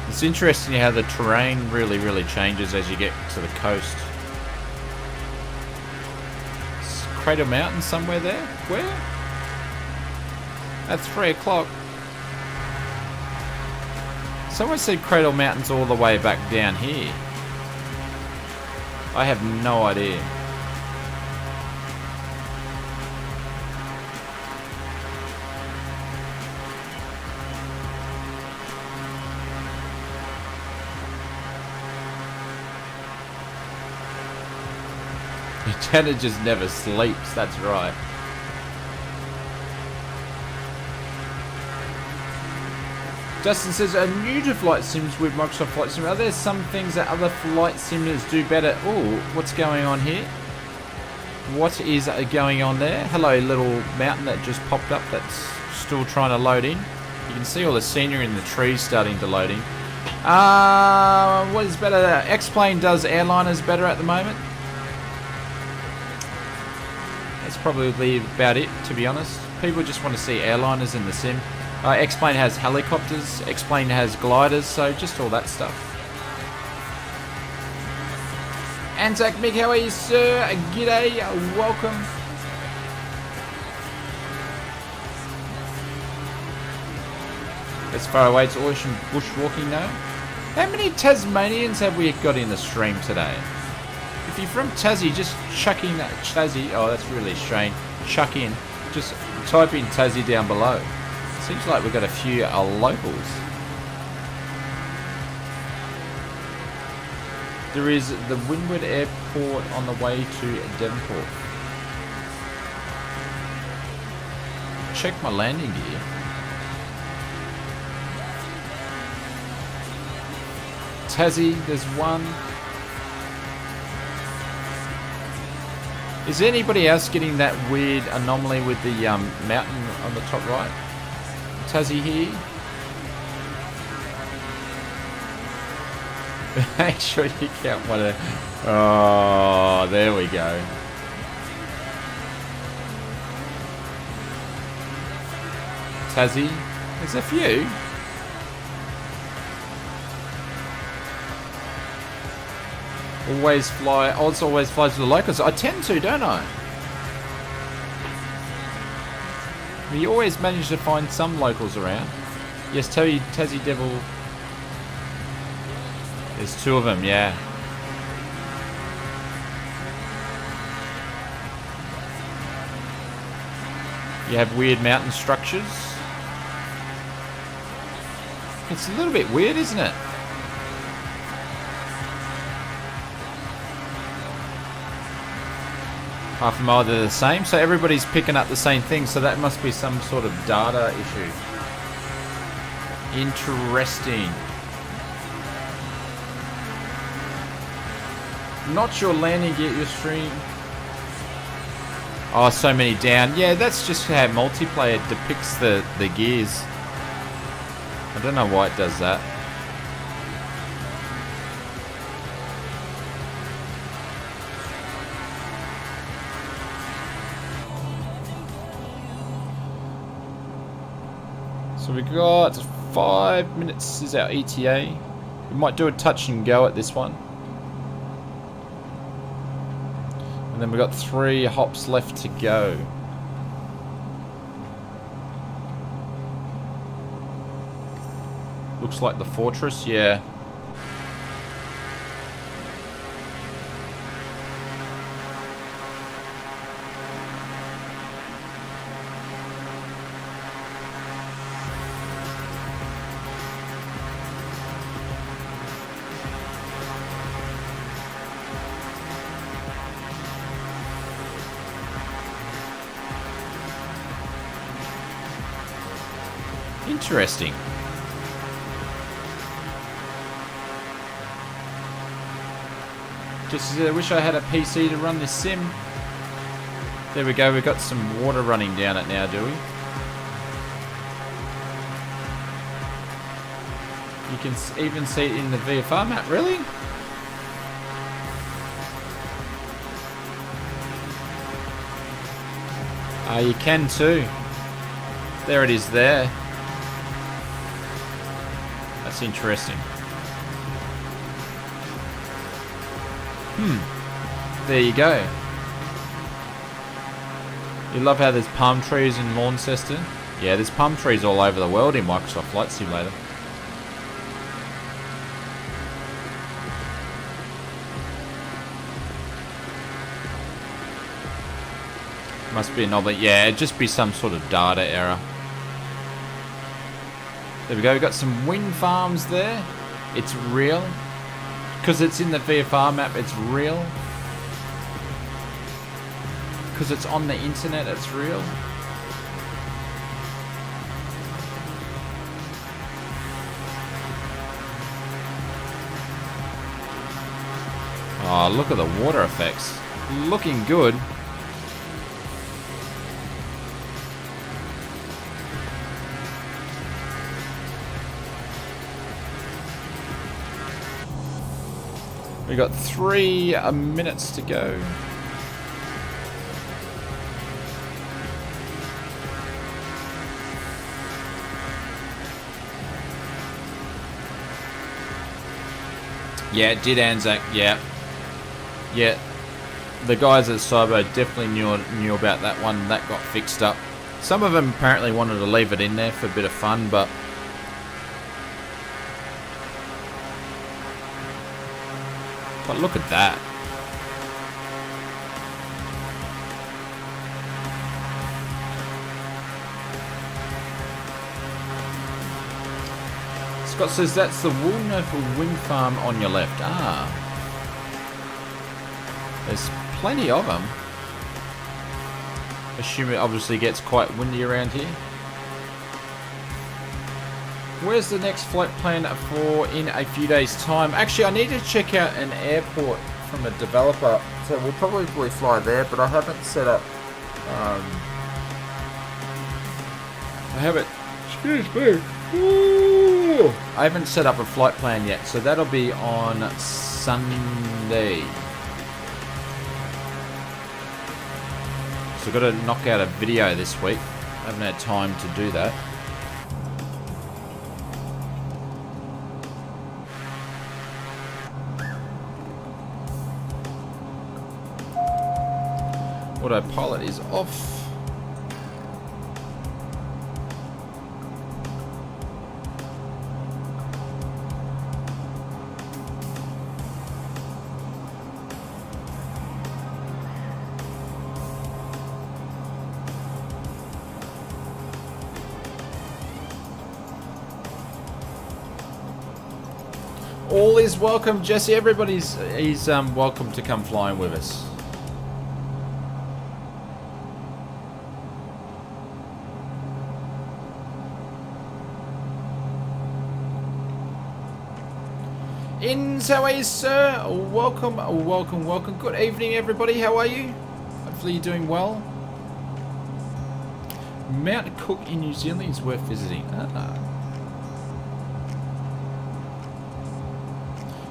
It's interesting how the terrain really changes as you get to the coast. Is Cradle Mountain somewhere there? Where? At 3 o'clock. Someone said Cradle Mountain's all the way back down here. I have no idea. Jenna just never sleeps, that's right. Justin says, new to flight sims with Microsoft Flight Sim. Are there some things that other flight simmers do better? Oh, what's going on here? What is going on there? Hello, little mountain that just popped up that's still trying to load in. You can see all the scenery in the trees starting to load in. What is better? X-Plane does airliners better at the moment. That's probably about it, to be honest. People just want to see airliners in the sim. X-Plane has helicopters, X-Plane has gliders, so just all that stuff. Anzac Mick, how are you, sir? G'day, welcome. As far away, it's ocean bushwalking now. How many Tasmanians have we got in the stream today? If you're from Tassie, just chuck in Tassie. Oh, that's really strange. Chuck in. Just type in Tassie down below. Seems like we've got a few locals. There is the Windward Airport on the way to Devonport. Check my landing gear. Tassie, there's one. Is anybody else getting that weird anomaly with the mountain on the top right? Tassie here. Make sure you count one of them. Oh, there we go. Tassie. There's a few. Always fly. Oz always flies to the locals. I tend to, don't I? We always manage to find some locals around. Yes, Tassie Devil. There's two of them, yeah. You have weird mountain structures. It's a little bit weird, isn't it? Half a mile, they're the same, so everybody's picking up the same thing, so that must be some sort of data issue. Interesting. Not your landing gear, your stream. Oh, so many down. Yeah, that's just how multiplayer depicts the gears. I don't know why it does that. So we got 5 minutes is our ETA. We might do a touch and go at this one. And then we've got 3 hops left to go. Looks like the fortress, yeah. Interesting. Just wish I had a PC to run this sim. There we go, we've got some water running down it now, do we? You can even see it in the VFR map, really? You can too. There it is there. That's interesting. There you go. You love how there's palm trees in Launceston? Yeah, there's palm trees all over the world in Microsoft Flight Simulator. Must be an oblate. Yeah, it'd just be some sort of data error. There we go. We've got some wind farms there. It's real. Because it's in the VFR map, it's real. Because it's on the internet, it's real. Oh, look at the water effects. Looking good. We got 3 minutes to go. Yeah, it did, Anzac. Yeah. The guys at Cyber definitely knew about that one. That got fixed up. Some of them apparently wanted to leave it in there for a bit of fun, but look at that. Scott says that's the Woolnofer wind farm on your left. Ah. There's plenty of them. Assume it obviously gets quite windy around here. Where's the next flight plan for in a few days' time? Actually, I need to check out an airport from a developer, so we'll probably fly there, but I haven't set up... Excuse me. Ooh, I haven't set up a flight plan yet, so that'll be on Sunday. So I've got to knock out a video this week. I haven't had time to do that. Autopilot is off. All is welcome, Jesse. Everybody's welcome to come flying with us. How are you, sir? Welcome. Good evening, everybody. How are you? Hopefully you're doing well. Mount Cook in New Zealand is worth visiting.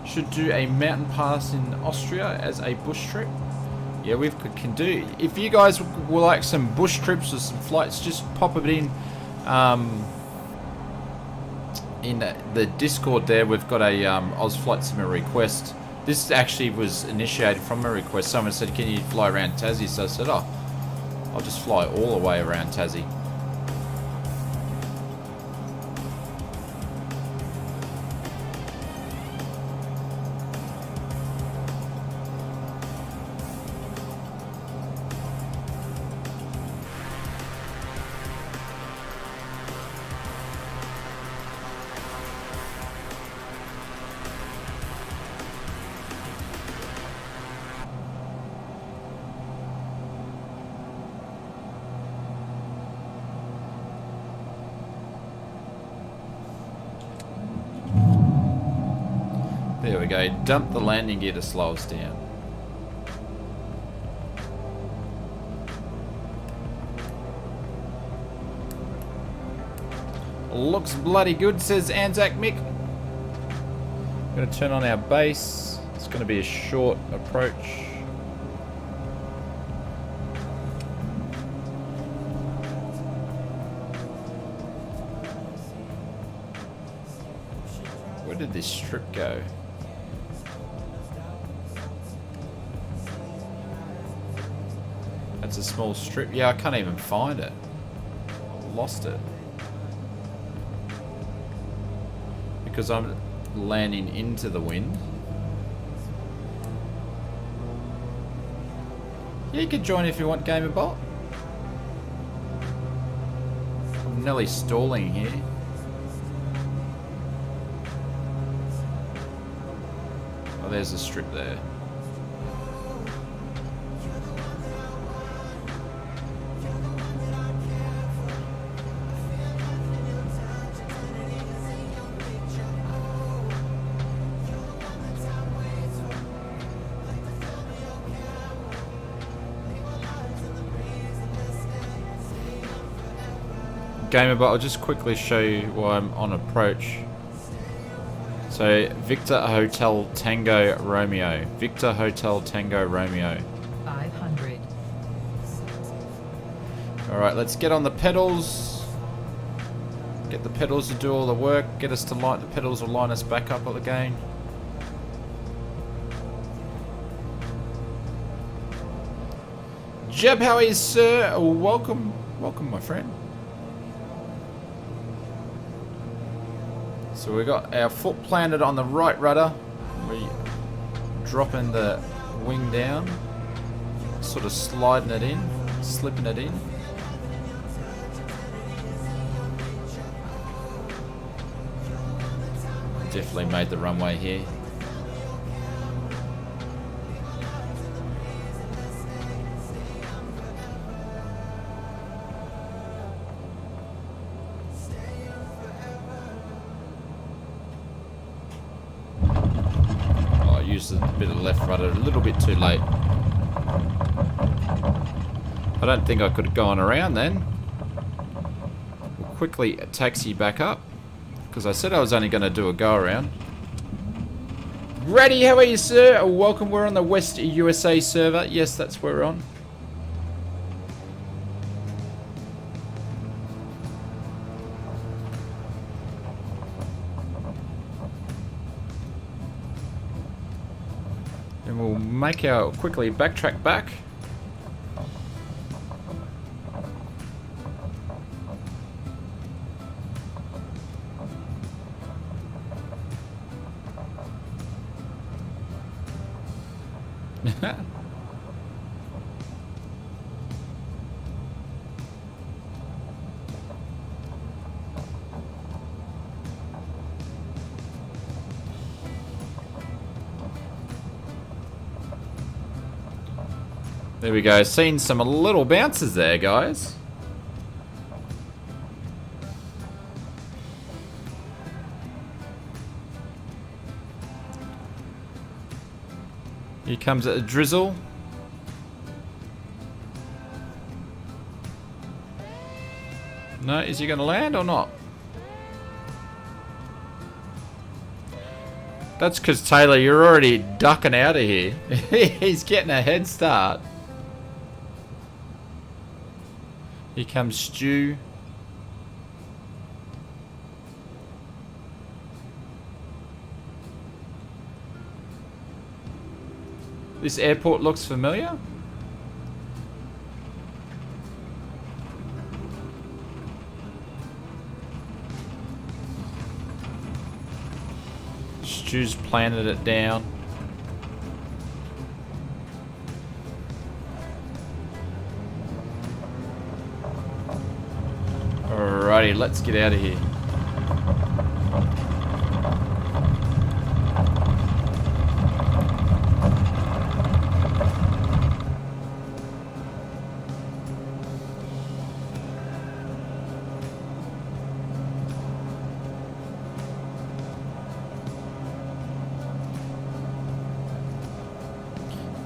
Should do a mountain pass in Austria as a bush trip. Yeah, we can do. If you guys would like some bush trips or some flights, just pop it in the Discord there. We've got a Oz Flight Sim request. This actually was initiated from a request. Someone said, can you fly around Tassie? So I said, oh, I'll just fly all the way around Tassie. There we go. Dump the landing gear to slow us down. Looks bloody good, says Anzac Mick. I'm going to turn on our base. It's going to be a short approach. Where did this strip go? That's a small strip. Yeah, I can't even find it. I lost it. Because I'm landing into the wind. Yeah, you can join if you want, GamerBot. I'm nearly stalling here. Oh, there's a strip there. GamerBot, I'll just quickly show you why I'm on approach. So, Victor Hotel Tango Romeo. Victor Hotel Tango Romeo. 500. Alright, let's get on the pedals. Get the pedals to do all the work. Get us to light the pedals will line us back up again. Jeb, how is sir? Welcome. Welcome, my friend. So we got our foot planted on the right rudder. We dropping the wing down, sort of sliding it in, slipping it in. Definitely made the runway here. A bit of left rudder, a little bit too late. I don't think I could have gone around then. We'll quickly taxi back up because I said I was only going to do a go around. Ready, how are you, sir? Welcome. We're on the West USA server. Yes, that's where we're on. And we'll make our quickly backtrack back. There we go. Seen some little bounces there, guys. Here comes a drizzle. No, is he going to land or not? That's because, Taylor, you're already ducking out of here. He's getting a head start. Here comes Stu. This airport looks familiar. Stu's planted it down. Alrighty, let's get out of here.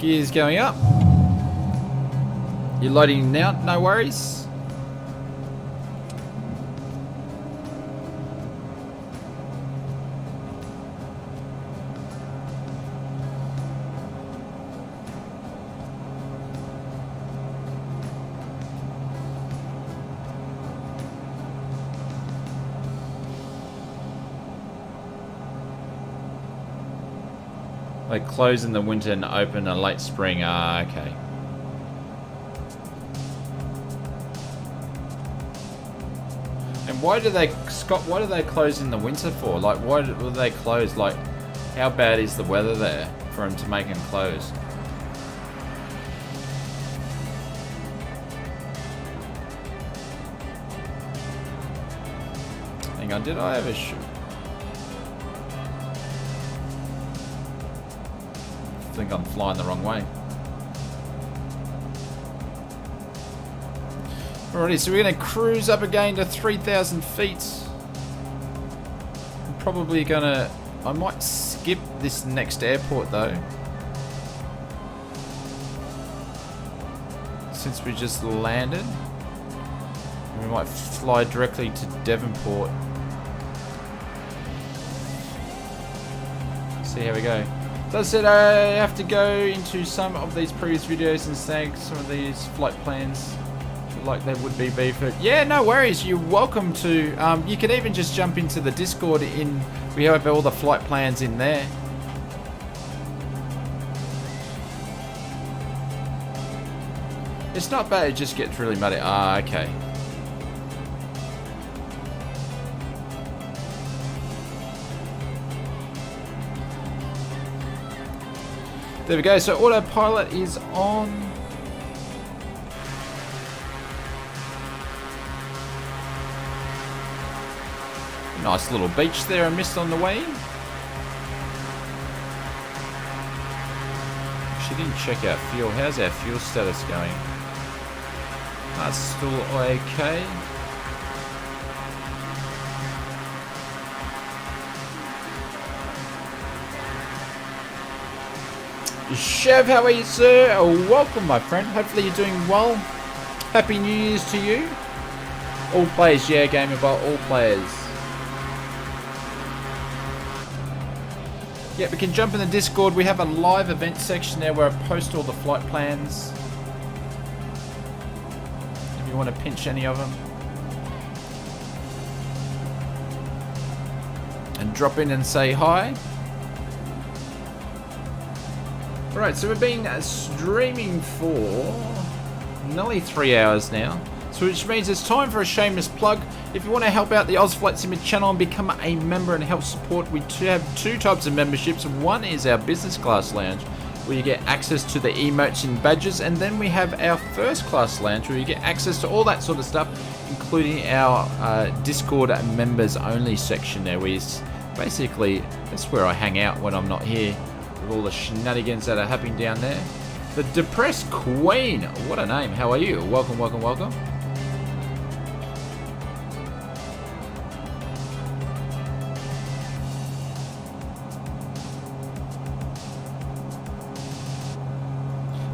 Gears going up. You're loading now, no worries. They close in the winter and open in late spring. Ah, okay. And why do they, Scott, why do they close in the winter for? Like, why do they close? Like, how bad is the weather there for them to make them close? Hang on, did I ever shoot? I think I'm flying the wrong way. Alrighty, so we're going to cruise up again to 3,000 feet. I'm probably going to... I might skip this next airport though, since we just landed. We might fly directly to Devonport. See how we go. So I said I have to go into some of these previous videos and snag some of these flight plans like they would be for. Yeah, no worries. You're welcome to. You could even just jump into the Discord. We have all the flight plans in there. It's not bad. It just gets really muddy. Ah, okay. There we go, so autopilot is on. Nice little beach there I missed on the way in. Actually didn't check out fuel. How's our fuel status going? That's still okay. Chev, how are you, sir? Welcome, my friend. Hopefully you're doing well. Happy New Year's to you. All players, yeah, Game About all players. Yeah, we can jump in the Discord. We have a live event section there where I post all the flight plans. If you want to pinch any of them. And drop in and say hi. Alright, so we've been streaming for nearly 3 hours now, so which means it's time for a shameless plug. If you want to help out the Oz Flight Simmer channel and become a member and help support, we have two types of memberships. One is our business class lounge, where you get access to the emotes and badges, and then we have our first class lounge, where you get access to all that sort of stuff, including our Discord members only section there, where basically that's where I hang out when I'm not here. All the shenanigans that are happening down there. The Depressed Queen. What a name. How are you? Welcome, welcome, welcome.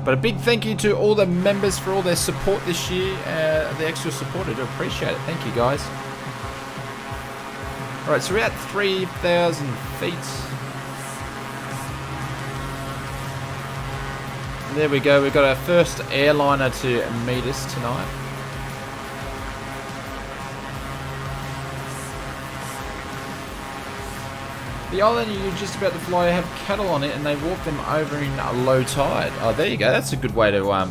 But a big thank you to all the members for all their support this year. The extra support, I do appreciate it. Thank you, guys. Alright, so we're at 3,000 feet. There we go, we've got our first airliner to meet us tonight. The island you're just about to fly have cattle on it, and they walk them over in low tide. Oh, there you go, that's a good way to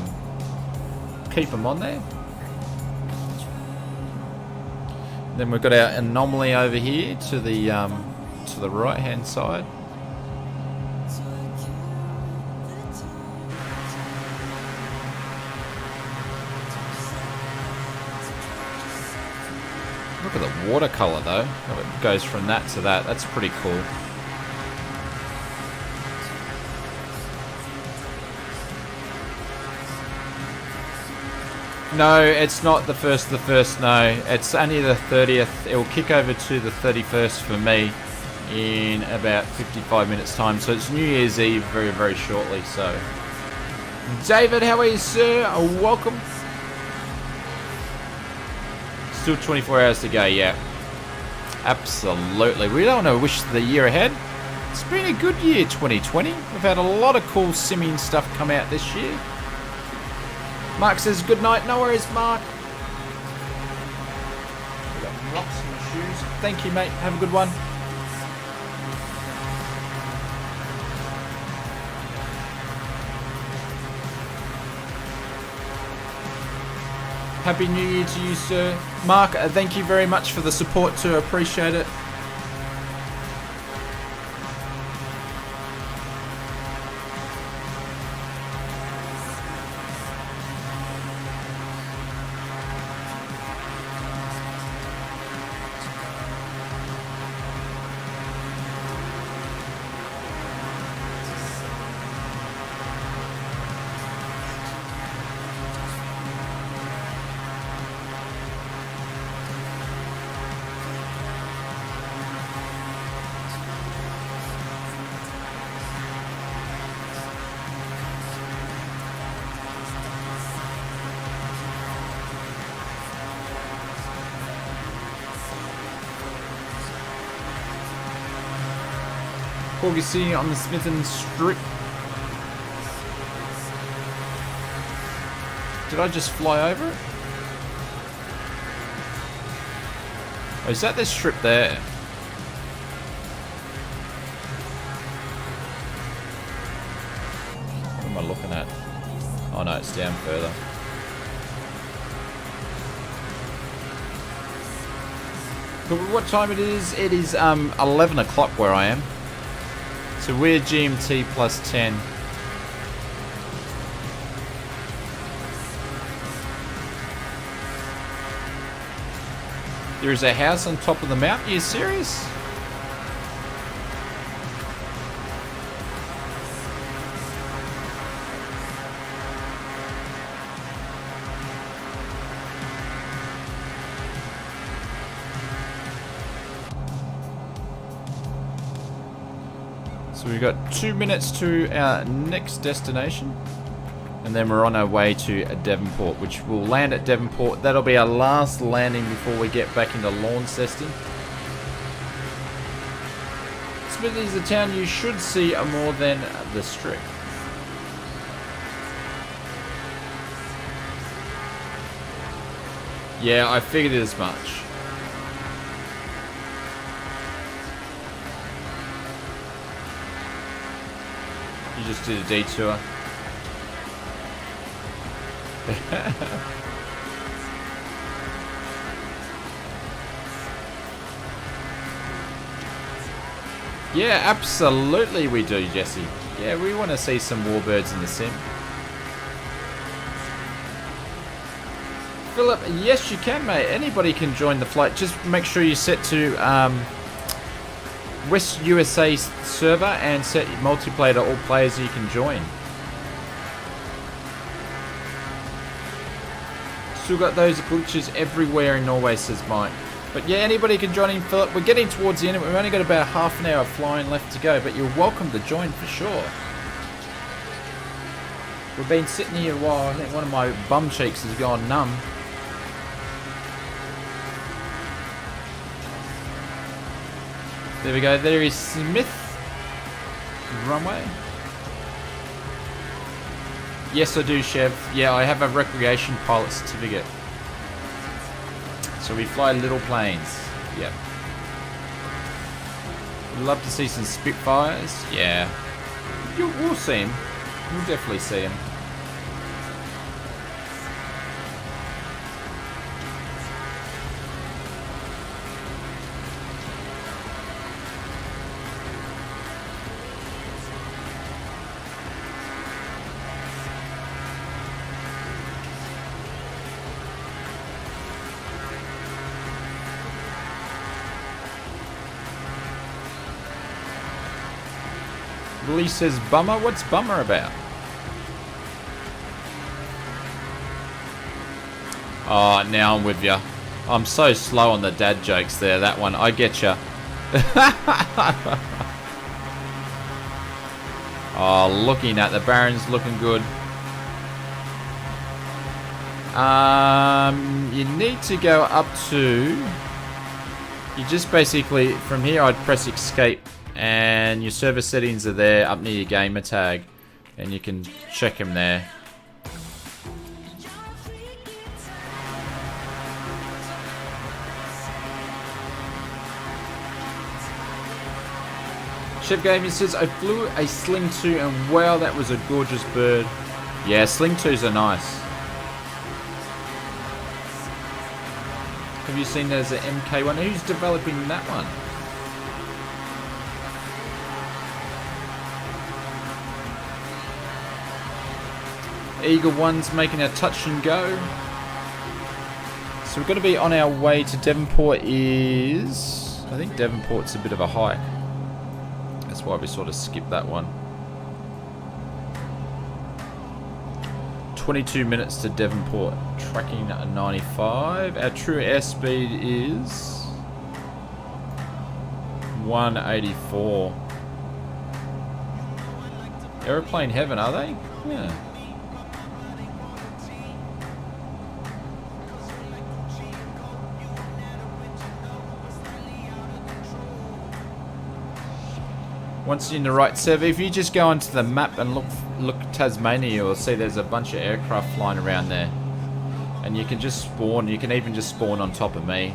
keep them on there. Then we've got our anomaly over here to the right hand side. Look at the watercolor though. How it goes from that to that. That's pretty cool. No, it's not the first. No, it's only the 30th. It will kick over to the 31st for me in about 55 minutes time. So it's New Year's Eve very, very shortly. So David, how are you, sir? Welcome. Still 24 hours to go, yeah. Absolutely. We don't want to wish the year ahead. It's been a good year, 2020. We've had a lot of cool simming stuff come out this year. Mark says good night. No worries, Mark. We've got rocks in my shoes. Thank you, mate. Have a good one. Happy New Year to you, sir. Mark, thank you very much for the support too. Appreciate it. Corgi sitting on the Smithon Strip. Did I just fly over it? Oh, is that the strip there? What am I looking at? Oh no, it's down further. But what time it is? It is 11 o'clock where I am. So we're GMT plus 10. There is a house on top of the mountain. Are you serious? So we've got 2 minutes to our next destination, and then we're on our way to Devonport, which will land at Devonport. That'll be our last landing before we get back into Launceston. Smithy's a town you should see more than the Strip. Yeah, I figured as much. You just did a detour. Yeah, absolutely we do, Jesse. Yeah, we want to see some warbirds in the sim. Philip, yes you can, mate. Anybody can join the flight. Just make sure you set to West USA server and set multiplayer to all players you can join. Still got those glitches everywhere in Norway, says Mike. But yeah, anybody can join in, Philip. We're getting towards the end. We've only got about half an hour of flying left to go, but you're welcome to join for sure. We've been sitting here a while. I think one of my bum cheeks has gone numb. There we go. There is Smith runway. Yes, I do, Chev. Yeah, I have a recreation pilot certificate. So we fly little planes. Yep. We'd love to see some Spitfires. Yeah. We'll see them. We'll definitely see them. Willie says bummer. What's bummer about? Oh, now I'm with you. I'm so slow on the dad jokes there. That one, I get you. Oh, looking at the Barons, looking good. You need to go up to... You just basically, from here I'd press escape and your server settings are there up near your gamer tag and you can check them there. Chef Gaming says, I flew a Sling 2 and wow, that was a gorgeous bird. Yeah, Sling 2s are nice. Have you seen there's an MK1? Who's developing that one? Eagle 1's making a touch and go. So we're going to be on our way to Devonport is... I think Devonport's a bit of a hike. That's why we sort of skipped that one. 22 minutes to Devonport, tracking at 95. Our true airspeed is 184. Aeroplane heaven, are they? Yeah. Once you're in the right server, if you just go onto the map and look Tasmania, you'll see there's a bunch of aircraft flying around there. And you can just spawn, you can even just spawn on top of me.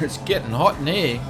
It's getting hot in here.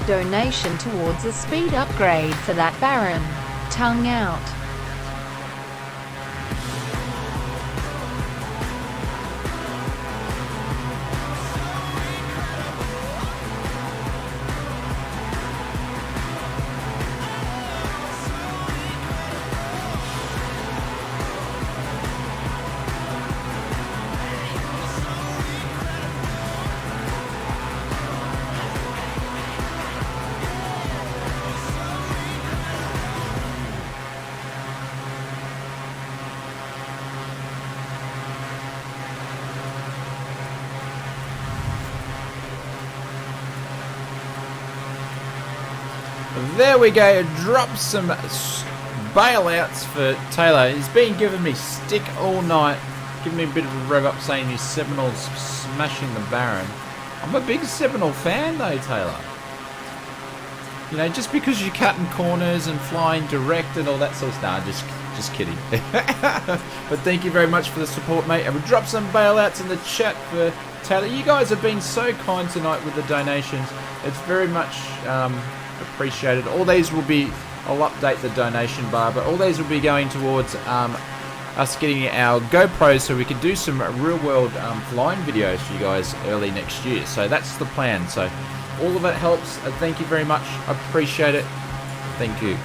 Donation towards a speed upgrade for that Baron. Tongue out. There we go, drop some bailouts for Taylor. He's been giving me stick all night, giving me a bit of a rev up saying his Seminole's smashing the Baron. I'm a big Seminole fan though, Taylor. You know, just because you're cutting corners and flying direct and all that sort of stuff. Nah, just kidding. But thank you very much for the support, mate. And we'll drop some bailouts in the chat for Taylor. You guys have been so kind tonight with the donations. It's very much appreciated. All these will be, I'll update the donation bar, but all these will be going towards us getting our GoPros so we can do some real world flying videos for you guys early next year. So that's the plan. So all of it helps. Thank you very much. I appreciate it. Thank you.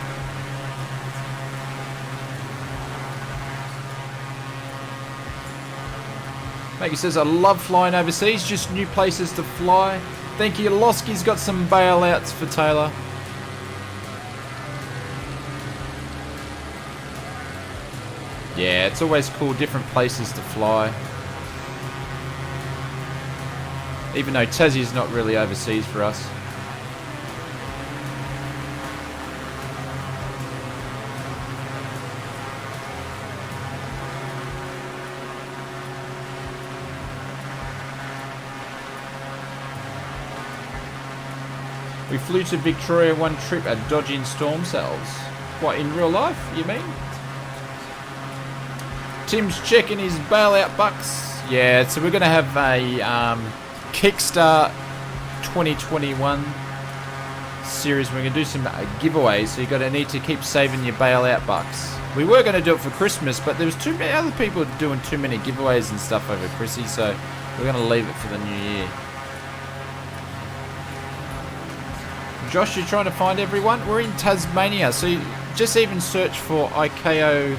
Maggie says, I love flying overseas, just new places to fly. Thank you. Losky's got some bailouts for Taylor. Yeah, it's always cool, different places to fly. Even though TAZZY's not really overseas for us. We flew to Victoria one trip at dodging storm cells. What, in real life, you mean? Tim's checking his bailout bucks. Yeah, so we're going to have a Kickstart 2021 series. We're going to do some giveaways, so you're going to need to keep saving your bailout bucks. We were going to do it for Christmas, but there was too many other people doing too many giveaways and stuff over Chrissy, so we're going to leave it for the new year. Josh, you're trying to find everyone? We're in Tasmania, so you just even search for ICAO.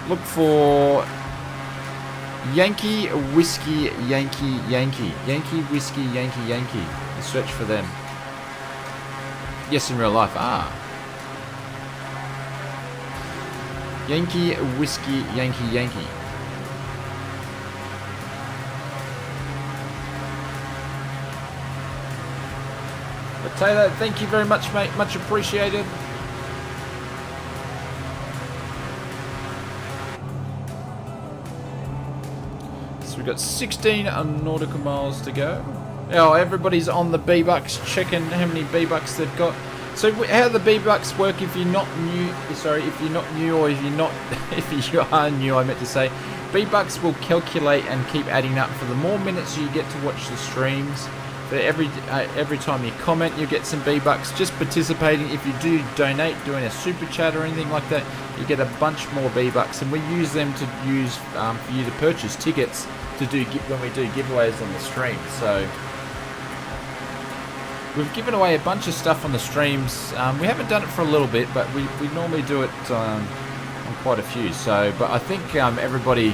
Look for Yankee Whiskey Yankee Yankee. Yankee Whiskey Yankee Yankee. Search for them. Yes, in real life. Yankee Whiskey Yankee Yankee. But Taylor, thank you very much, mate. Much appreciated. So we've got 16 nautical miles to go. Oh, everybody's on the B-Bucks, checking how many B-Bucks they've got. So how the B-Bucks work if you're not new, sorry, if you're not new or if you're not, if you are new, I meant to say, B-Bucks will calculate and keep adding up for the more minutes you get to watch the streams. For every time you comment, you get some B-Bucks. Just participating, if you do donate, doing a super chat or anything like that, you get a bunch more B-Bucks, and we use them to use for you to purchase tickets to do when we do giveaways on the stream. So we've given away a bunch of stuff on the streams. We haven't done it for a little bit, but we normally do it on quite a few. So, but I think everybody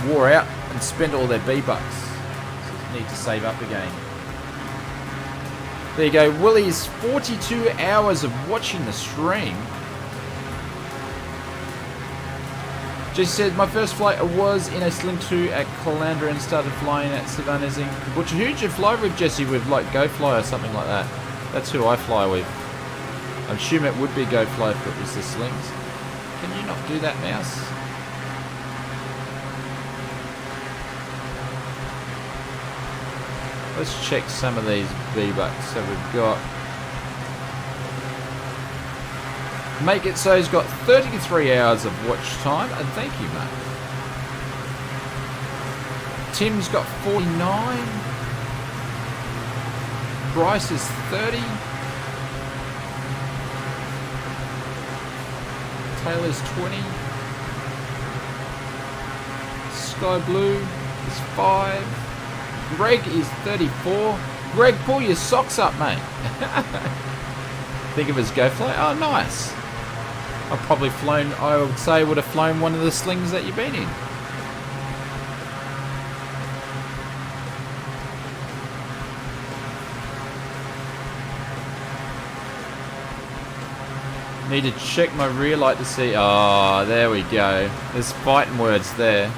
wore out and spent all their B-Bucks. So need to save up again. There you go. Willie's 42 hours of watching the stream. Jesse said, my first flight was in a Sling 2 at Caloundra and started flying at Savannah's in Butcher. Who'd you fly with, Jesse? With like GoFly or something like that? That's who I fly with. I'm assuming it would be GoFly if it was the Slings. Can you not do that, mouse? Let's check some of these V-Bucks. So we've got... Make it so he's got 33 hours of watch time, and thank you, mate. Tim's got 49. Bryce is 30. Taylor's 20. Sky Blue is 5. Greg is 34. Greg, pull your socks up, mate. Think of his GoFly. Oh, nice. I've probably flown, I would say, would have flown one of the Slings that you've been in. Need to check my rear light to see. Oh, there we go. There's fighting words there.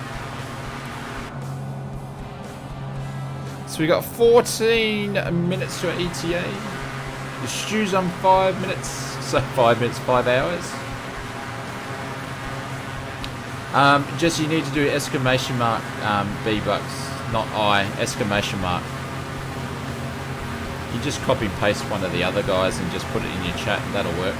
So we got 14 minutes to our ETA. The Stu's on 5 minutes. So 5 minutes, 5 hours. Jesse, you need to do exclamation mark B-Bucks, not I, exclamation mark. You just copy and paste one of the other guys and just put it in your chat, and that'll work.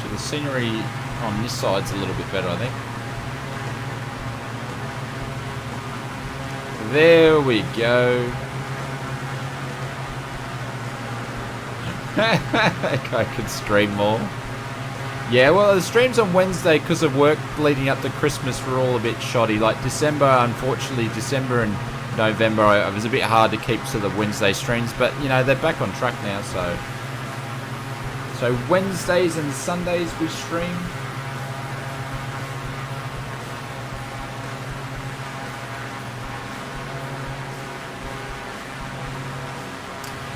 So the scenery on this side's a little bit better, I think. There we go. That guy could stream more. Yeah, well, the streams on Wednesday, because of work leading up to Christmas, were all a bit shoddy. Like December, unfortunately, December and November, it was a bit hard to keep to the Wednesday streams. But, you know, they're back on track now, so So Wednesdays and Sundays we stream.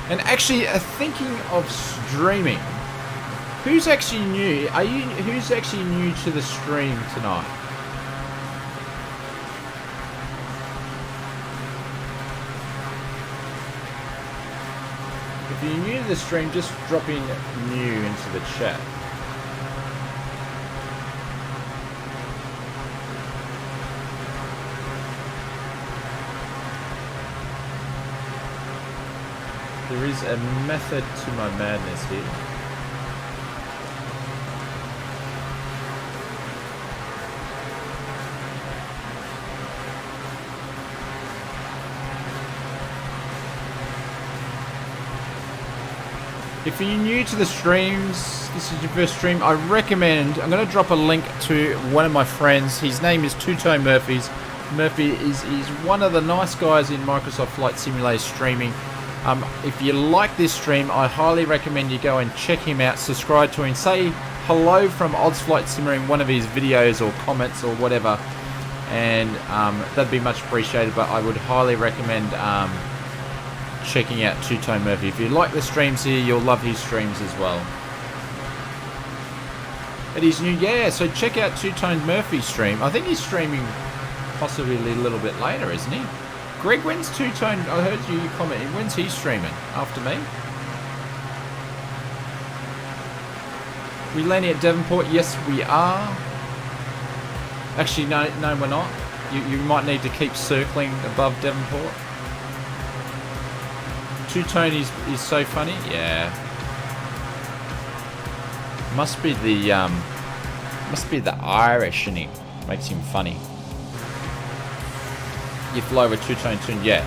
And actually, thinking of streaming, who's actually new? Who's actually new to the stream tonight? If you're new to the stream, just drop in new into the chat. There is a method to my madness here. If you're new to the streams, this is your first stream, I recommend, I'm going to drop a link to one of my friends. His name is Two-Tone Murphys. Murphy is one of the nice guys in Microsoft Flight Simulator streaming. If you like this stream, I highly recommend you go and check him out, subscribe to him, say hello from Odds Flight Simmer in one of his videos or comments or whatever, and that'd be much appreciated. But I would highly recommend checking out Two-Tone Murphy. If you like the streams here, you'll love his streams as well. It is new, yeah, so check out Two-Tone Murphy's stream. I think he's streaming possibly a little bit later, isn't he? Greg, when's Two-Tone? I heard you commenting. When's he streaming? After me? We landing at Devonport? Yes, we are. Actually, no, we're not. You might need to keep circling above Devonport. Two-Tone is so funny. Yeah. Must be the Irish in him. Makes him funny. You fly with Two-Tone tune, yeah.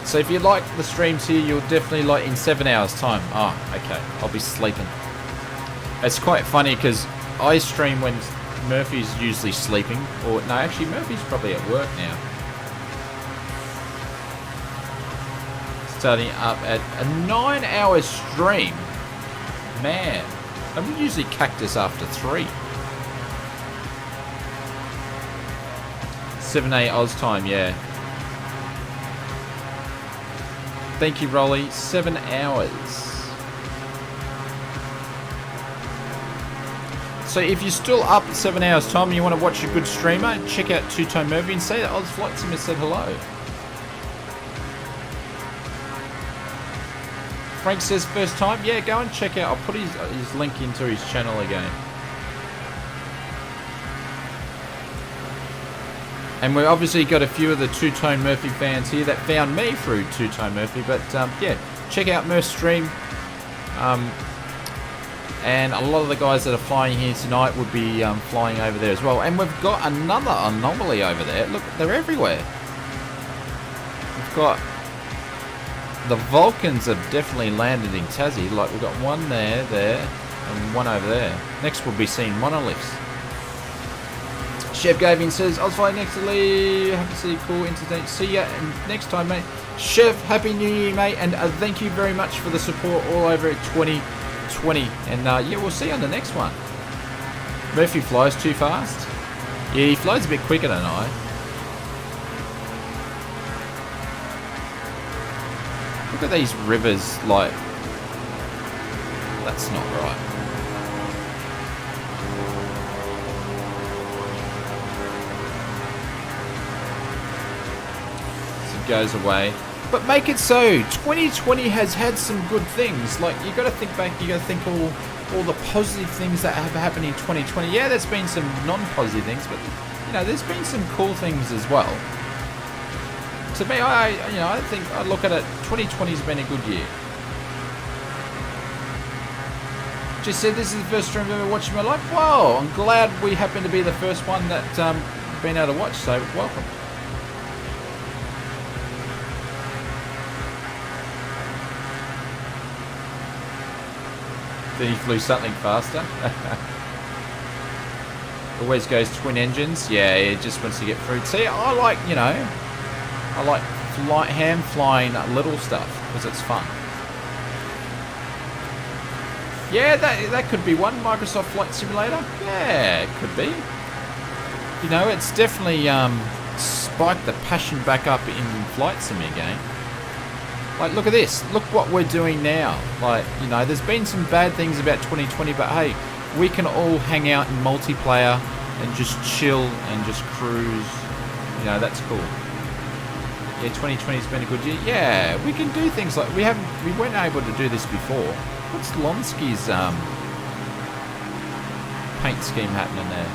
So if you like the streams here, you'll definitely like in 7 hours time. Oh, okay. I'll be sleeping. It's quite funny because I stream when Murphy's usually sleeping. Or no, actually Murphy's probably at work now. Starting up at a 9-hour stream. Man, I'm usually cactus after 3. 7 Oz time, yeah. Thank you, Rolly. 7 hours. So if you're still up at 7 hours time and you want to watch a good streamer, check out Two-Tone Murphy and say that Oz Flight Simmer said hello. Frank says first time. Yeah, go and check out. I'll put his link into his channel again. And we've obviously got a few of the Two-Tone Murphy fans here that found me through Two-Tone Murphy. But yeah, check out Murph's stream. And a lot of the guys that are flying here tonight would be flying over there as well. And we've got another anomaly over there. Look, they're everywhere. We've got... The Vulcans have definitely landed in TAZZY. Like, we've got one there, and one over there. Next we'll be seeing monoliths. Chef Gavin says, I was flying next to Lee. Happy to see you, cool, entertaining. See ya next time, mate. Chef, Happy New Year, mate. And thank you very much for the support all over at 2020. And yeah, we'll see you on the next one. Murphy flies too fast. Yeah, he flies a bit quicker than I. Look at these rivers, like... That's not right. Goes away, but make it so. 2020 has had some good things. Like, you got to think back, you got to think all the positive things that have happened in 2020. Yeah, there's been some non-positive things, but you know, there's been some cool things as well. To me, I think I look at it. 2020's been a good year. Just said this is the first stream I've ever watched in my life. Wow, I'm glad we happen to be the first one that been able to watch. So welcome. Then he flew something faster. Always goes twin engines. Yeah, it just wants to get through. See, I like, you know, I like hand flying little stuff because it's fun. Yeah, that could be one. Microsoft Flight Simulator. Yeah, it could be. You know, it's definitely spiked the passion back up in flight sim again. Like, look at this. Look what we're doing now. Like, you know, there's been some bad things about 2020, but hey, we can all hang out in multiplayer and just chill and just cruise. You know, that's cool. Yeah, 2020's been a good year. Yeah, we can do things like we weren't able to do this before. What's Lonsky's paint scheme happening there?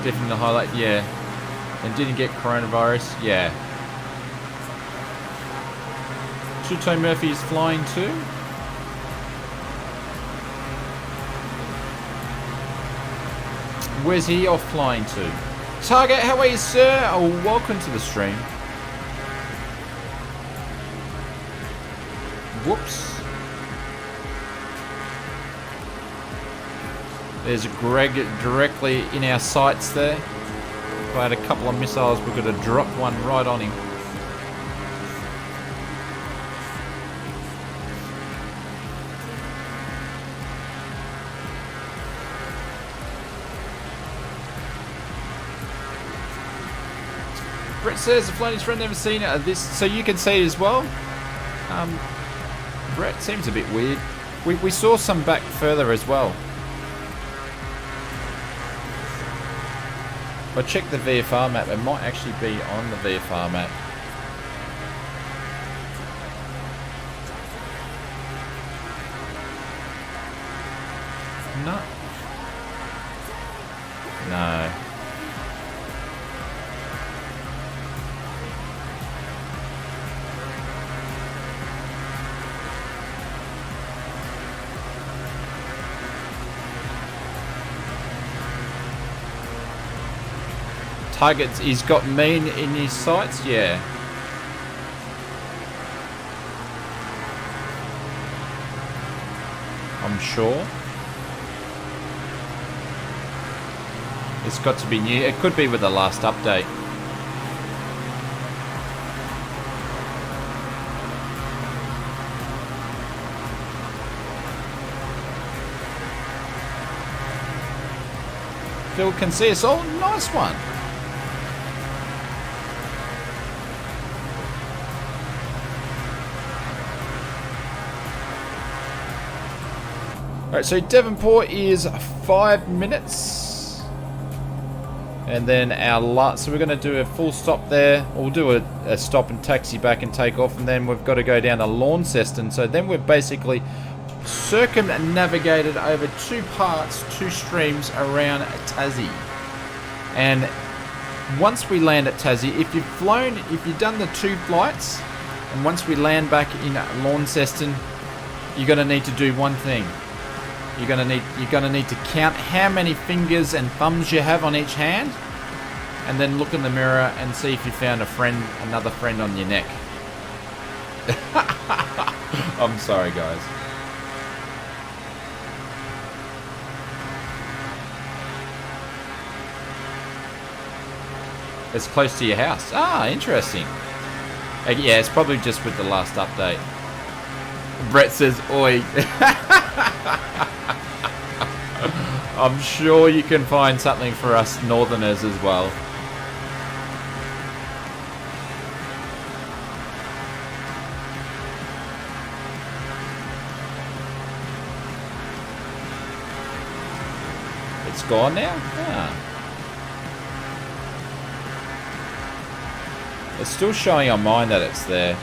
Definitely the highlight, yeah. And didn't get coronavirus, yeah. Two-Tone Murphy is flying too. Where's he off flying to? Target, how are you, sir? Oh, welcome to the stream. Whoops. There's Greg directly in our sights there. If I had a couple of missiles, we could have dropped one right on him. Brett says the Flaney's friend never seen this, so you can see it as well. Brett seems a bit weird. We saw some back further as well. If I check the VFR map, it might actually be on the VFR map. No. No. Targets, he's got mean in his sights, yeah. I'm sure. It's got to be new. It could be with the last update. Phil can see us all. Nice one. Alright, so Devonport is 5 minutes. And then our last, so we're going to do a full stop there. We'll do a stop and taxi back and take off. And then we've got to go down to Launceston. So then we're basically circumnavigated over 2 parts, 2 streams around TAZZY. And once we land at TAZZY, if you've done the 2 flights, and once we land back in Launceston, you're going to need to do one thing. You're gonna need to count how many fingers and thumbs you have on each hand, and then look in the mirror and see if you found another friend on your neck. I'm sorry, guys. It's close to your house. Ah, interesting. Yeah, it's probably just with the last update. Brett says, oi. I'm sure you can find something for us northerners as well. It's gone now? Ah. It's still showing on mine that it's there.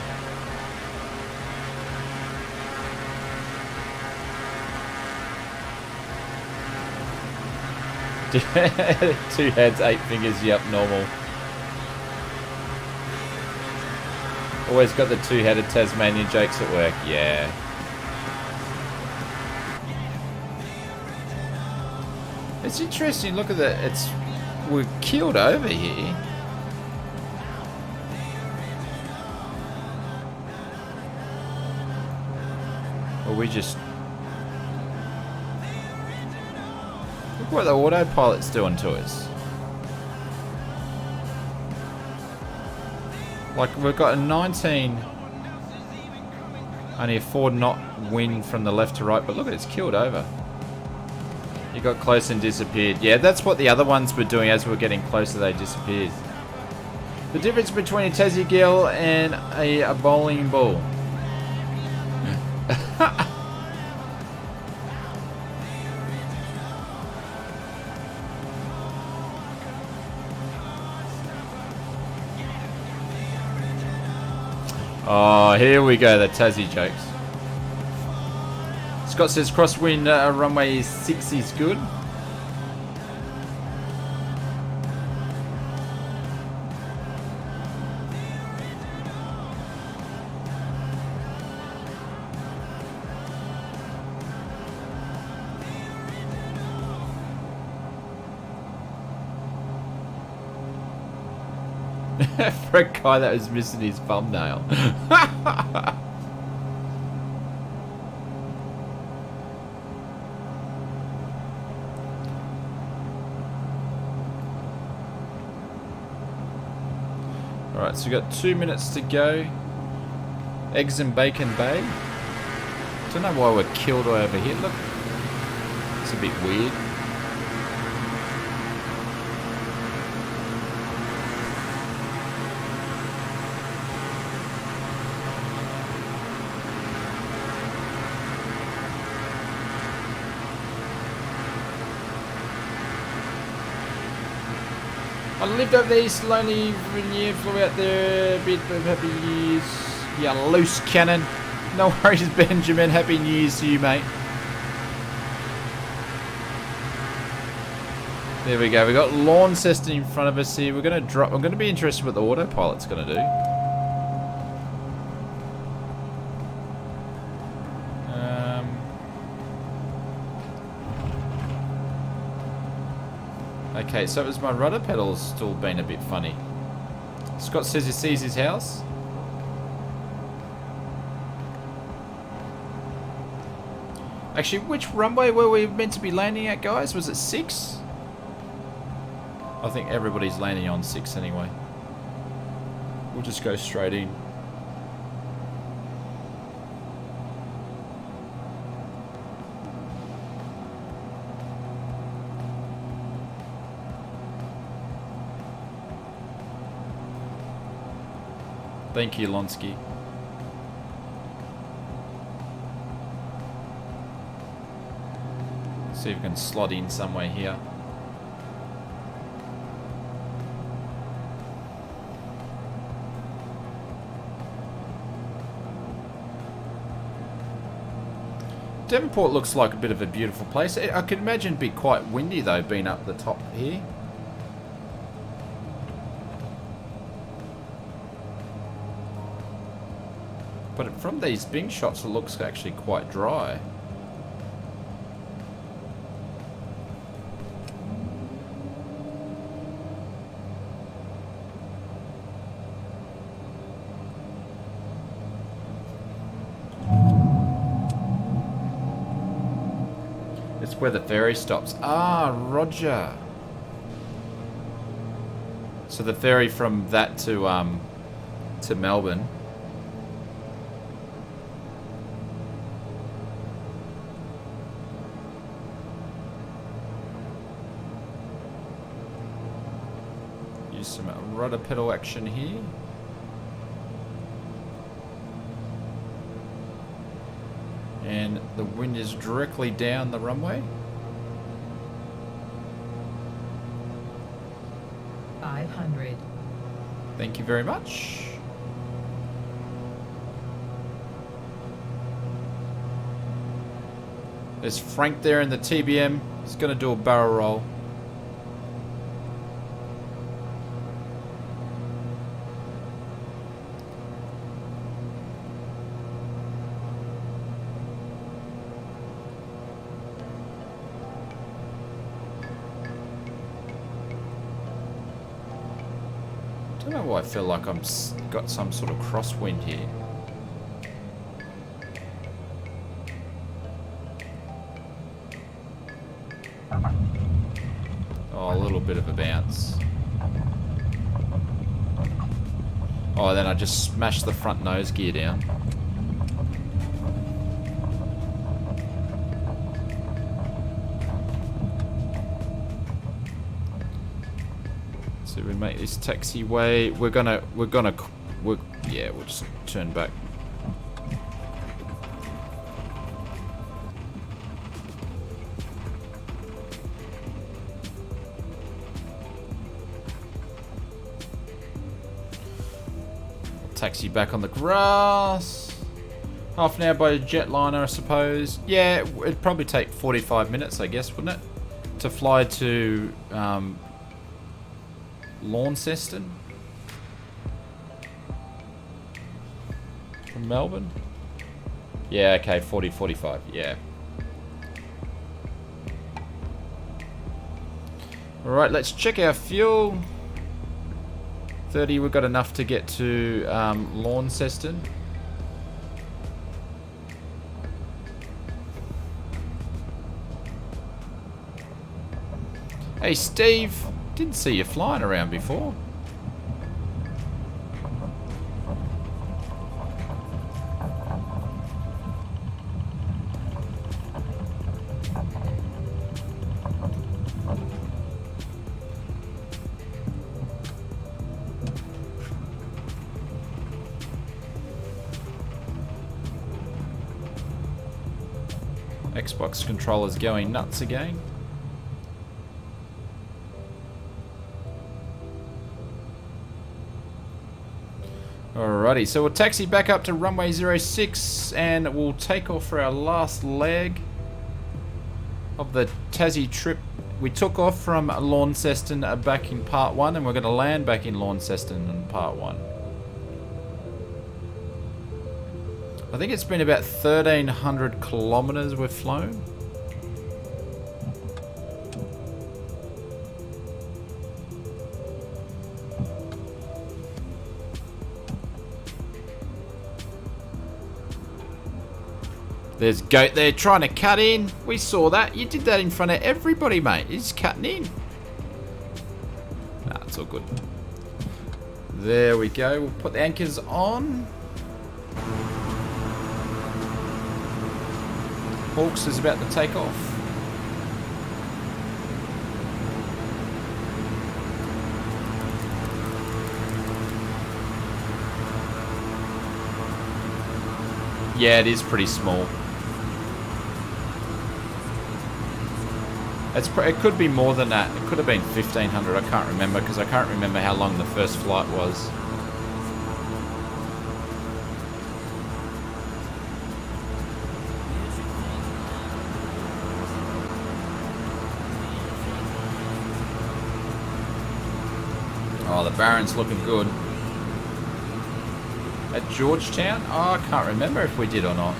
Two heads, 8 fingers, yep, normal. Always got the 2-headed Tasmanian jokes at work, yeah. It's interesting, look at that, we're keeled over here. Or we just... Look what the autopilot's doing to us. Like, we've got a 19... Only a 4 knot wind from the left to right, but look, it's killed over. You got close and disappeared. Yeah, that's what the other ones were doing. As we were getting closer, they disappeared. The difference between a TAZZY girl and a bowling ball. Oh, here we go, the TAZZY jokes. Scott says crosswind runway 6 is good. For a guy that was missing his thumbnail. Alright, so we got 2 minutes to go. Eggs and Bacon Bay. Don't know why we're killed over here. Look, it's a bit weird. I lived over there, East Lonely year, flew out there, a bit of happy years. Yeah, loose cannon. No worries, Benjamin. Happy New Year's to you, mate. There we go. We got Launceston in front of us here. We're gonna drop. I'm gonna be interested what the autopilot's gonna do. Okay, so it was my rudder pedals still being a bit funny. Scott says he sees his house. Actually, which runway were we meant to be landing at, guys? Was it 6? I think everybody's landing on 6 anyway. We'll just go straight in. Thank you, Lonsky. See if we can slot in somewhere here. Devonport looks like a bit of a beautiful place. I can imagine it'd be quite windy though, being up the top here. But from these Bing shots, it looks actually quite dry. It's where the ferry stops. Ah, Roger. So the ferry from that to Melbourne. Use some rudder pedal action here. And the wind is directly down the runway. 500. Thank you very much. There's Frank there in the TBM. He's going to do a barrel roll. I don't know why I feel like I'm got some sort of crosswind here. Oh, a little bit of a bounce. Oh, then I just smashed the front nose gear down. So we make this taxiway. Yeah, we'll just turn back. Taxi back on the grass. Half an hour by a jetliner, I suppose. Yeah, it'd probably take 45 minutes, I guess, wouldn't it? To fly to Launceston from Melbourne. Yeah, okay, 45, yeah. Alright, let's check our fuel. 30, we've got enough to get to Launceston. Hey Steve, didn't see you flying around before. Xbox controller's going nuts again. Alrighty, so we'll taxi back up to runway 06 and we'll take off for our last leg of the TAZZY trip. We took off from Launceston back in part 1 and we're going to land back in Launceston in part 1. I think it's been about 1,300 kilometers we've flown. There's Goat there trying to cut in. We saw that. You did that in front of everybody, mate. He's cutting in. Nah, it's all good. There we go. We'll put the anchors on. Hawks is about to take off. Yeah, it is pretty small. It could be more than that. It could have been 1,500. I can't remember because I can't remember how long the first flight was. Oh, the Baron's looking good. At Georgetown? Oh, I can't remember if we did or not.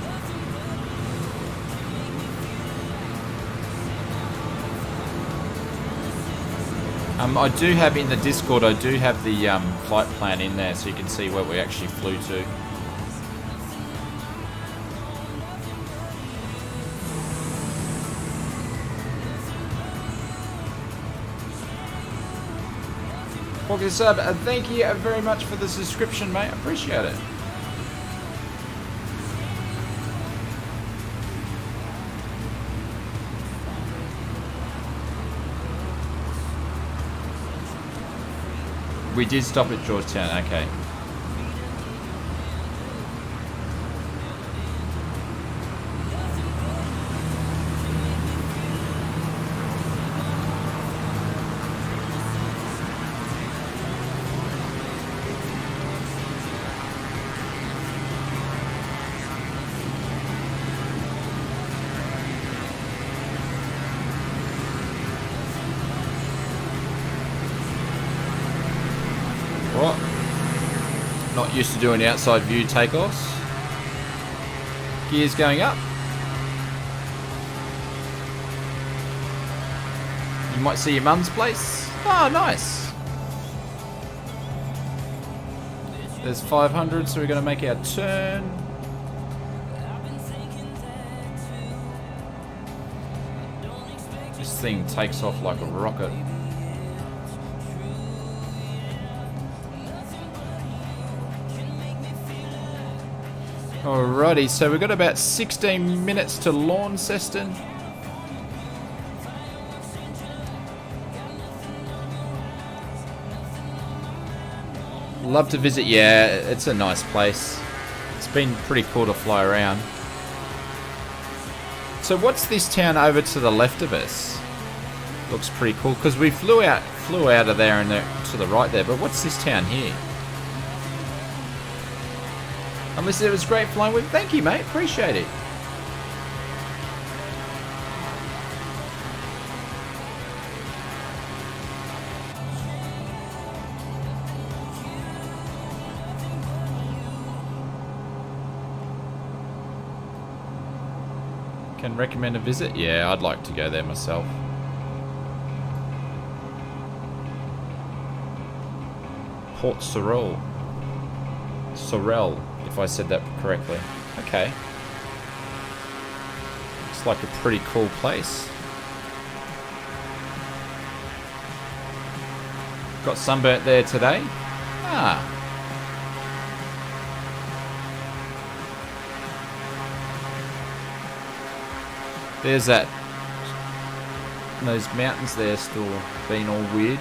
I do have in the Discord, I do have the flight plan in there so you can see where we actually flew to. Walker Sub, thank you very much for the subscription, mate. I appreciate it. We did stop at Georgetown, okay. Not used to doing outside view takeoffs. Gears going up. You might see your mum's place. Oh, nice. There's 500, so we're going to make our turn. This thing takes off like a rocket. Alrighty, so we've got about 16 minutes to Launceston. Love to visit. Yeah, it's a nice place. It's been pretty cool to fly around. So what's this town over to the left of us? Looks pretty cool because we flew out of there and to the right there. But what's this town here? Unless it was great flying with. Thank you, mate. Appreciate it. Can recommend a visit? Yeah, I'd like to go there myself. Port Sorel. Sorel, if I said that correctly. Okay. Looks like a pretty cool place. Got sunburnt there today. Ah. There's that. Those mountains there still being all weird.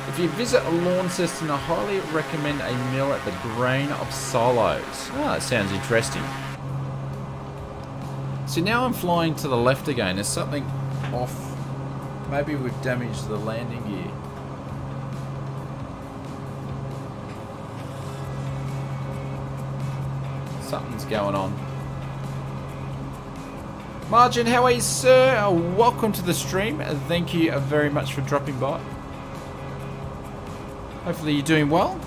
If you visit a Launceston, I highly recommend a meal at the Grain of Silos. Ah, that sounds interesting. So now I'm flying to the left again. There's something off. Maybe we've damaged the landing gear. Something's going on. Margin, how are you, sir? Welcome to the stream. Thank you very much for dropping by. Hopefully you're doing well.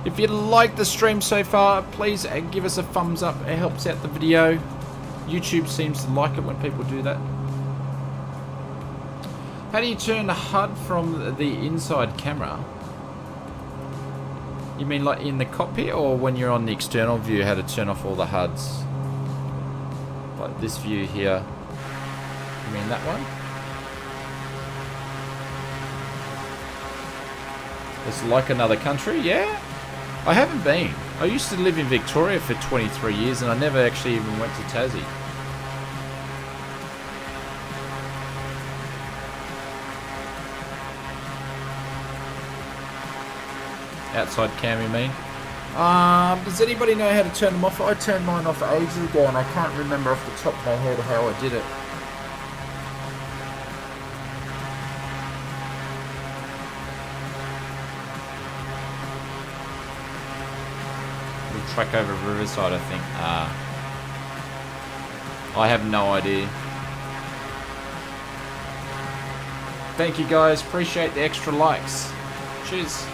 If you like the stream so far, please give us a thumbs up. It helps out the video. YouTube seems to like it when people do that. How do you turn the HUD from the inside camera? You mean like in the cockpit, or when you're on the external view, how to turn off all the HUDs? Like this view here. You mean that one? It's like another country, yeah? I haven't been. I used to live in Victoria for 23 years and I never actually even went to TAZZY. Outside cam, you mean? Does anybody know how to turn them off? I turned mine off ages ago and I can't remember off the top of my head how I did it. We'll track over Riverside, I think. I have no idea. Thank you guys, appreciate the extra likes. Cheers.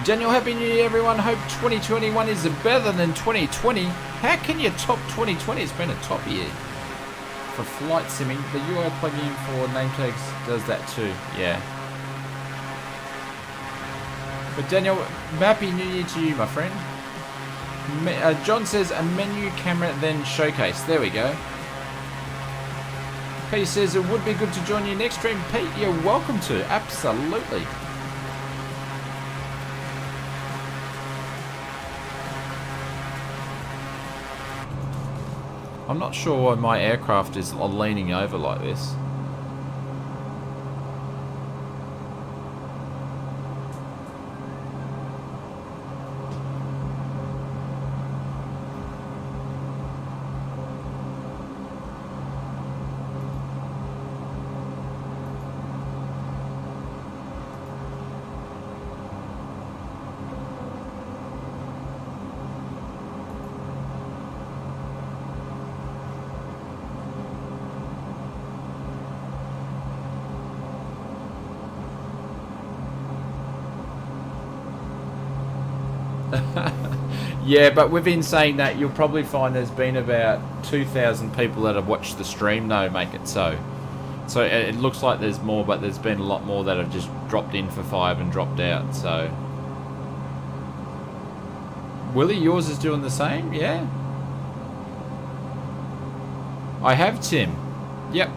Daniel, Happy New Year everyone. Hope 2021 is better than 2020. How can you top 2020? It's been a top year. For flight simming, the UI plugin for name tags does that too. Yeah. But Daniel, Happy New Year to you, my friend. John says a menu, camera, then showcase. There we go. Pete says it would be good to join you next stream. Pete, you're welcome to. Absolutely. I'm not sure why my aircraft is leaning over like this. Yeah, but within saying that, you'll probably find there's been about 2,000 people that have watched the stream though make it so. So it looks like there's more, but there's been a lot more that have just dropped in for 5 and dropped out, so. Willie, yours is doing the same? Yeah. I have, Tim. Yep.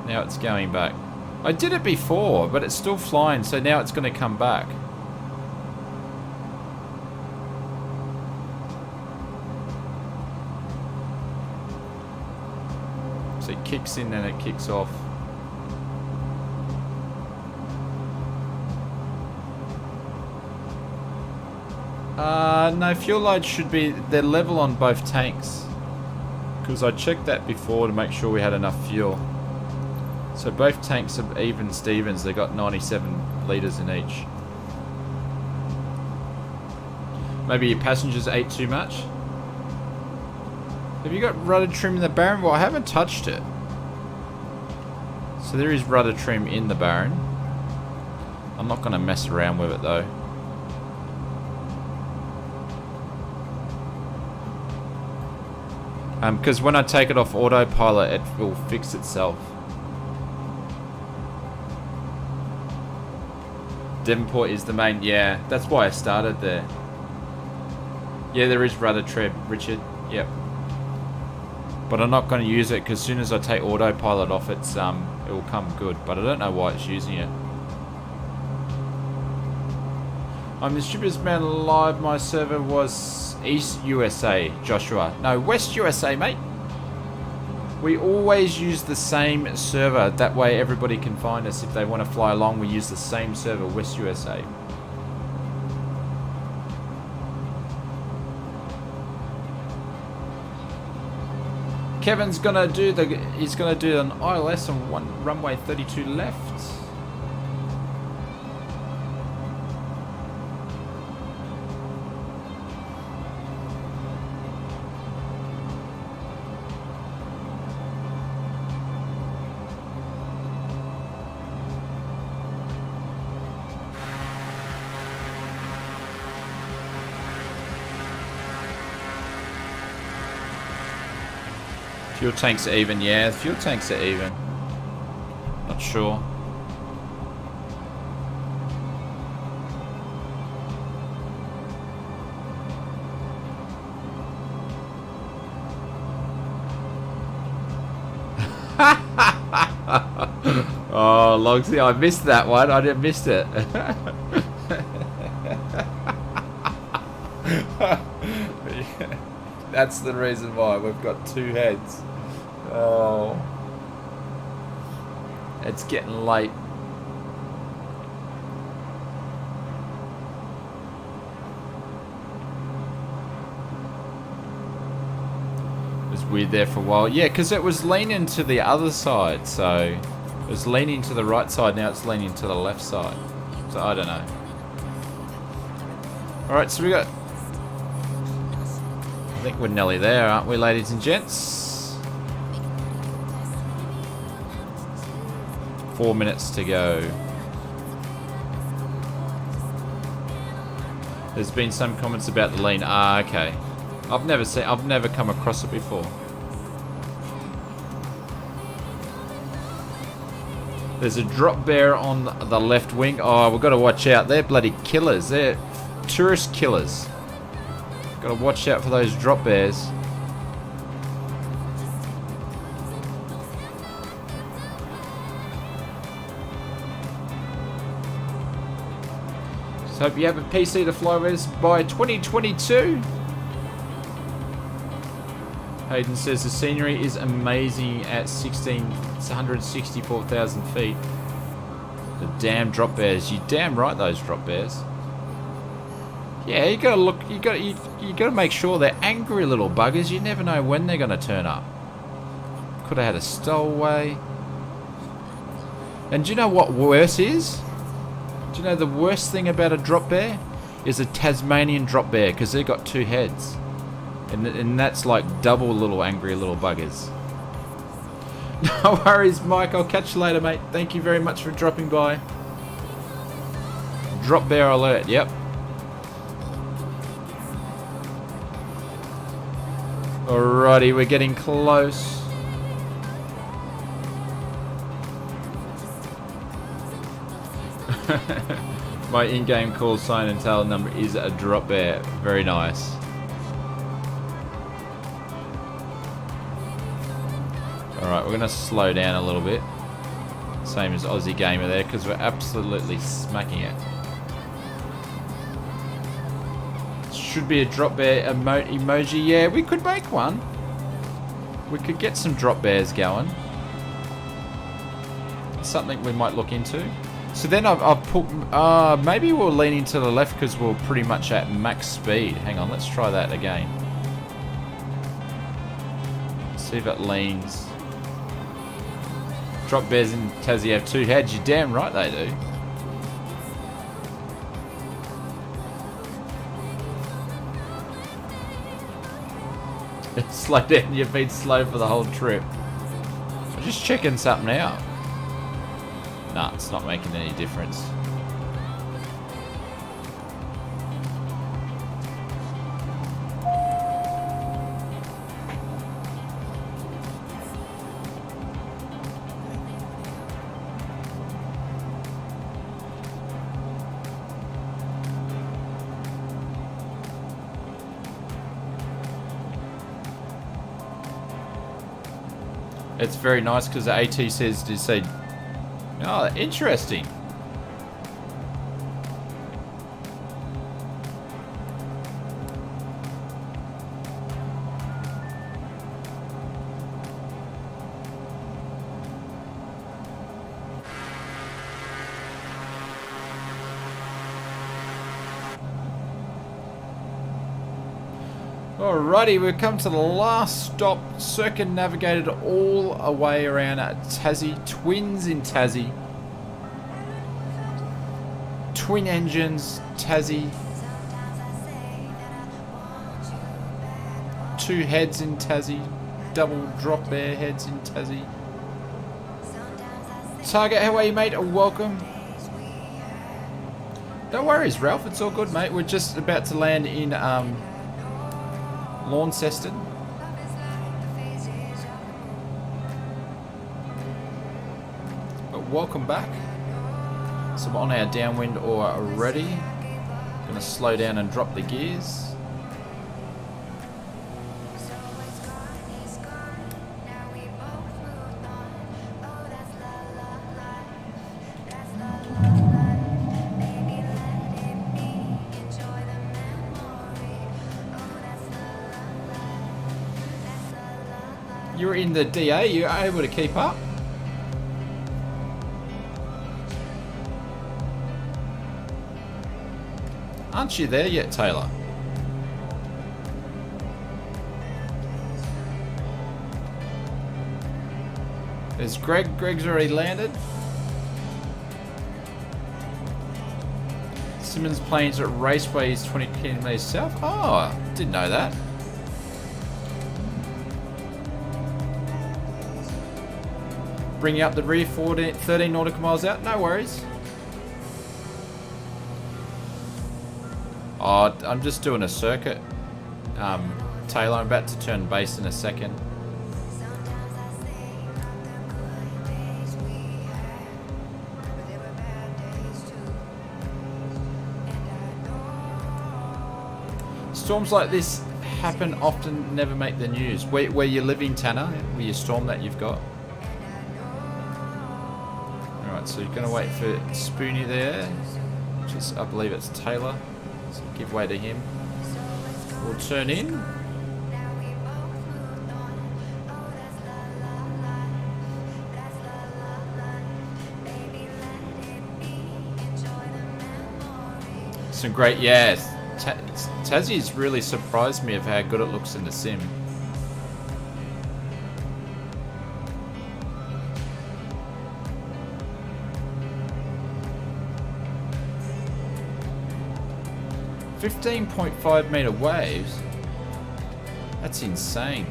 Now it's going back. I did it before, but it's still flying, so now it's going to come back. So it kicks in and it kicks off. No, fuel load should be, they're level on both tanks. Because I checked that before to make sure we had enough fuel. So both tanks are even Stevens, they got 97 litres in each. Maybe your passengers ate too much? Have you got rudder trim in the Baron? Well, I haven't touched it. So there is rudder trim in the Baron. I'm not going to mess around with it though. Because when I take it off autopilot, it will fix itself. Devonport is the main, yeah, that's why I started there. Yeah, there is rudder trim, Richard, yep. But I'm not going to use it because as soon as I take autopilot off, it will come good. But I don't know why it's using it. I'm Distributors Man Live. My server was East USA, Joshua. No, West USA, mate. We always use the same server. That way everybody can find us. If they want to fly along, we use the same server, West USA. Kevin's gonna do he's gonna do an ILS on runway 32 left. Fuel tanks are even, yeah, fuel tanks are even. Not sure. Oh, Logsy, I missed that one. I didn't miss it. That's the reason why we've got two heads. Oh, it's getting late. It was weird there for a while. Yeah, because it was leaning to the other side, so it was leaning to the right side. Now it's leaning to the left side. So I don't know. All right, so we got. I think we're nearly there, aren't we, ladies and gents? 4 minutes to go. There's been some comments about the lean. Ah, okay. I've never come across it before. There's a drop bear on the left wing. Oh, we've got to watch out. They're bloody killers. They're tourist killers. Got to watch out for those drop bears. So hope you have a PC to fly with by 2022. Hayden says the scenery is amazing at 164,000 feet. The damn drop bears. You damn right those drop bears. Yeah, you gotta look. You gotta make sure they're angry little buggers. You never know when they're gonna turn up. Could have had a stowaway. And do you know what worse is? Do you know the worst thing about a drop bear is a Tasmanian drop bear, because they've got two heads, and that's like double little angry little buggers. No worries, Mike. I'll catch you later, mate. Thank you very much for dropping by. Drop bear alert. Yep. Alrighty, we're getting close. My in-game call sign and tail number is a drop bear. Very nice. Alright, we're going to slow down a little bit. Same as Aussie Gamer there, because we're absolutely smacking it. Should be a drop bear emoji. Yeah, we could make one. We could get some drop bears going. Something we might look into. So then I've put... maybe we'll lean into the left because we're pretty much at max speed. Hang on, let's try that again. See if it leans. Drop bears in Tassie have 2 heads. You're damn right they do. Slow down, you've been slow for the whole trip. I'm just checking something out. Nah, it's not making any difference. It's very nice because the AT says to say, oh, interesting. Alrighty, we've come to the last stop. Circumnavigated all the way around at Tassie. Twins in Tassie. Twin engines, Tassie. 2 heads in Tassie. Double drop bear heads in Tassie. Target, how are you, mate? Welcome. No worries, Ralph. It's all good, mate. We're just about to land in Launceston. But welcome back. So we're on our downwind already. Gonna slow down and drop the gears. You're in the DA, you're able to keep up? Aren't you there yet, Taylor? There's Greg. Greg's already landed. Simmons Plains at Raceway is 20 kilometers south. Oh, didn't know that. Bringing up the rear 13 nautical miles out, no worries. Oh, I'm just doing a circuit. Taylor, I'm about to turn base in a second. Storms like this happen often, never make the news. Where you living, Tanner? Where your storm that you've got? So you're going to wait for Spoonie there, which is, I believe it's Taylor, so give way to him. We'll turn in. Some great, yes. Tassie's really surprised me of how good it looks in the sim. .5 meter waves. That's insane.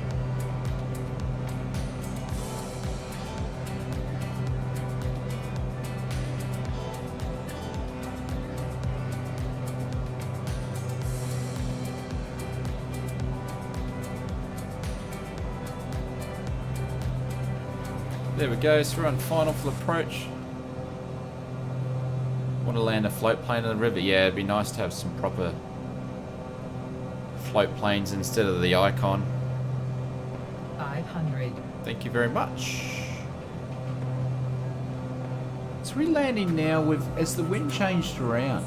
There we go, so we're on final full approach. Want to land a float plane in the river? Yeah, it'd be nice to have some proper float planes instead of the Icon. 500. Thank you very much. It's re-landing now with as the wind changed around.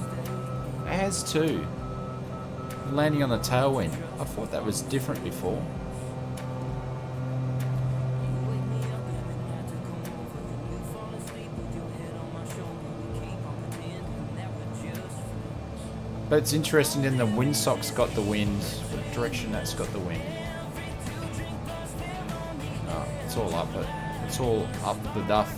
It has too. Landing on the tailwind. I thought that was different before. But it's interesting then the windsock's got the wind, what direction that's got the wind. Oh, it's all up it. It's all up the duff.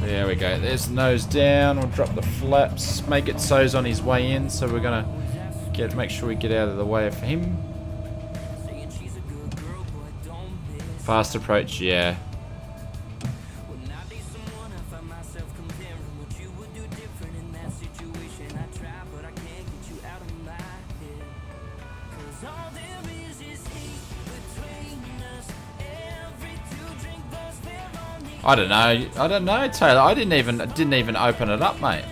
There we go. There's the nose down. We'll drop the flaps. Make it so's on his way in. So we're gonna make sure we get out of the way for him. Fast approach, yeah. I don't know, Taylor. I didn't even open it up, mate.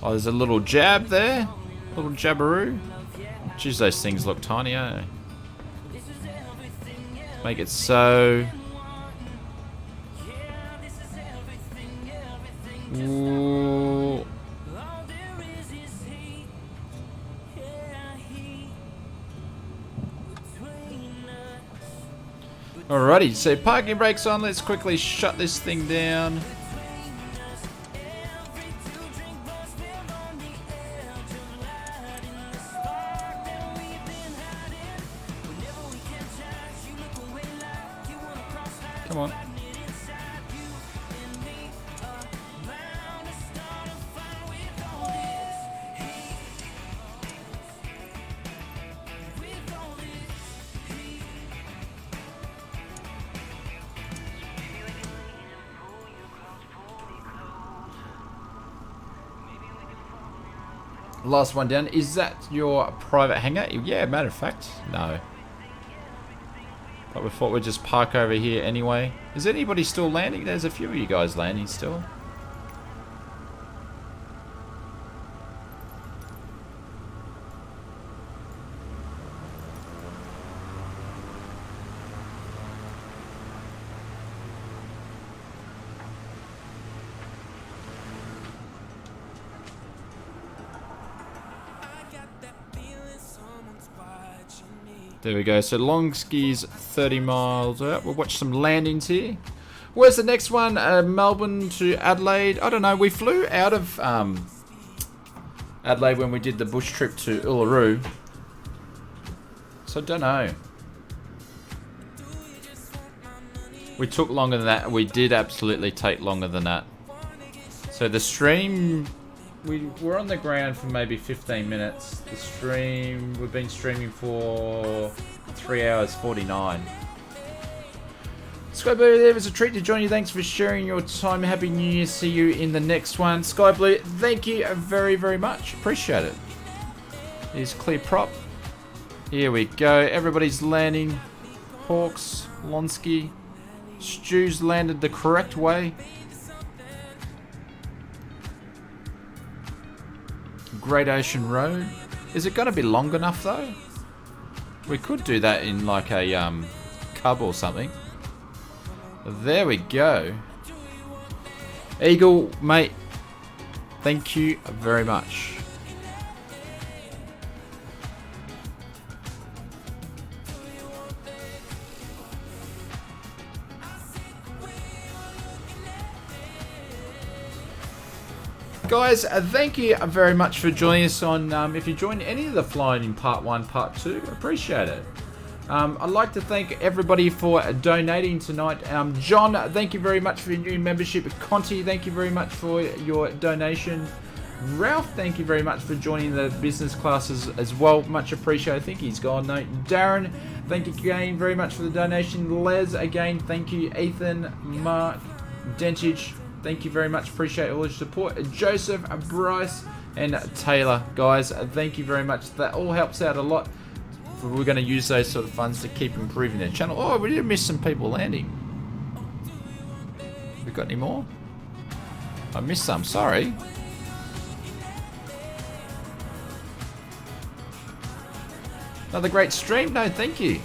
Oh, there's a little jab there. Little jabberoo. Jeez, those things look tiny, eh? Make it so. Ooh. Alrighty, so parking brakes on. Let's quickly shut this thing down. Come on. Last one down. Is that your private hangar? Yeah, matter of fact, no. But we thought we'd just park over here anyway. Is anybody still landing? There's a few of you guys landing still. There we go. So long skis 30 miles out. We'll watch some landings here. Where's the next one? Melbourne to Adelaide. I don't know. We flew out of Adelaide when we did the bush trip to Uluru. So I don't know. We took longer than that. We did absolutely take longer than that. So the stream... We were on the ground for maybe 15 minutes. The stream, we've been streaming for 3 hours 49. Sky Blue, there was a treat to join you. Thanks for sharing your time. Happy New Year. See you in the next one. Sky Blue, thank you very, very much. Appreciate it. Here's clear prop. Here we go. Everybody's landing. Hawks, Lonsky. Stu's landed the correct way. Great Ocean Road. Is it going to be long enough though? We could do that in like a cub or something. There we go. Eagle, mate. Thank you very much. Guys, thank you very much for joining us on, if you joined any of the flying in part 1, part 2, appreciate it. I'd like to thank everybody for donating tonight. John, thank you very much for your new membership. Conti, thank you very much for your donation. Ralph, thank you very much for joining the business classes as well. Much appreciated. I think he's gone. No, Darren, thank you again very much for the donation. Les, again, thank you. Ethan, Mark, Dentage, thank you very much. Appreciate all your support. Joseph, Bryce, and Taylor, guys, thank you very much. That all helps out a lot. We're going to use those sort of funds to keep improving the channel. Oh, we did miss some people landing. We got any more? I missed some, sorry. Another great stream? No, thank you.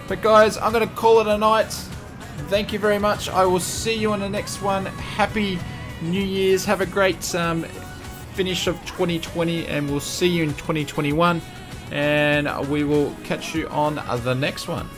But guys, I'm going to call it a night. Thank you very much. I will see you on the next one. Happy New Year's. Have a great finish of 2020, and we'll see you in 2021. And we will catch you on the next one.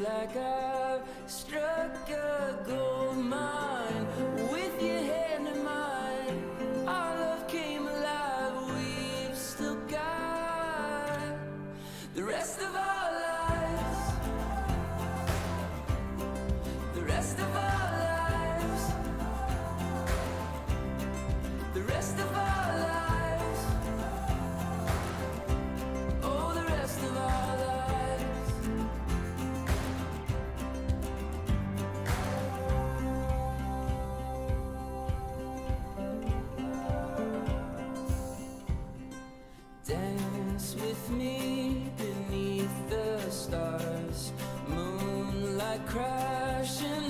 Like I've struck a gold mine with your hand in mine. Our love came alive. We've still got the rest of our lives. The rest of our lives. The rest of our lives. Oh, the rest of our lives. Dance with me beneath the stars, moonlight crashing